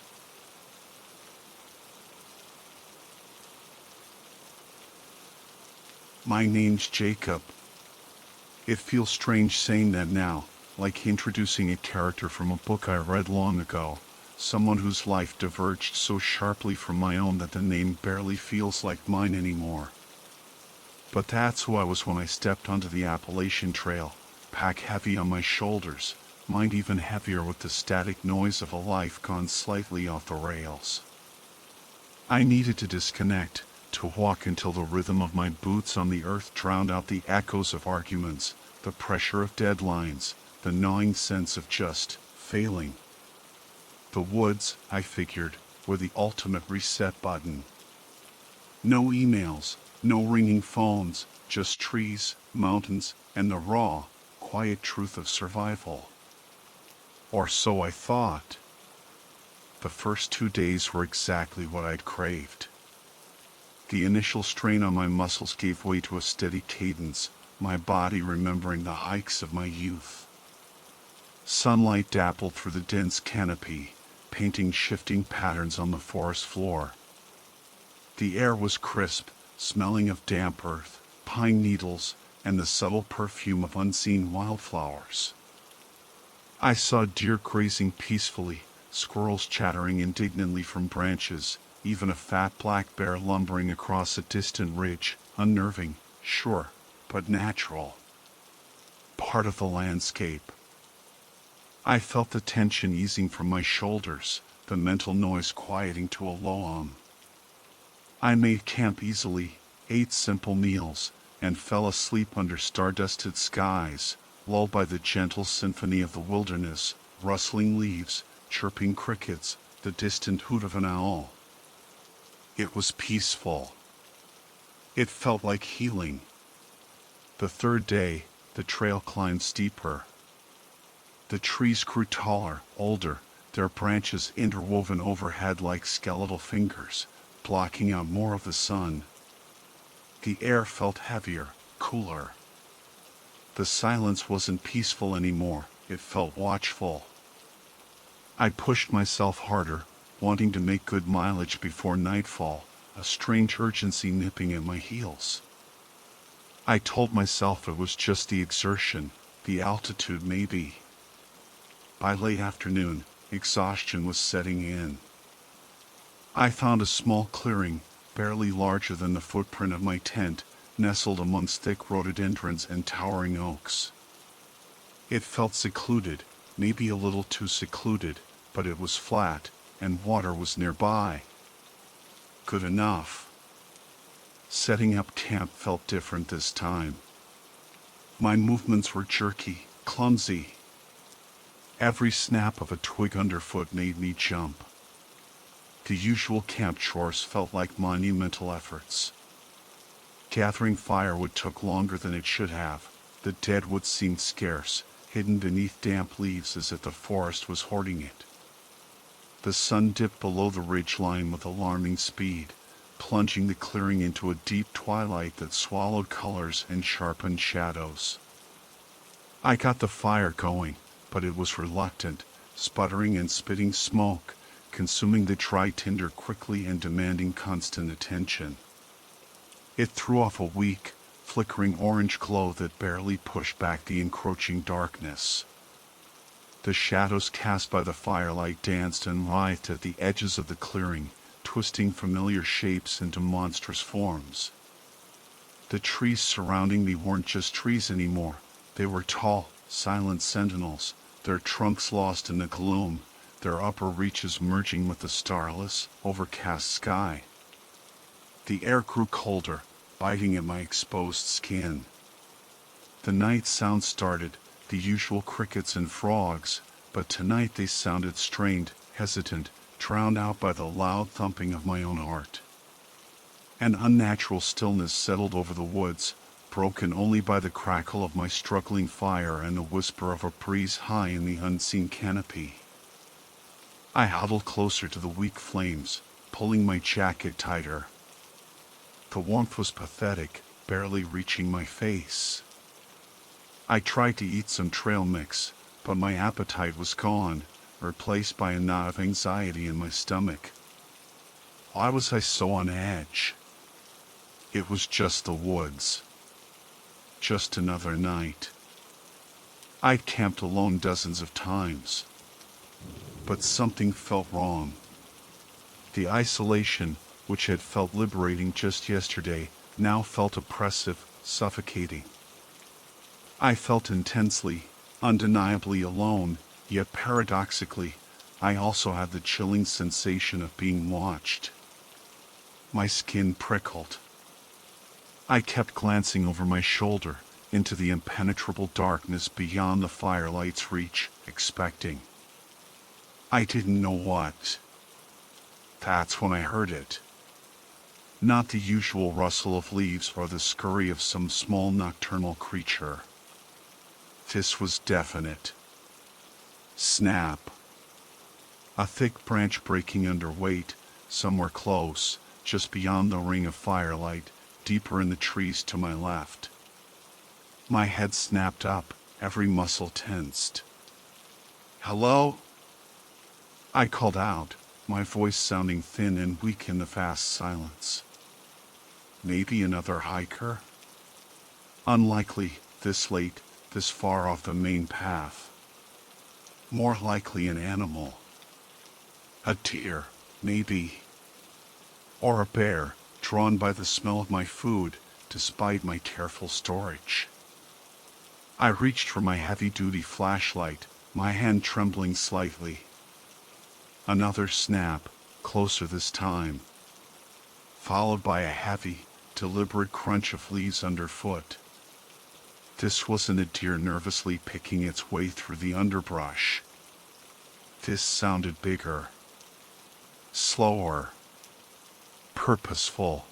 My name's Jacob. It feels strange saying that now, like introducing a character from a book I read long ago, someone whose life diverged so sharply from my own that the name barely feels like mine anymore. But that's who I was when I stepped onto the Appalachian Trail, pack heavy on my shoulders, mind even heavier with the static noise of a life gone slightly off the rails. I needed to disconnect, to walk until the rhythm of my boots on the earth drowned out the echoes of arguments, the pressure of deadlines, the gnawing sense of just failing. The woods, I figured, were the ultimate reset button. No emails, no ringing phones, just trees, mountains, and the raw, quiet truth of survival. Or so I thought. The first 2 days were exactly what I'd craved. The initial strain on my muscles gave way to a steady cadence, my body remembering the hikes of my youth. Sunlight dappled through the dense canopy, painting shifting patterns on the forest floor. The air was crisp, smelling of damp earth, pine needles, and the subtle perfume of unseen wildflowers. I saw deer grazing peacefully, squirrels chattering indignantly from branches, even a fat black bear lumbering across a distant ridge, unnerving, sure, but natural. Part of the landscape. I felt the tension easing from my shoulders, the mental noise quieting to a low hum. I made camp easily, ate simple meals, and fell asleep under star-dusted skies, lulled by the gentle symphony of the wilderness, rustling leaves, chirping crickets, the distant hoot of an owl. It was peaceful. It felt like healing. The third day, the trail climbed steeper. The trees grew taller, older, their branches interwoven overhead like skeletal fingers, blocking out more of the sun. The air felt heavier, cooler. The silence wasn't peaceful anymore, it felt watchful. I pushed myself harder, wanting to make good mileage before nightfall, a strange urgency nipping at my heels. I told myself it was just the exertion, the altitude maybe. By late afternoon, exhaustion was setting in. I found a small clearing, barely larger than the footprint of my tent, nestled amongst thick rhododendrons and towering oaks. It felt secluded, maybe a little too secluded, but it was flat, and water was nearby. Good enough. Setting up camp felt different this time. My movements were jerky, clumsy. Every snap of a twig underfoot made me jump. The usual camp chores felt like monumental efforts. Gathering firewood took longer than it should have. The dead wood seemed scarce, hidden beneath damp leaves as if the forest was hoarding it. The sun dipped below the ridge line with alarming speed, plunging the clearing into a deep twilight that swallowed colors and sharpened shadows. I got the fire going, but it was reluctant, sputtering and spitting smoke, consuming the dry tinder quickly and demanding constant attention. It threw off a weak, flickering orange glow that barely pushed back the encroaching darkness. The shadows cast by the firelight danced and writhed at the edges of the clearing, twisting familiar shapes into monstrous forms. The trees surrounding me weren't just trees anymore. They were tall, silent sentinels, their trunks lost in the gloom, their upper reaches merging with the starless, overcast sky. The air grew colder, biting at my exposed skin. The night sound started, the usual crickets and frogs, but tonight they sounded strained, hesitant, drowned out by the loud thumping of my own heart. An unnatural stillness settled over the woods, broken only by the crackle of my struggling fire and the whisper of a breeze high in the unseen canopy. I huddled closer to the weak flames, pulling my jacket tighter. The warmth was pathetic, barely reaching my face. I tried to eat some trail mix, but my appetite was gone, replaced by a knot of anxiety in my stomach. Why was I so on edge? It was just the woods. Just another night. I'd camped alone dozens of times. But something felt wrong. The isolation, which had felt liberating just yesterday, now felt oppressive, suffocating. I felt intensely, undeniably alone, yet paradoxically, I also had the chilling sensation of being watched. My skin prickled. I kept glancing over my shoulder, into the impenetrable darkness beyond the firelight's reach, expecting. I didn't know what. That's when I heard it. Not the usual rustle of leaves or the scurry of some small nocturnal creature. This was definite. Snap. A thick branch breaking under weight, somewhere close, just beyond the ring of firelight, deeper in the trees to my left. My head snapped up, every muscle tensed. "Hello?" I called out, my voice sounding thin and weak in the vast silence. Maybe another hiker? Unlikely, this late, this far off the main path. More likely an animal. A deer, maybe. Or a bear, drawn by the smell of my food, despite my careful storage. I reached for my heavy-duty flashlight, my hand trembling slightly. Another snap, closer this time, followed by a heavy, deliberate crunch of leaves underfoot. This wasn't a deer nervously picking its way through the underbrush. This sounded bigger, slower, purposeful.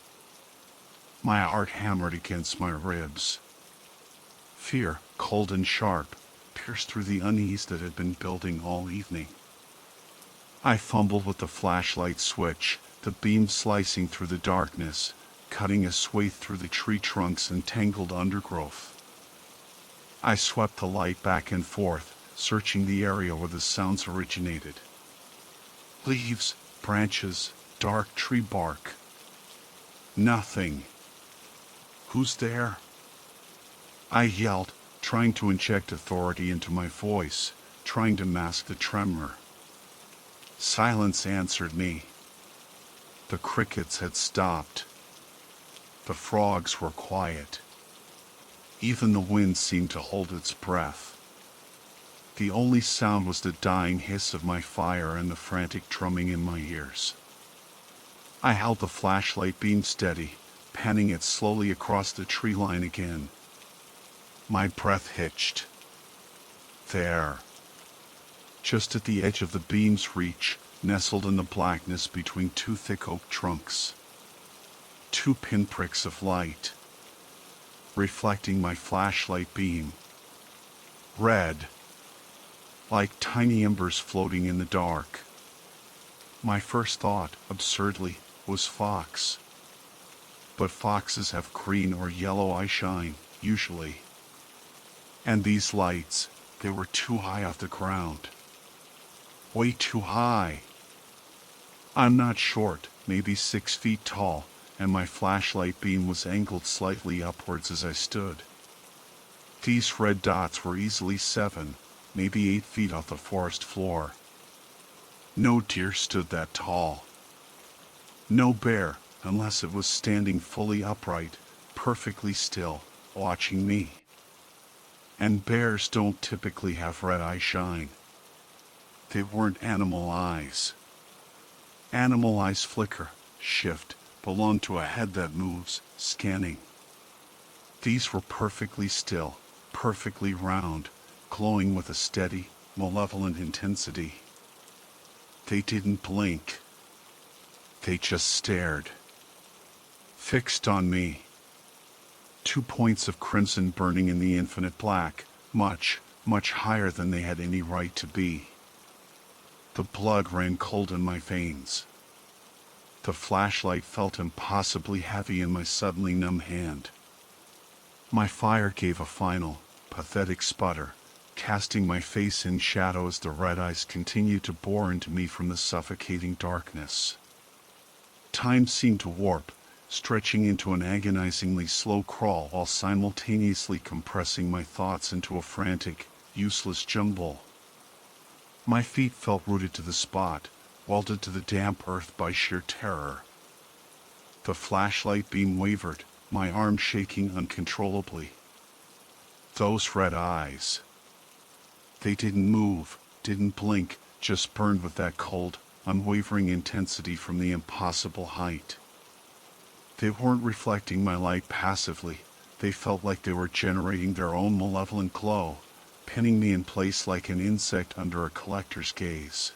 My heart hammered against my ribs. Fear, cold and sharp, pierced through the unease that had been building all evening. I fumbled with the flashlight switch, the beam slicing through the darkness, cutting a swathe through the tree trunks and tangled undergrowth. I swept the light back and forth, searching the area where the sounds originated. Leaves, branches, dark tree bark. Nothing. Who's there? I yelled, trying to inject authority into my voice, trying to mask the tremor. Silence answered me. The crickets had stopped. The frogs were quiet. Even the wind seemed to hold its breath. The only sound was the dying hiss of my fire and the frantic drumming in my ears. I held the flashlight beam steady, panning it slowly across the tree line again. My breath hitched. There. Just at the edge of the beam's reach, nestled in the blackness between two thick oak trunks. Two pinpricks of light, reflecting my flashlight beam. Red, like tiny embers floating in the dark. My first thought, absurdly, was fox. But foxes have green or yellow eyeshine, usually. And these lights, they were too high off the ground. Way too high. I'm not short, maybe 6 feet tall, and my flashlight beam was angled slightly upwards as I stood. These red dots were easily 7, maybe 8 feet off the forest floor. No deer stood that tall. No bear, unless it was standing fully upright, perfectly still, watching me. And bears don't typically have red eye shine. They weren't animal eyes. Animal eyes flicker, shift, belong to a head that moves, scanning. These were perfectly still, perfectly round, glowing with a steady, malevolent intensity. They didn't blink. They just stared. Fixed on me. 2 points of crimson burning in the infinite black, much, much higher than they had any right to be. The blood ran cold in my veins. The flashlight felt impossibly heavy in my suddenly numb hand. My fire gave a final, pathetic sputter, casting my face in shadow as the red eyes continued to bore into me from the suffocating darkness. Time seemed to warp, stretching into an agonizingly slow crawl while simultaneously compressing my thoughts into a frantic, useless jumble. My feet felt rooted to the spot, welded to the damp earth by sheer terror. The flashlight beam wavered, my arm shaking uncontrollably. Those red eyes. They didn't move, didn't blink, just burned with that cold, unwavering intensity from the impossible height. They weren't reflecting my light passively, they felt like they were generating their own malevolent glow, pinning me in place like an insect under a collector's gaze.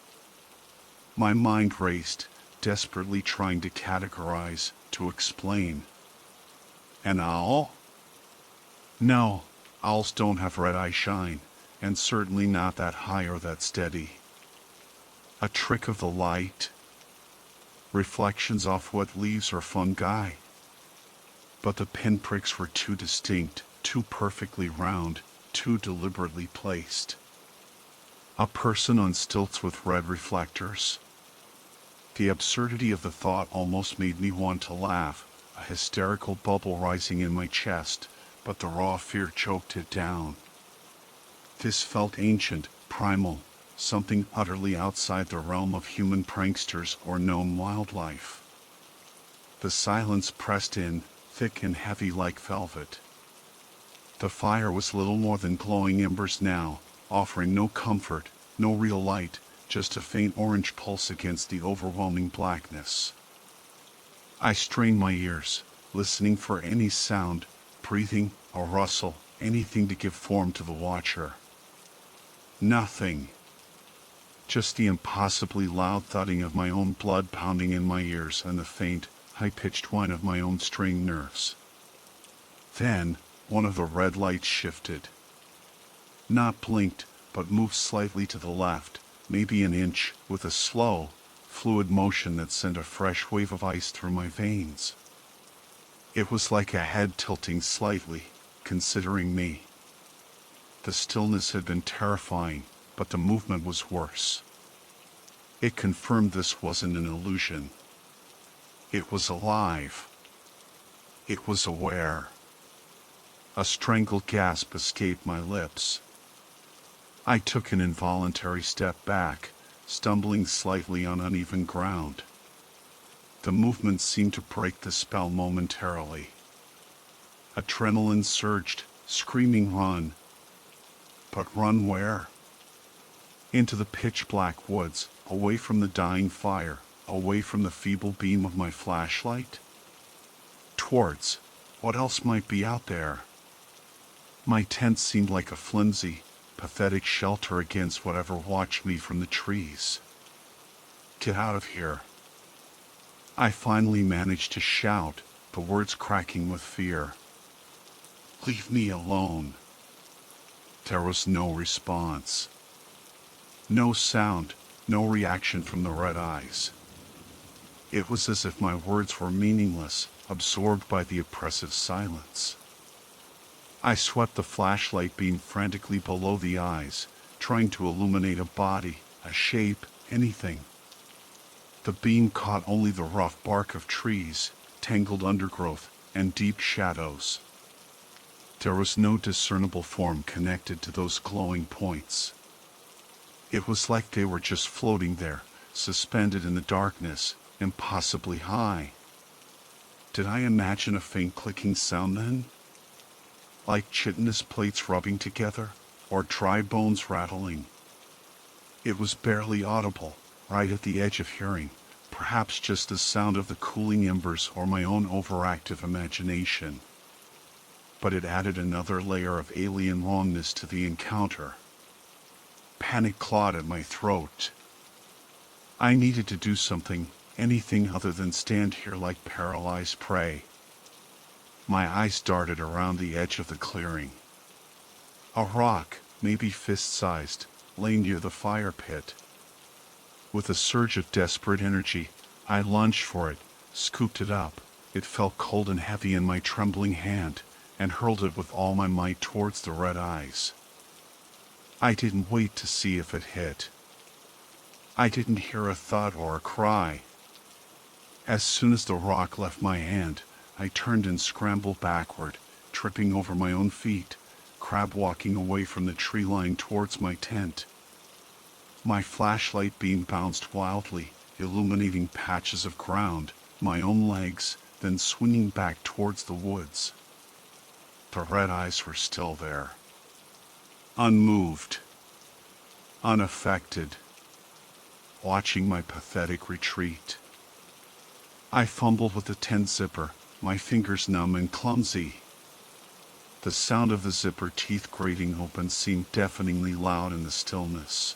My mind raced, desperately trying to categorize, to explain. An owl? No, owls don't have red eye shine, and certainly not that high or that steady. A trick of the light? Reflections off what leaves or fungi? But the pinpricks were too distinct, too perfectly round, too deliberately placed. A person on stilts with red reflectors? The absurdity of the thought almost made me want to laugh, a hysterical bubble rising in my chest, but the raw fear choked it down. This felt ancient, primal, something utterly outside the realm of human pranksters or known wildlife. The silence pressed in, thick and heavy like velvet. The fire was little more than glowing embers now, offering no comfort, no real light, just a faint orange pulse against the overwhelming blackness. I strained my ears, listening for any sound, breathing, a rustle, anything to give form to the watcher. Nothing. Just the impossibly loud thudding of my own blood pounding in my ears and the faint, high-pitched whine of my own strained nerves. Then, one of the red lights shifted. Not blinked, but moved slightly to the left, maybe an inch, with a slow, fluid motion that sent a fresh wave of ice through my veins. It was like a head tilting slightly, considering me. The stillness had been terrifying, but the movement was worse. It confirmed this wasn't an illusion. It was alive. It was aware. A strangled gasp escaped my lips. I took an involuntary step back, stumbling slightly on uneven ground. The movement seemed to break the spell momentarily. Adrenaline surged, screaming run. But run where? Into the pitch-black woods, away from the dying fire, away from the feeble beam of my flashlight? Towards what else might be out there? My tent seemed like a flimsy, pathetic shelter against whatever watched me from the trees. Get out of here. I finally managed to shout, the words cracking with fear. Leave me alone. There was no response. No sound, no reaction from the red eyes. It was as if my words were meaningless, absorbed by the oppressive silence. I swept the flashlight beam frantically below the eyes, trying to illuminate a body, a shape, anything. The beam caught only the rough bark of trees, tangled undergrowth, and deep shadows. There was no discernible form connected to those glowing points. It was like they were just floating there, suspended in the darkness, impossibly high. Did I imagine a faint clicking sound then? Like chitinous plates rubbing together, or dry bones rattling? It was barely audible, right at the edge of hearing, perhaps just the sound of the cooling embers or my own overactive imagination. But it added another layer of alien wrongness to the encounter. Panic clawed at my throat. I needed to do something, anything other than stand here like paralyzed prey. My eyes darted around the edge of the clearing. A rock, maybe fist-sized, lay near the fire pit. With a surge of desperate energy, I lunged for it, scooped it up. It felt cold and heavy in my trembling hand, and hurled it with all my might towards the red eyes. I didn't wait to see if it hit. I didn't hear a thud or a cry. As soon as the rock left my hand, I turned and scrambled backward, tripping over my own feet, crab walking away from the tree line towards my tent. My flashlight beam bounced wildly, illuminating patches of ground, my own legs, then swinging back towards the woods. The red eyes were still there. Unmoved. Unaffected. Watching my pathetic retreat. I fumbled with the tent zipper, my fingers numb and clumsy. The sound of the zipper teeth grating open seemed deafeningly loud in the stillness.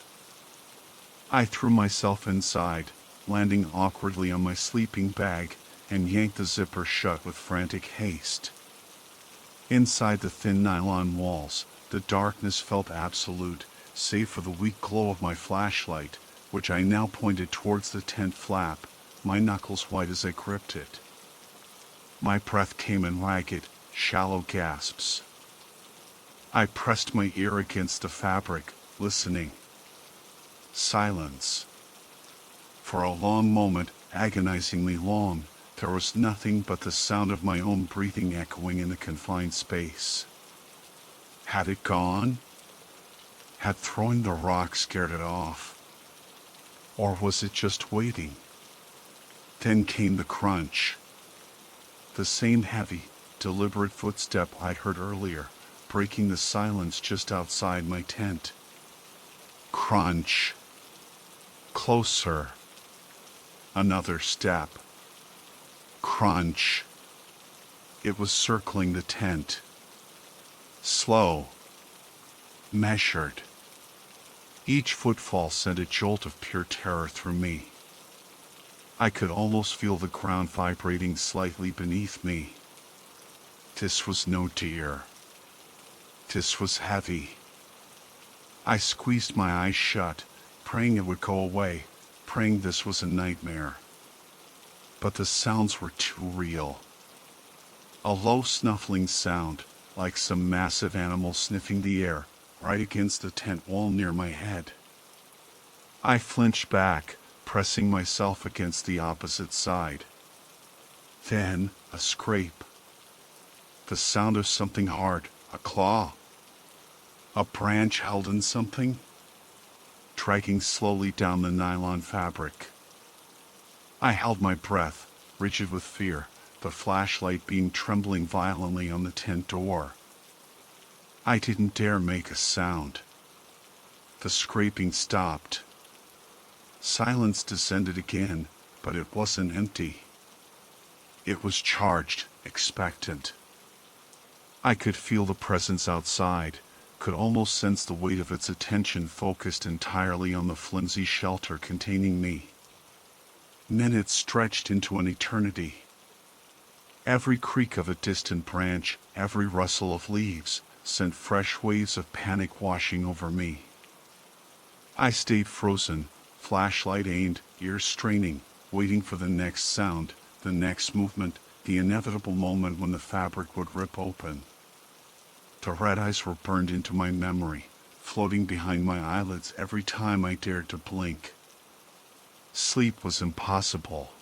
I threw myself inside, landing awkwardly on my sleeping bag, and yanked the zipper shut with frantic haste. Inside the thin nylon walls, the darkness felt absolute, save for the weak glow of my flashlight, which I now pointed towards the tent flap, my knuckles white as I gripped it. My breath came in ragged, shallow gasps. I pressed my ear against the fabric, listening. Silence. For a long moment, agonizingly long, there was nothing but the sound of my own breathing echoing in the confined space. Had it gone? Had throwing the rock scared it off? Or was it just waiting? Then came the crunch. The same heavy, deliberate footstep I'd heard earlier, breaking the silence just outside my tent. Crunch. Closer. Another step. Crunch. It was circling the tent. Slow. Measured. Each footfall sent a jolt of pure terror through me. I could almost feel the ground vibrating slightly beneath me. This was no deer. This was heavy. I squeezed my eyes shut, praying it would go away, praying this was a nightmare. But the sounds were too real. A low snuffling sound, like some massive animal sniffing the air, right against the tent wall near my head. I flinched back, pressing myself against the opposite side. Then, a scrape. The sound of something hard, a claw. A branch held in something, dragging slowly down the nylon fabric. I held my breath, rigid with fear, the flashlight beam trembling violently on the tent door. I didn't dare make a sound. The scraping stopped. Silence descended again, but it wasn't empty. It was charged, expectant. I could feel the presence outside, could almost sense the weight of its attention focused entirely on the flimsy shelter containing me. Minutes stretched into an eternity. Every creak of a distant branch, every rustle of leaves, sent fresh waves of panic washing over me. I stayed frozen, flashlight aimed, ears straining, waiting for the next sound, the next movement, the inevitable moment when the fabric would rip open. The red eyes were burned into my memory, floating behind my eyelids every time I dared to blink. Sleep was impossible.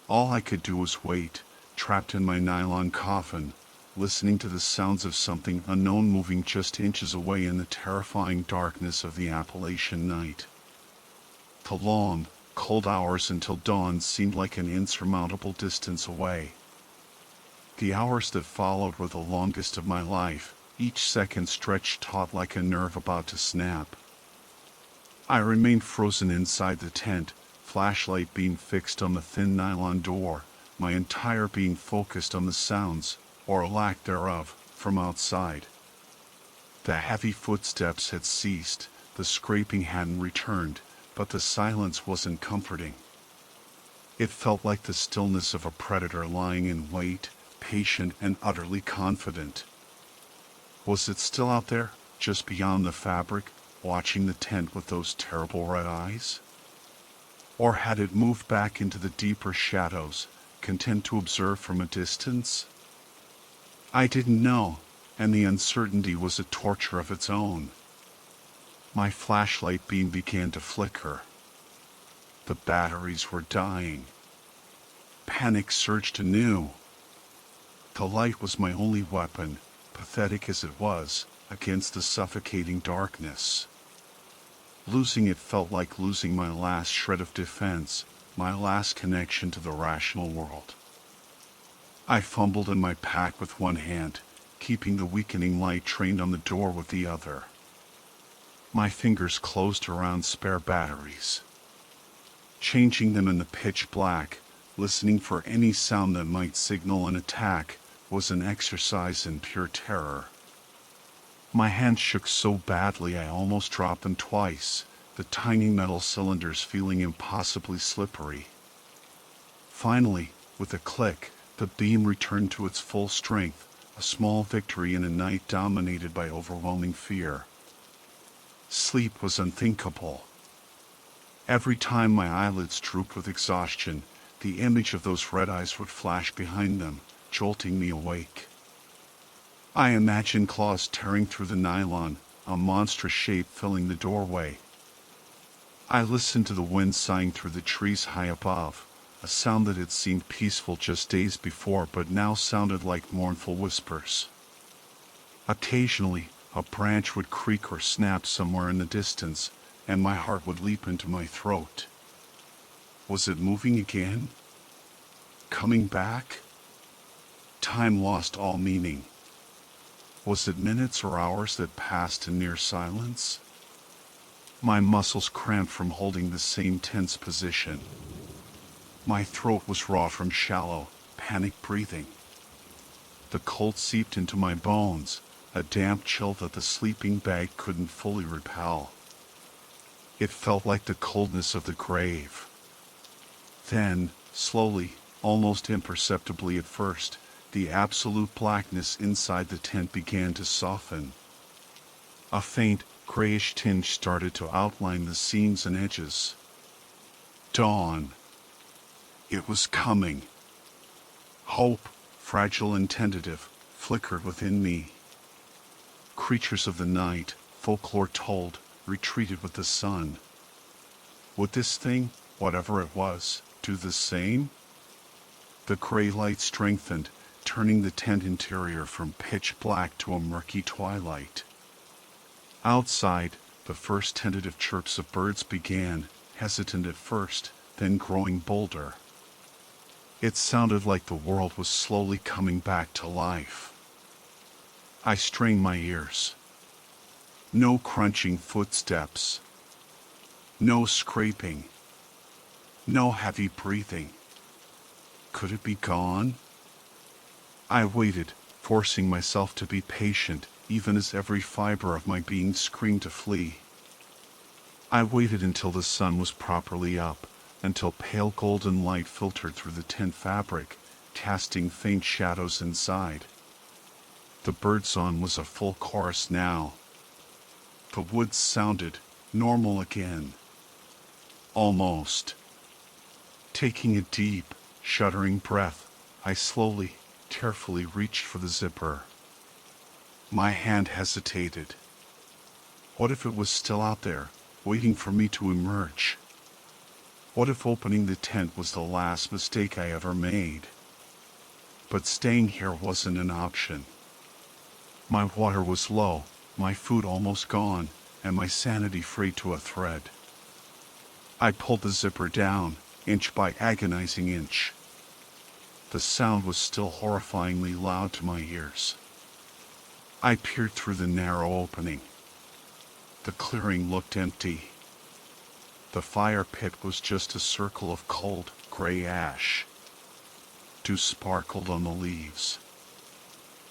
All I could do was wait, trapped in my nylon coffin, listening to the sounds of something unknown moving just inches away in the terrifying darkness of the Appalachian night. The long, cold hours until dawn seemed like an insurmountable distance away. The hours that followed were the longest of my life, each second stretched taut like a nerve about to snap. I remained frozen inside the tent, flashlight beam fixed on the thin nylon door, my entire being focused on the sounds, or lack thereof, from outside. The heavy footsteps had ceased, the scraping hadn't returned, but the silence wasn't comforting. It felt like the stillness of a predator lying in wait, patient and utterly confident. Was it still out there, just beyond the fabric, watching the tent with those terrible red eyes? Or had it moved back into the deeper shadows, content to observe from a distance? I didn't know, and the uncertainty was a torture of its own. My flashlight beam began to flicker. The batteries were dying. Panic surged anew. The light was my only weapon, pathetic as it was, against the suffocating darkness. Losing it felt like losing my last shred of defense, my last connection to the rational world. I fumbled in my pack with one hand, keeping the weakening light trained on the door with the other. My fingers closed around spare batteries. Changing them in the pitch black, listening for any sound that might signal an attack, was an exercise in pure terror. My hands shook so badly I almost dropped them twice, the tiny metal cylinders feeling impossibly slippery. Finally, with a click, the beam returned to its full strength, a small victory in a night dominated by overwhelming fear. Sleep was unthinkable. Every time my eyelids drooped with exhaustion, the image of those red eyes would flash behind them, jolting me awake. I imagined claws tearing through the nylon, a monstrous shape filling the doorway. I listened to the wind sighing through the trees high above, a sound that had seemed peaceful just days before but now sounded like mournful whispers. Occasionally, A branch would creak or snap somewhere in the distance, and my heart would leap into my throat. Was it moving again? Coming back? Time lost all meaning. Was it minutes or hours that passed in near silence? My muscles cramped from holding the same tense position. My throat was raw from shallow, panic breathing. The cold seeped into my bones, a damp chill that the sleeping bag couldn't fully repel. It felt like the coldness of the grave. Then, slowly, almost imperceptibly at first, the absolute blackness inside the tent began to soften. A faint, grayish tinge started to outline the seams and edges. Dawn. It was coming. Hope, fragile and tentative, flickered within me. Creatures of the night, folklore told, retreated with the sun. Would this thing, whatever it was, do the same? The gray light strengthened, turning the tent interior from pitch black to a murky twilight. Outside, the first tentative chirps of birds began, hesitant at first, then growing bolder. It sounded like the world was slowly coming back to life. I strained my ears. No crunching footsteps. No scraping. No heavy breathing. Could it be gone? I waited, forcing myself to be patient, even as every fiber of my being screamed to flee. I waited until the sun was properly up, until pale golden light filtered through the tent fabric, casting faint shadows inside. The birdsong was a full chorus now. The woods sounded normal again. Almost. Taking a deep, shuddering breath, I slowly, carefully reached for the zipper. My hand hesitated. What if it was still out there, waiting for me to emerge? What if opening the tent was the last mistake I ever made? But staying here wasn't an option. My water was low, my food almost gone, and my sanity frayed to a thread. I pulled the zipper down, inch by agonizing inch. The sound was still horrifyingly loud to my ears. I peered through the narrow opening. The clearing looked empty. The fire pit was just a circle of cold, gray ash. Dew sparkled on the leaves.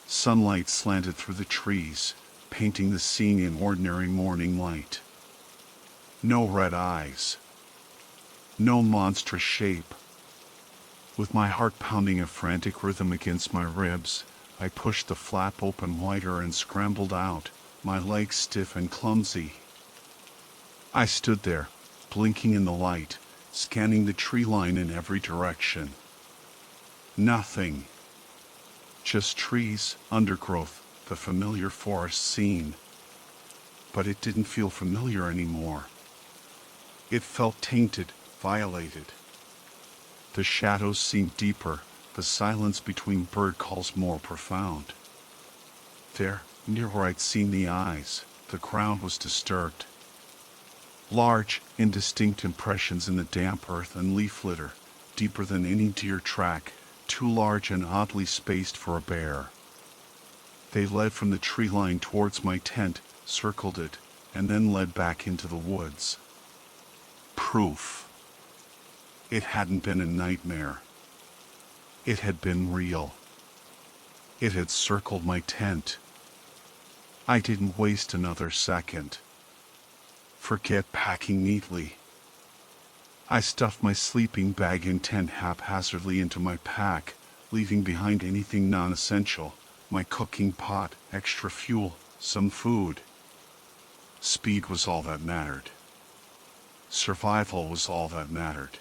Sunlight slanted through the trees, painting the scene in ordinary morning light. No red eyes. No monstrous shape. With my heart pounding a frantic rhythm against my ribs, I pushed the flap open wider and scrambled out, my legs stiff and clumsy. I stood there, blinking in the light, scanning the tree line in every direction. Nothing. Just trees, undergrowth, the familiar forest scene. But it didn't feel familiar anymore. It felt tainted, violated. The shadows seemed deeper, the silence between bird calls more profound. There, near where I'd seen the eyes, the ground was disturbed. Large, indistinct impressions in the damp earth and leaf litter, deeper than any deer track, too large and oddly spaced for a bear. They led from the tree line towards my tent, circled it, and then led back into the woods. Proof. It hadn't been a nightmare. It had been real. It had circled my tent. I didn't waste another second. Forget packing neatly. I stuffed my sleeping bag and tent haphazardly into my pack, leaving behind anything non-essential, my cooking pot, extra fuel, some food. Speed was all that mattered. Survival was all that mattered.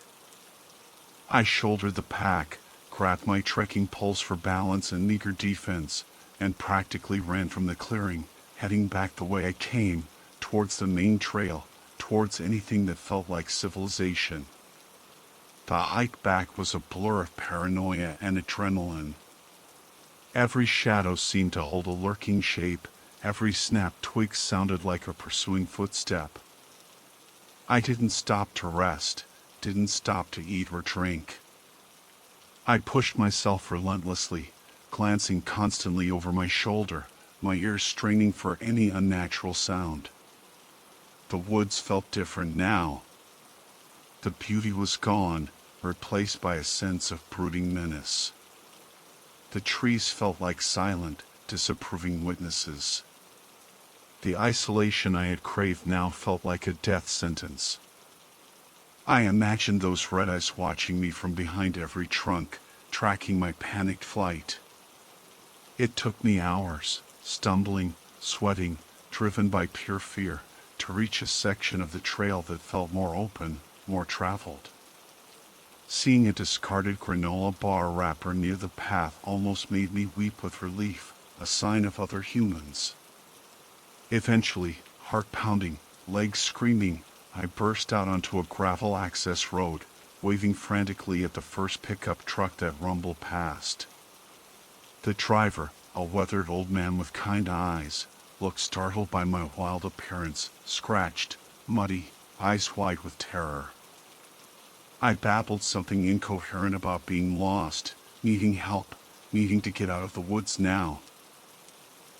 I shouldered the pack, grabbed my trekking poles for balance and meager defense, and practically ran from the clearing, heading back the way I came, towards the main trail, towards anything that felt like civilization. The hike back was a blur of paranoia and adrenaline. Every shadow seemed to hold a lurking shape, Every snapped twig sounded like a pursuing footstep. I didn't stop to rest, didn't stop to eat or drink. I pushed myself relentlessly, glancing constantly over my shoulder, my ears straining for any unnatural sound. The woods felt different now. The beauty was gone, replaced by a sense of brooding menace. The trees felt like silent, disapproving witnesses. The isolation I had craved now felt like a death sentence. I imagined those red eyes watching me from behind every trunk, tracking my panicked flight. It took me hours, stumbling, sweating, driven by pure fear, to reach a section of the trail that felt more open, more traveled. Seeing a discarded granola bar wrapper near the path almost made me weep with relief, a sign of other humans. Eventually, heart pounding, legs screaming, I burst out onto a gravel access road, waving frantically at the first pickup truck that rumbled past. The driver, a weathered old man with kind eyes, looked startled by my wild appearance, scratched, muddy, eyes wide with terror. I babbled something incoherent about being lost, needing help, needing to get out of the woods now.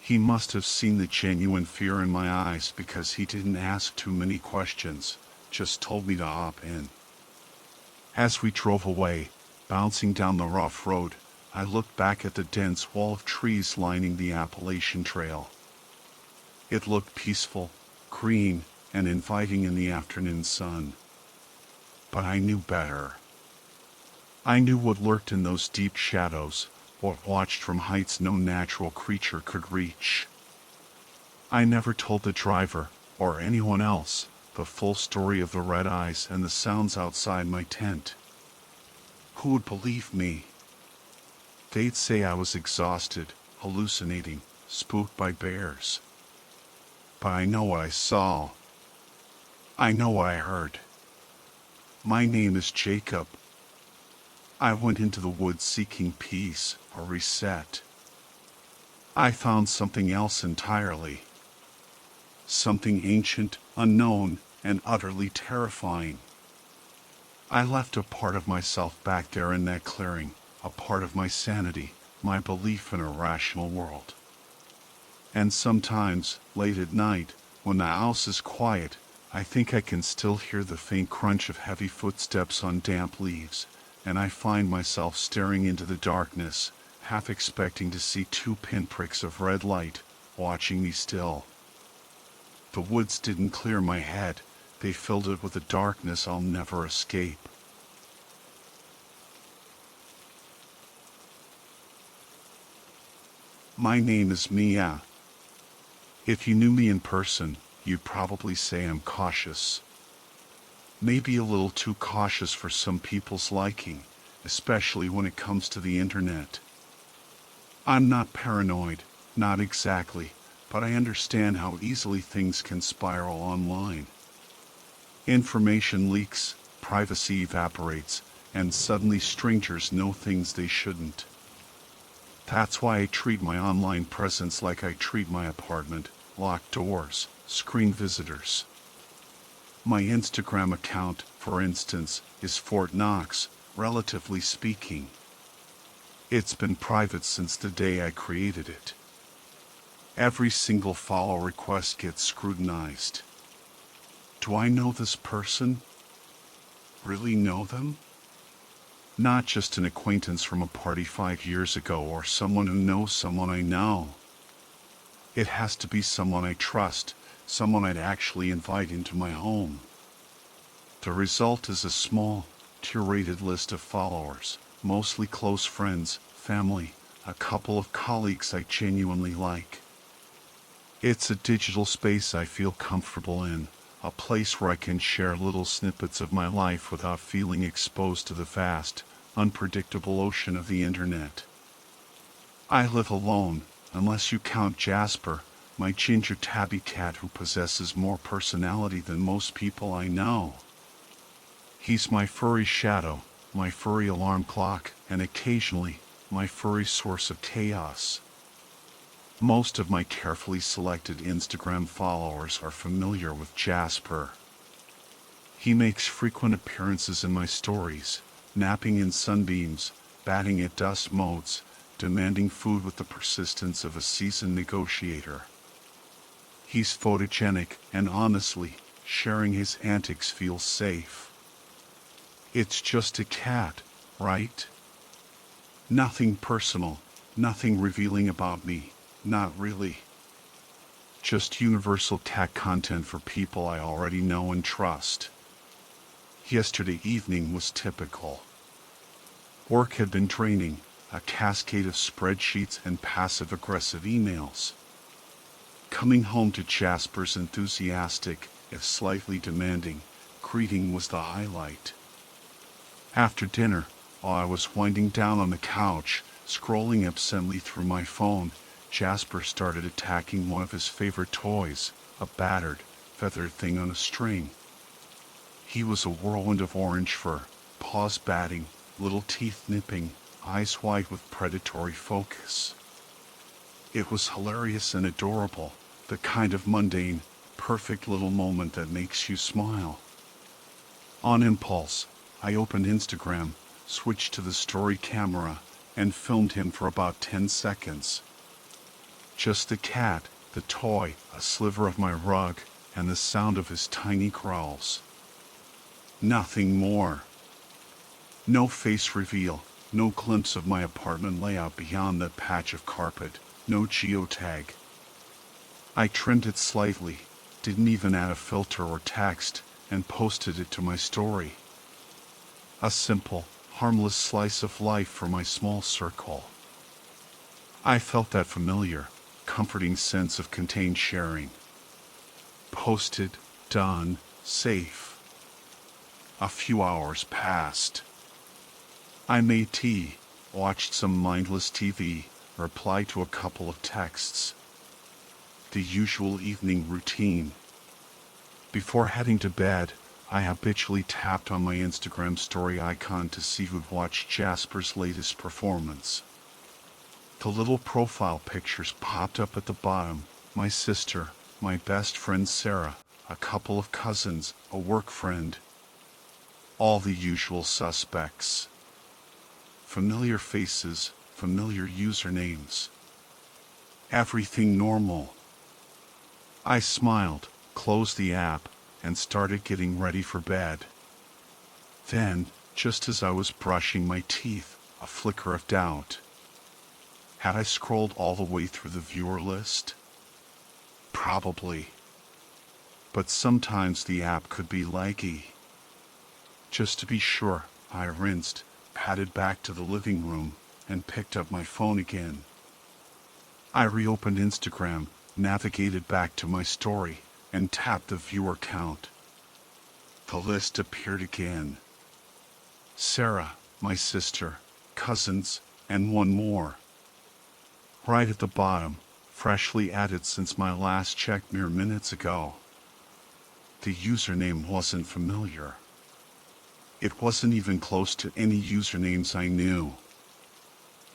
He must have seen the genuine fear in my eyes because he didn't ask too many questions, just told me to hop in. As we drove away, bouncing down the rough road, I looked back at the dense wall of trees lining the Appalachian Trail. It looked peaceful, green, and inviting in the afternoon sun. But I knew better. I knew what lurked in those deep shadows, what watched from heights no natural creature could reach. I never told the driver, or anyone else, the full story of the red eyes and the sounds outside my tent. Who would believe me? They'd say I was exhausted, hallucinating, spooked by bears. But I know what I saw. I know what I heard. My name is Jacob. I went into the woods seeking peace, a reset. I found something else entirely. Something ancient, unknown, and utterly terrifying. I left a part of myself back there in that clearing, a part of my sanity, my belief in a rational world. And sometimes, late at night, when the house is quiet, I think I can still hear the faint crunch of heavy footsteps on damp leaves, and I find myself staring into the darkness, half expecting to see two pinpricks of red light, watching me still. The woods didn't clear my head, they filled it with a darkness I'll never escape. My name is Mia. If you knew me in person, you'd probably say I'm cautious. Maybe a little too cautious for some people's liking, especially when it comes to the internet. I'm not paranoid, not exactly, but I understand how easily things can spiral online. Information leaks, privacy evaporates, and suddenly strangers know things they shouldn't. That's why I treat my online presence like I treat my apartment: locked doors, screened visitors. My Instagram account, for instance, is Fort Knox, relatively speaking. It's been private since the day I created it. Every single follow request gets scrutinized. Do I know this person? Really know them? Not just an acquaintance from a party 5 years ago or someone who knows someone I know. It has to be someone I trust, someone I'd actually invite into my home. The result is a small, curated list of followers, mostly close friends, family, a couple of colleagues I genuinely like. It's a digital space I feel comfortable in, a place where I can share little snippets of my life without feeling exposed to the vast, unpredictable ocean of the internet. I live alone, unless you count Jasper, my ginger tabby cat who possesses more personality than most people I know. He's my furry shadow, my furry alarm clock, and occasionally, my furry source of chaos. Most of my carefully selected Instagram followers are familiar with Jasper. He makes frequent appearances in my stories, napping in sunbeams, batting at dust motes, demanding food with the persistence of a seasoned negotiator. He's photogenic, and honestly, sharing his antics feels safe. It's just a cat, right? Nothing personal, nothing revealing about me, not really. Just universal cat content for people I already know and trust. Yesterday evening was typical. Work had been draining, a cascade of spreadsheets and passive-aggressive emails. Coming home to Jasper's enthusiastic, if slightly demanding, greeting was the highlight. After dinner, while I was winding down on the couch, scrolling absently through my phone, Jasper started attacking one of his favorite toys, a battered, feathered thing on a string. He was a whirlwind of orange fur, paws batting, little teeth nipping, eyes wide with predatory focus. It was hilarious and adorable, the kind of mundane, perfect little moment that makes you smile. On impulse, I opened Instagram, switched to the story camera, and filmed him for about 10 seconds. Just the cat, the toy, a sliver of my rug, and the sound of his tiny growls. Nothing more. No face reveal, no glimpse of my apartment layout beyond that patch of carpet, no geotag. I trimmed it slightly, didn't even add a filter or text, and posted it to my story. A simple, harmless slice of life for my small circle. I felt that familiar, comforting sense of contained sharing. Posted, done, safe. A few hours passed. I made tea, watched some mindless TV, replied to a couple of texts. The usual evening routine. Before heading to bed, I habitually tapped on my Instagram story icon to see who'd watched Jasper's latest performance. The little profile pictures popped up at the bottom: my sister, my best friend Sarah, a couple of cousins, a work friend. All the usual suspects. Familiar faces, familiar usernames. Everything normal. I smiled, closed the app, and started getting ready for bed. Then, just as I was brushing my teeth, a flicker of doubt. Had I scrolled all the way through the viewer list? Probably. But sometimes the app could be laggy. Just to be sure, I rinsed, padded back to the living room, and picked up my phone again. I reopened Instagram, navigated back to my story, and tapped the viewer count. The list appeared again. Sarah, my sister, cousins, and one more. Right at the bottom, freshly added since my last check mere minutes ago. The username wasn't familiar. It wasn't even close to any usernames I knew.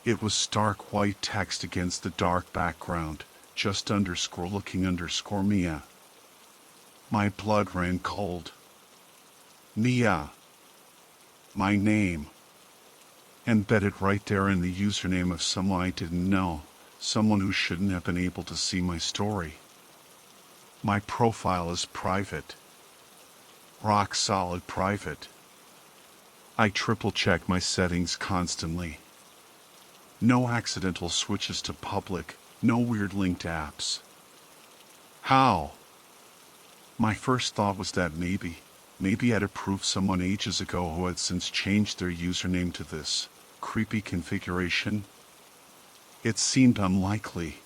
It was stark white text against the dark background, just _looking_ Mia. My blood ran cold. Mia. My name. Embedded right there in the username of someone I didn't know, someone who shouldn't have been able to see my story. My profile is private. Rock solid private. I triple-check my settings constantly. No accidental switches to public, no weird linked apps. How? My first thought was that maybe I'd approved someone ages ago who had since changed their username to this creepy configuration. It seemed unlikely.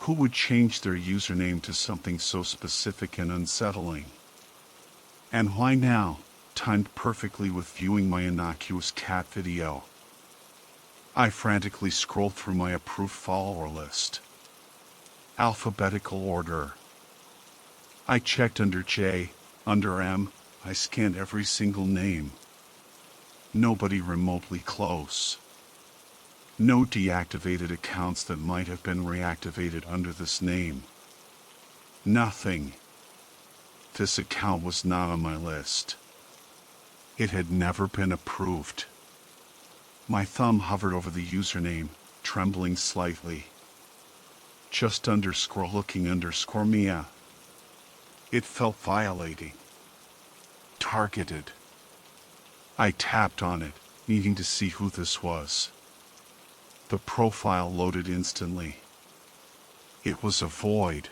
Who would change their username to something so specific and unsettling? And why now, timed perfectly with viewing my innocuous cat video? I frantically scrolled through my approved follower list. Alphabetical order. I checked under J, under M, I scanned every single name. Nobody remotely close. No deactivated accounts that might have been reactivated under this name. Nothing. This account was not on my list. It had never been approved. My thumb hovered over the username, trembling slightly. Just _looking_ Mia. It felt violating. Targeted. I tapped on it, needing to see who this was. The profile loaded instantly. It was a void.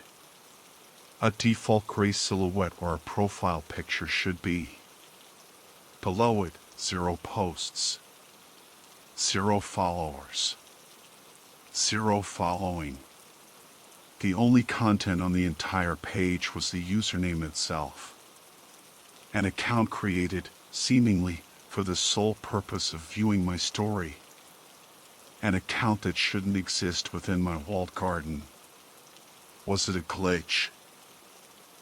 A default gray silhouette where a profile picture should be. Below it, 0 posts. 0 followers. 0 following. The only content on the entire page was the username itself. An account created, seemingly, for the sole purpose of viewing my story. An account that shouldn't exist within my walled garden. Was it a glitch?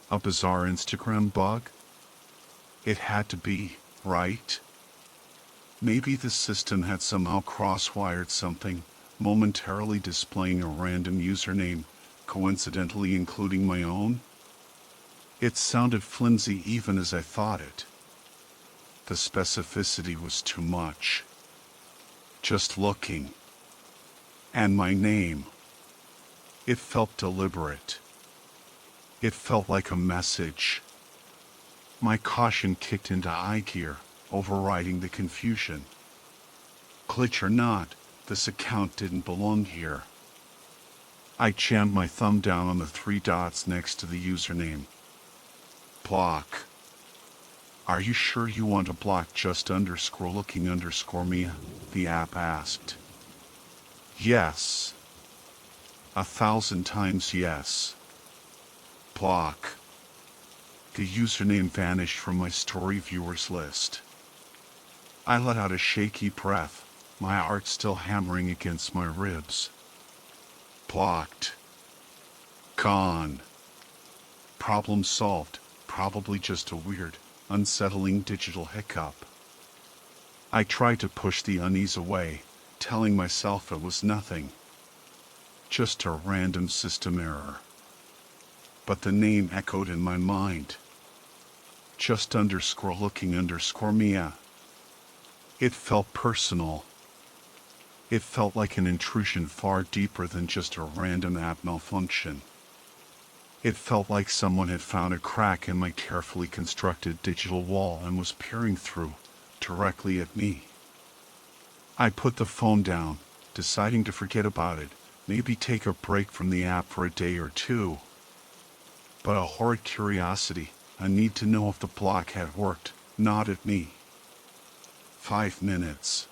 A bizarre Instagram bug? It had to be, right? Maybe the system had somehow cross-wired something, momentarily displaying a random username, coincidentally including my own? It sounded flimsy even as I thought it. The specificity was too much. Just looking. And my name. It felt deliberate. It felt like a message. My caution kicked into high gear, overriding the confusion. Glitch or not, this account didn't belong here. I jammed my thumb down on the 3 dots next to the username. Block. Are you sure you want to block just _looking_Mia? The app asked. Yes. 1,000 times yes. Block. The username vanished from my story viewers list. I let out a shaky breath, my heart still hammering against my ribs. Blocked. Gone. Problem solved, probably just a weird, unsettling digital hiccup. I tried to push the unease away, telling myself it was nothing. Just a random system error. But the name echoed in my mind. Just _looking_Mia. It felt personal. It felt like an intrusion far deeper than just a random app malfunction. It felt like someone had found a crack in my carefully constructed digital wall and was peering through, directly at me. I put the phone down, deciding to forget about it, maybe take a break from the app for a day or two. But a horrid curiosity, a need to know if the block had worked, gnawed at me. 5 minutes.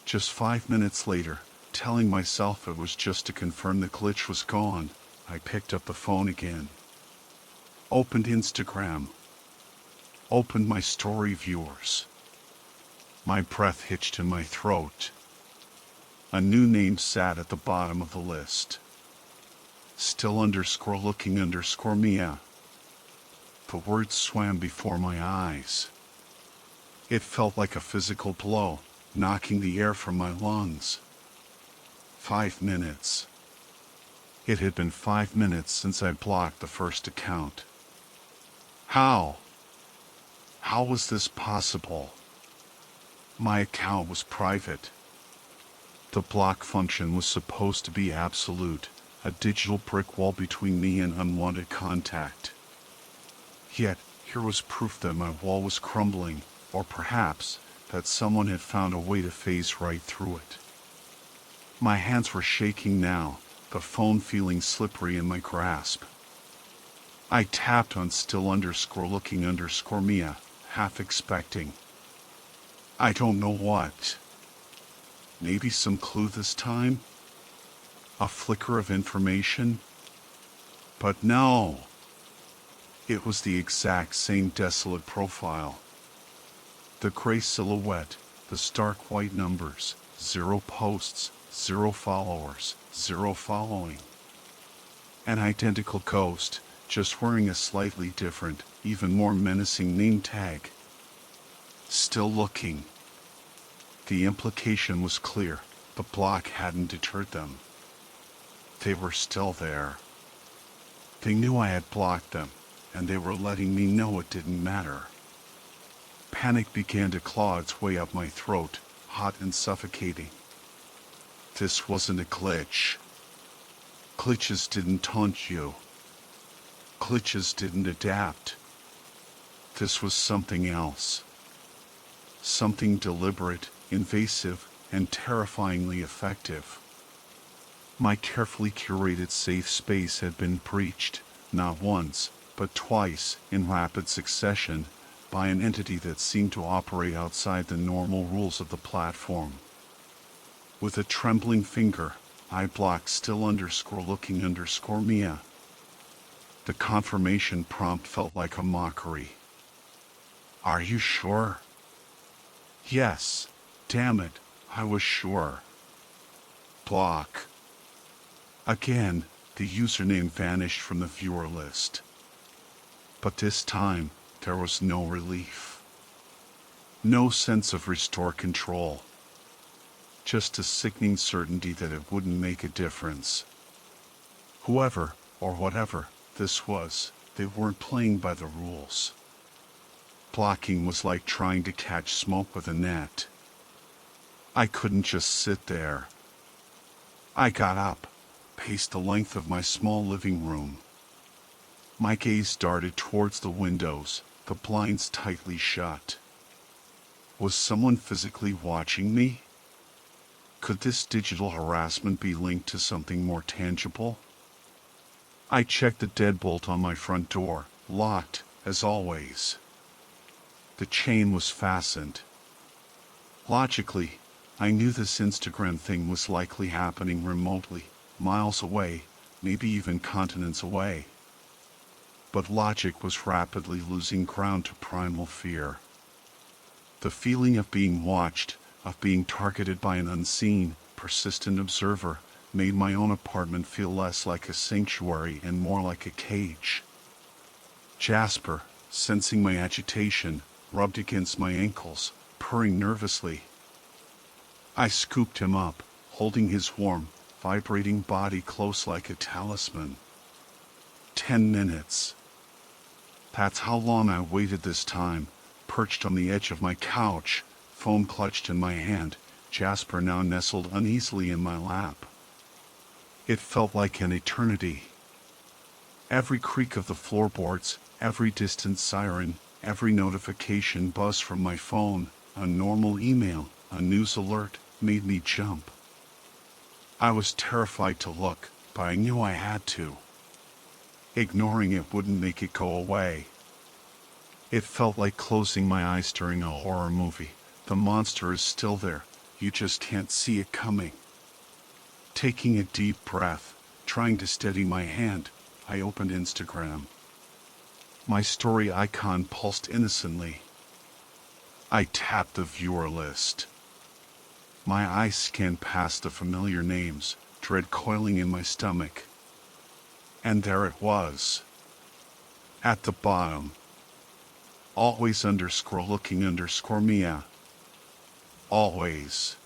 Just 5 minutes later, telling myself it was just to confirm the glitch was gone, I picked up the phone again. Opened Instagram. Opened my story viewers. My breath hitched in my throat. A new name sat at the bottom of the list. Still _looking_Mia. The words swam before my eyes. It felt like a physical blow, knocking the air from my lungs. 5 minutes. It had been 5 minutes since I blocked the first account. How? How was this possible? My account was private. The block function was supposed to be absolute, a digital brick wall between me and unwanted contact. Yet, here was proof that my wall was crumbling, or perhaps, that someone had found a way to phase right through it. My hands were shaking now, the phone feeling slippery in my grasp. I tapped on still _looking_Mia, half expecting. I don't know what. Maybe some clue this time? A flicker of information? But no. It was the exact same desolate profile. The gray silhouette, the stark white numbers, 0 posts, 0 followers, 0 following. An identical ghost, just wearing a slightly different, even more menacing name tag. Still looking. The implication was clear. The block hadn't deterred them. They were still there. They knew I had blocked them, and they were letting me know it didn't matter. Panic began to claw its way up my throat, hot and suffocating. This wasn't a glitch. Glitches didn't taunt you. Glitches didn't adapt. This was something else. Something deliberate, invasive, and terrifyingly effective. My carefully curated safe space had been breached, not once, but twice, in rapid succession, by an entity that seemed to operate outside the normal rules of the platform. With a trembling finger, I blocked still_looking_Mia. The confirmation prompt felt like a mockery. Are you sure? Yes, damn it, I was sure. Block. Again, the username vanished from the viewer list. But this time, there was no relief. No sense of restore control. Just a sickening certainty that it wouldn't make a difference. Whoever, or whatever, this was, they weren't playing by the rules. Blocking was like trying to catch smoke with a net. I couldn't just sit there. I got up, paced the length of my small living room. My gaze darted towards the windows, the blinds tightly shut. Was someone physically watching me? Could this digital harassment be linked to something more tangible? I checked the deadbolt on my front door, locked, as always. The chain was fastened. Logically, I knew this Instagram thing was likely happening remotely, miles away, maybe even continents away. But logic was rapidly losing ground to primal fear. The feeling of being watched, of being targeted by an unseen, persistent observer, made my own apartment feel less like a sanctuary and more like a cage. Jasper, sensing my agitation, rubbed against my ankles, purring nervously. I scooped him up, holding his warm, vibrating body close like a talisman. 10 minutes. That's how long I waited this time, perched on the edge of my couch, phone clutched in my hand, Jasper now nestled uneasily in my lap. It felt like an eternity. Every creak of the floorboards, every distant siren, every notification buzz from my phone, a normal email, a news alert, made me jump. I was terrified to look, but I knew I had to. Ignoring it wouldn't make it go away. It felt like closing my eyes during a horror movie. The monster is still there, you just can't see it coming. Taking a deep breath, trying to steady my hand, I opened Instagram. My story icon pulsed innocently. I tapped the viewer list. My eyes scanned past the familiar names, dread coiling in my stomach. And there it was. At the bottom. Always_looking_Mia. Always.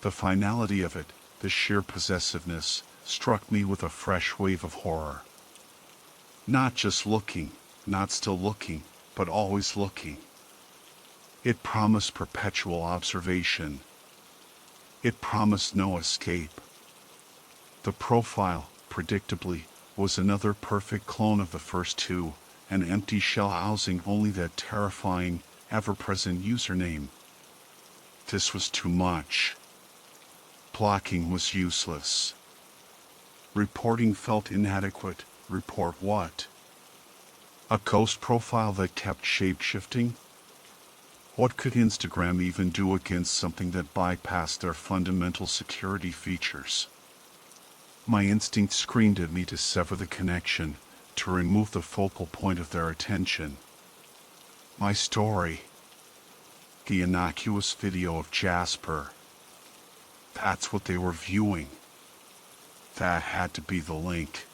The finality of it, the sheer possessiveness, struck me with a fresh wave of horror. Not just looking, not still looking, but always looking. It promised perpetual observation. It promised no escape. The profile, predictably, was another perfect clone of the first two, an empty shell housing only that terrifying, ever-present username. This was too much. Blocking was useless. Reporting felt inadequate. Report what? A ghost profile that kept shape-shifting? What could Instagram even do against something that bypassed their fundamental security features? My instinct screamed at me to sever the connection, to remove the focal point of their attention. My story. The innocuous video of Jasper. That's what they were viewing. That had to be the link.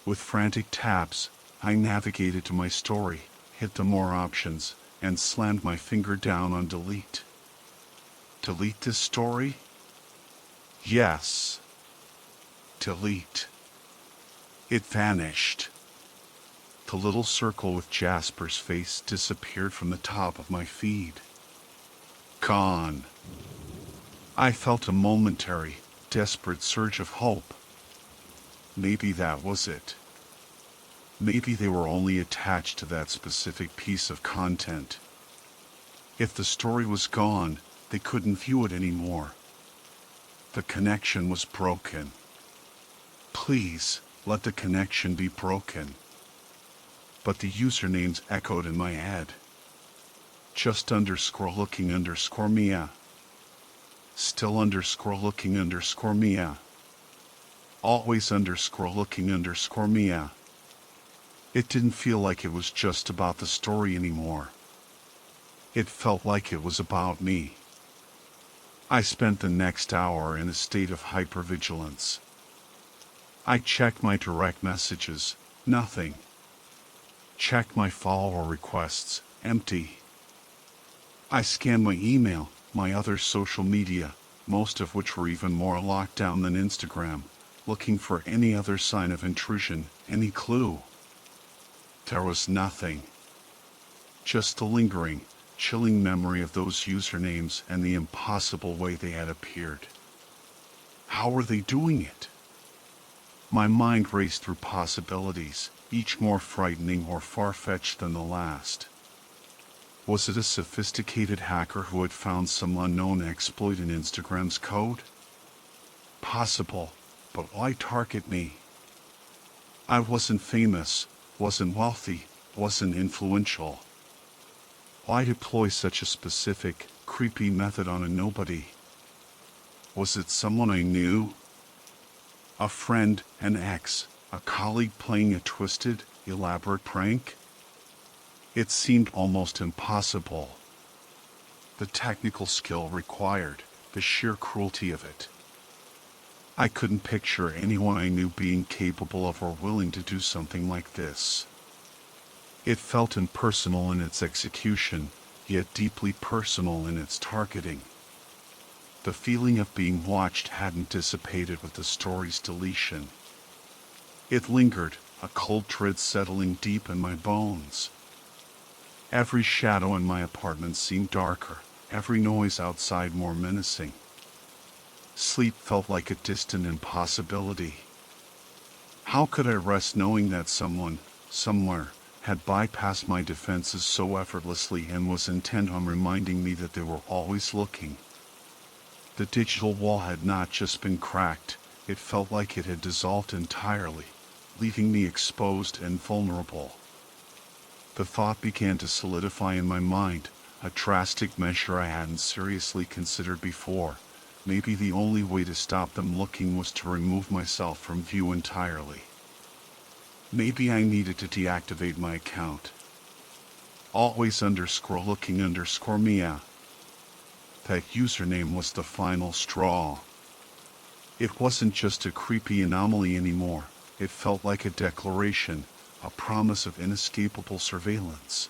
With frantic taps, I navigated to my story, hit the more options, and slammed my finger down on delete. Delete this story? Yes. Delete. It vanished. The little circle with Jasper's face disappeared from the top of my feed. Gone. I felt a momentary, desperate surge of hope. Maybe that was it. Maybe they were only attached to that specific piece of content. If the story was gone, they couldn't view it anymore. The connection was broken. Please, let the connection be broken. But the usernames echoed in my head. Just _looking_ Mia. Still _looking_ Mia. Always _looking_ Mia. It didn't feel like it was just about the story anymore. It felt like it was about me. I spent the next hour in a state of hypervigilance. I checked my direct messages, nothing. Checked my follower requests, empty. I scanned my email, my other social media, most of which were even more locked down than Instagram, looking for any other sign of intrusion, any clue. There was nothing. Just the lingering, chilling memory of those usernames and the impossible way they had appeared. How were they doing it? My mind raced through possibilities, each more frightening or far-fetched than the last. Was it a sophisticated hacker who had found some unknown exploit in Instagram's code? Possible, but why target me? I wasn't famous, wasn't wealthy, wasn't influential. Why deploy such a specific, creepy method on a nobody? Was it someone I knew? A friend, an ex, a colleague playing a twisted, elaborate prank? It seemed almost impossible. The technical skill required, the sheer cruelty of it. I couldn't picture anyone I knew being capable of or willing to do something like this. It felt impersonal in its execution, yet deeply personal in its targeting. The feeling of being watched hadn't dissipated with the story's deletion. It lingered, a cold dread settling deep in my bones. Every shadow in my apartment seemed darker, every noise outside more menacing. Sleep felt like a distant impossibility. How could I rest knowing that someone, somewhere, had bypassed my defenses so effortlessly and was intent on reminding me that they were always looking? The digital wall had not just been cracked, it felt like it had dissolved entirely, leaving me exposed and vulnerable. The thought began to solidify in my mind, a drastic measure I hadn't seriously considered before. Maybe the only way to stop them looking was to remove myself from view entirely. Maybe I needed to deactivate my account. Always _looking_ Mia. That username was the final straw. It wasn't just a creepy anomaly anymore, it felt like a declaration, a promise of inescapable surveillance.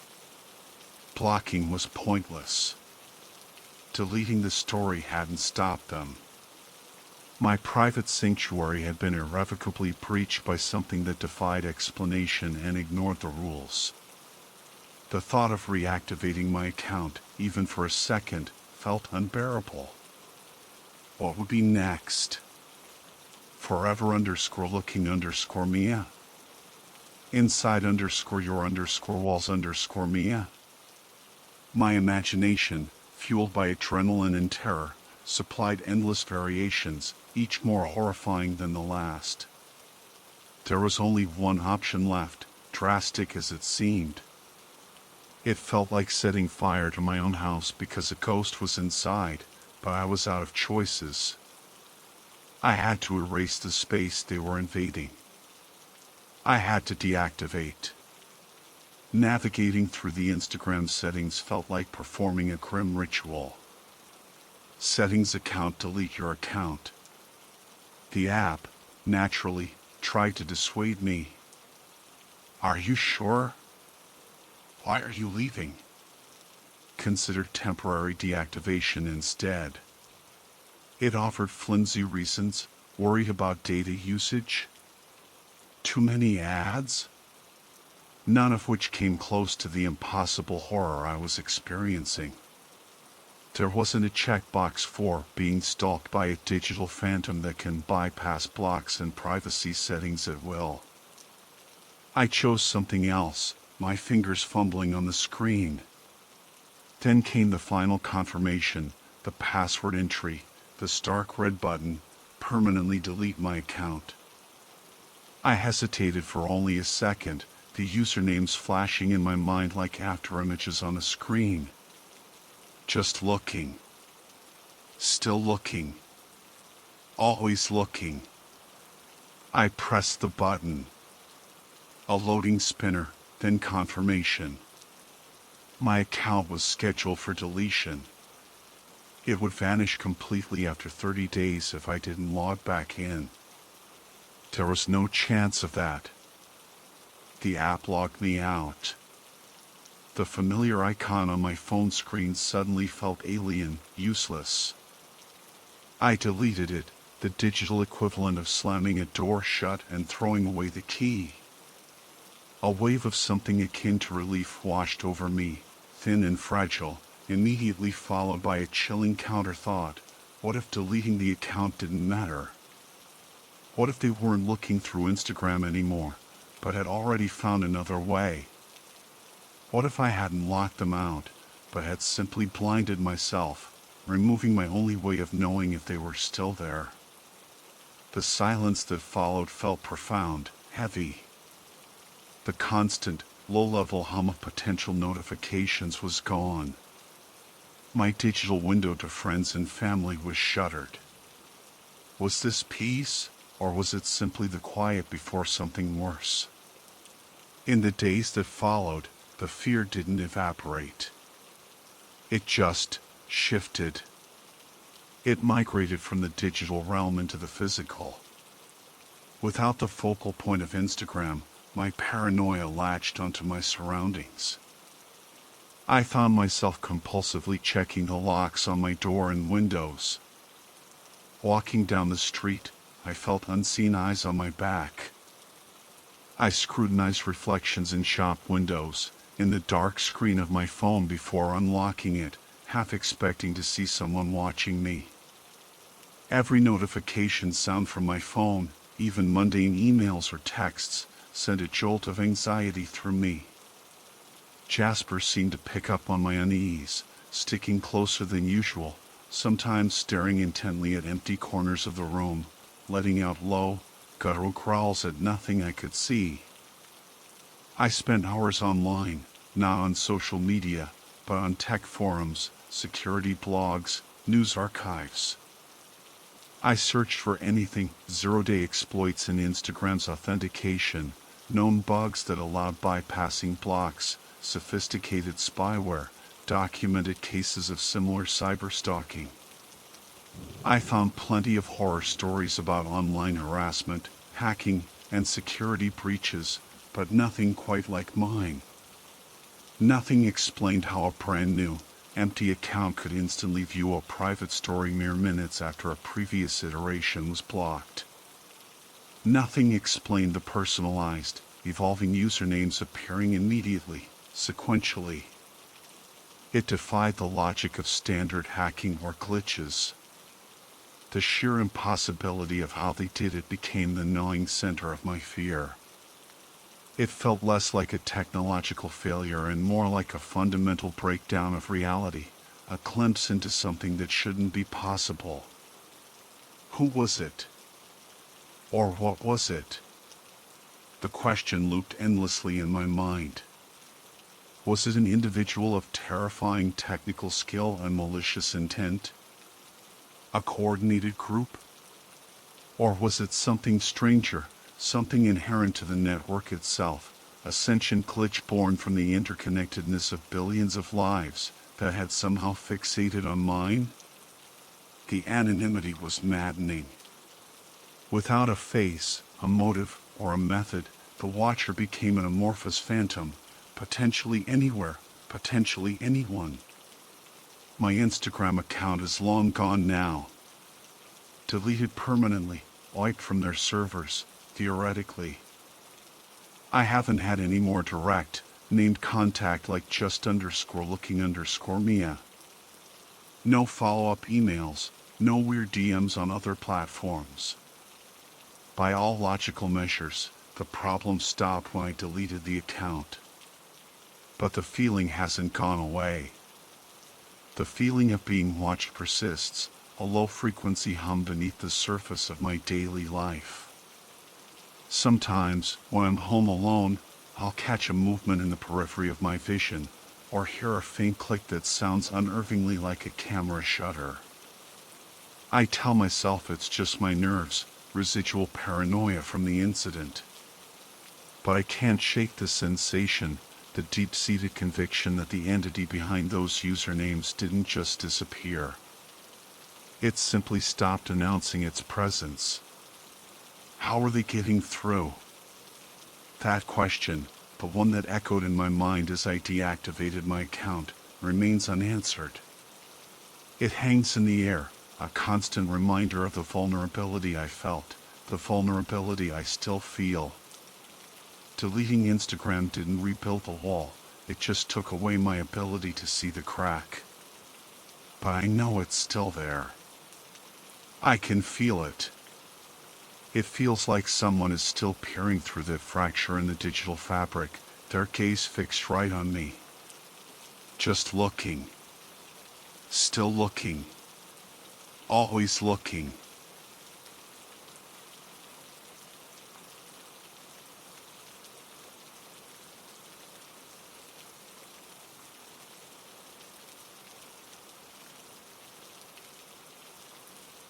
Blocking was pointless. Deleting the story hadn't stopped them. My private sanctuary had been irrevocably breached by something that defied explanation and ignored the rules. The thought of reactivating my account, even for a second, felt unbearable. What would be next? Forever _looking_ Mia? Inside _your_walls_ Mia? My imagination, fueled by adrenaline and terror, supplied endless variations, each more horrifying than the last. There was only one option left, drastic as it seemed. It felt like setting fire to my own house because a ghost was inside, but I was out of choices. I had to erase the space they were invading. I had to deactivate. Navigating through the Instagram settings felt like performing a grim ritual. Settings account, delete your account. The app, naturally, tried to dissuade me. Are you sure? Why are you leaving? Consider temporary deactivation instead. It offered flimsy reasons, worry about data usage, too many ads, none of which came close to the impossible horror I was experiencing. There wasn't a checkbox for being stalked by a digital phantom that can bypass blocks and privacy settings at will. I chose something else, my fingers fumbling on the screen. Then came the final confirmation, the password entry, the stark red button, permanently delete my account. I hesitated for only a second, the usernames flashing in my mind like afterimages on a screen. Just looking. Still looking. Always looking. I pressed the button. A loading spinner, then confirmation. My account was scheduled for deletion. It would vanish completely after 30 days if I didn't log back in. There was no chance of that. The app logged me out. The familiar icon on my phone screen suddenly felt alien, useless. I deleted it, the digital equivalent of slamming a door shut and throwing away the key. A wave of something akin to relief washed over me, thin and fragile, immediately followed by a chilling counter-thought. What if deleting the account didn't matter? What if they weren't looking through Instagram anymore, but had already found another way? What if I hadn't locked them out, but had simply blinded myself, removing my only way of knowing if they were still there? The silence that followed felt profound, heavy. The constant, low-level hum of potential notifications was gone. My digital window to friends and family was shuttered. Was this peace, or was it simply the quiet before something worse? In the days that followed, the fear didn't evaporate. It just shifted. It migrated from the digital realm into the physical. Without the focal point of Instagram, my paranoia latched onto my surroundings. I found myself compulsively checking the locks on my door and windows. Walking down the street, I felt unseen eyes on my back. I scrutinized reflections in shop windows, in the dark screen of my phone before unlocking it, half expecting to see someone watching me. Every notification sound from my phone, even mundane emails or texts, sent a jolt of anxiety through me. Jasper seemed to pick up on my unease, sticking closer than usual, sometimes staring intently at empty corners of the room, letting out low, guttural growls at nothing I could see. I spent hours online, not on social media, but on tech forums, security blogs, news archives. I searched for anything, zero-day exploits in Instagram's authentication, known bugs that allowed bypassing blocks, sophisticated spyware, documented cases of similar cyberstalking. I found plenty of horror stories about online harassment, hacking, and security breaches, but nothing quite like mine. Nothing explained how a brand new, empty account could instantly view a private story mere minutes after a previous iteration was blocked. Nothing explained the personalized, evolving usernames appearing immediately, sequentially. It defied the logic of standard hacking or glitches. The sheer impossibility of how they did it became the gnawing center of my fear. It felt less like a technological failure and more like a fundamental breakdown of reality, a glimpse into something that shouldn't be possible. Who was it? Or what was it? The question looped endlessly in my mind. Was it an individual of terrifying technical skill and malicious intent? A coordinated group? Or was it something stranger, something inherent to the network itself, a sentient glitch born from the interconnectedness of billions of lives that had somehow fixated on mine? The anonymity was maddening. Without a face, a motive, or a method, the watcher became an amorphous phantom, potentially anywhere, potentially anyone. My Instagram account is long gone now. deleted permanently, wiped from their servers, theoretically. I haven't had any more direct, named contact like just_looking_Mia. No follow-up emails, no weird DMs on other platforms. By all logical measures, the problem stopped when I deleted the account. But the feeling hasn't gone away. The feeling of being watched persists, a low-frequency hum beneath the surface of my daily life. Sometimes, when I'm home alone, I'll catch a movement in the periphery of my vision, or hear a faint click that sounds unnervingly like a camera shutter. I tell myself it's just my nerves, residual paranoia from the incident. But I can't shake the sensation, the deep-seated conviction that the entity behind those usernames didn't just disappear. It simply stopped announcing its presence. How are they getting through? That question, the one that echoed in my mind as I deactivated my account, remains unanswered. It hangs in the air, a constant reminder of the vulnerability I felt, the vulnerability I still feel. Deleting Instagram didn't rebuild the wall, it just took away my ability to see the crack. But I know it's still there. I can feel it. It feels like someone is still peering through the fracture in the digital fabric, their gaze fixed right on me. Just looking. Still looking. Always looking.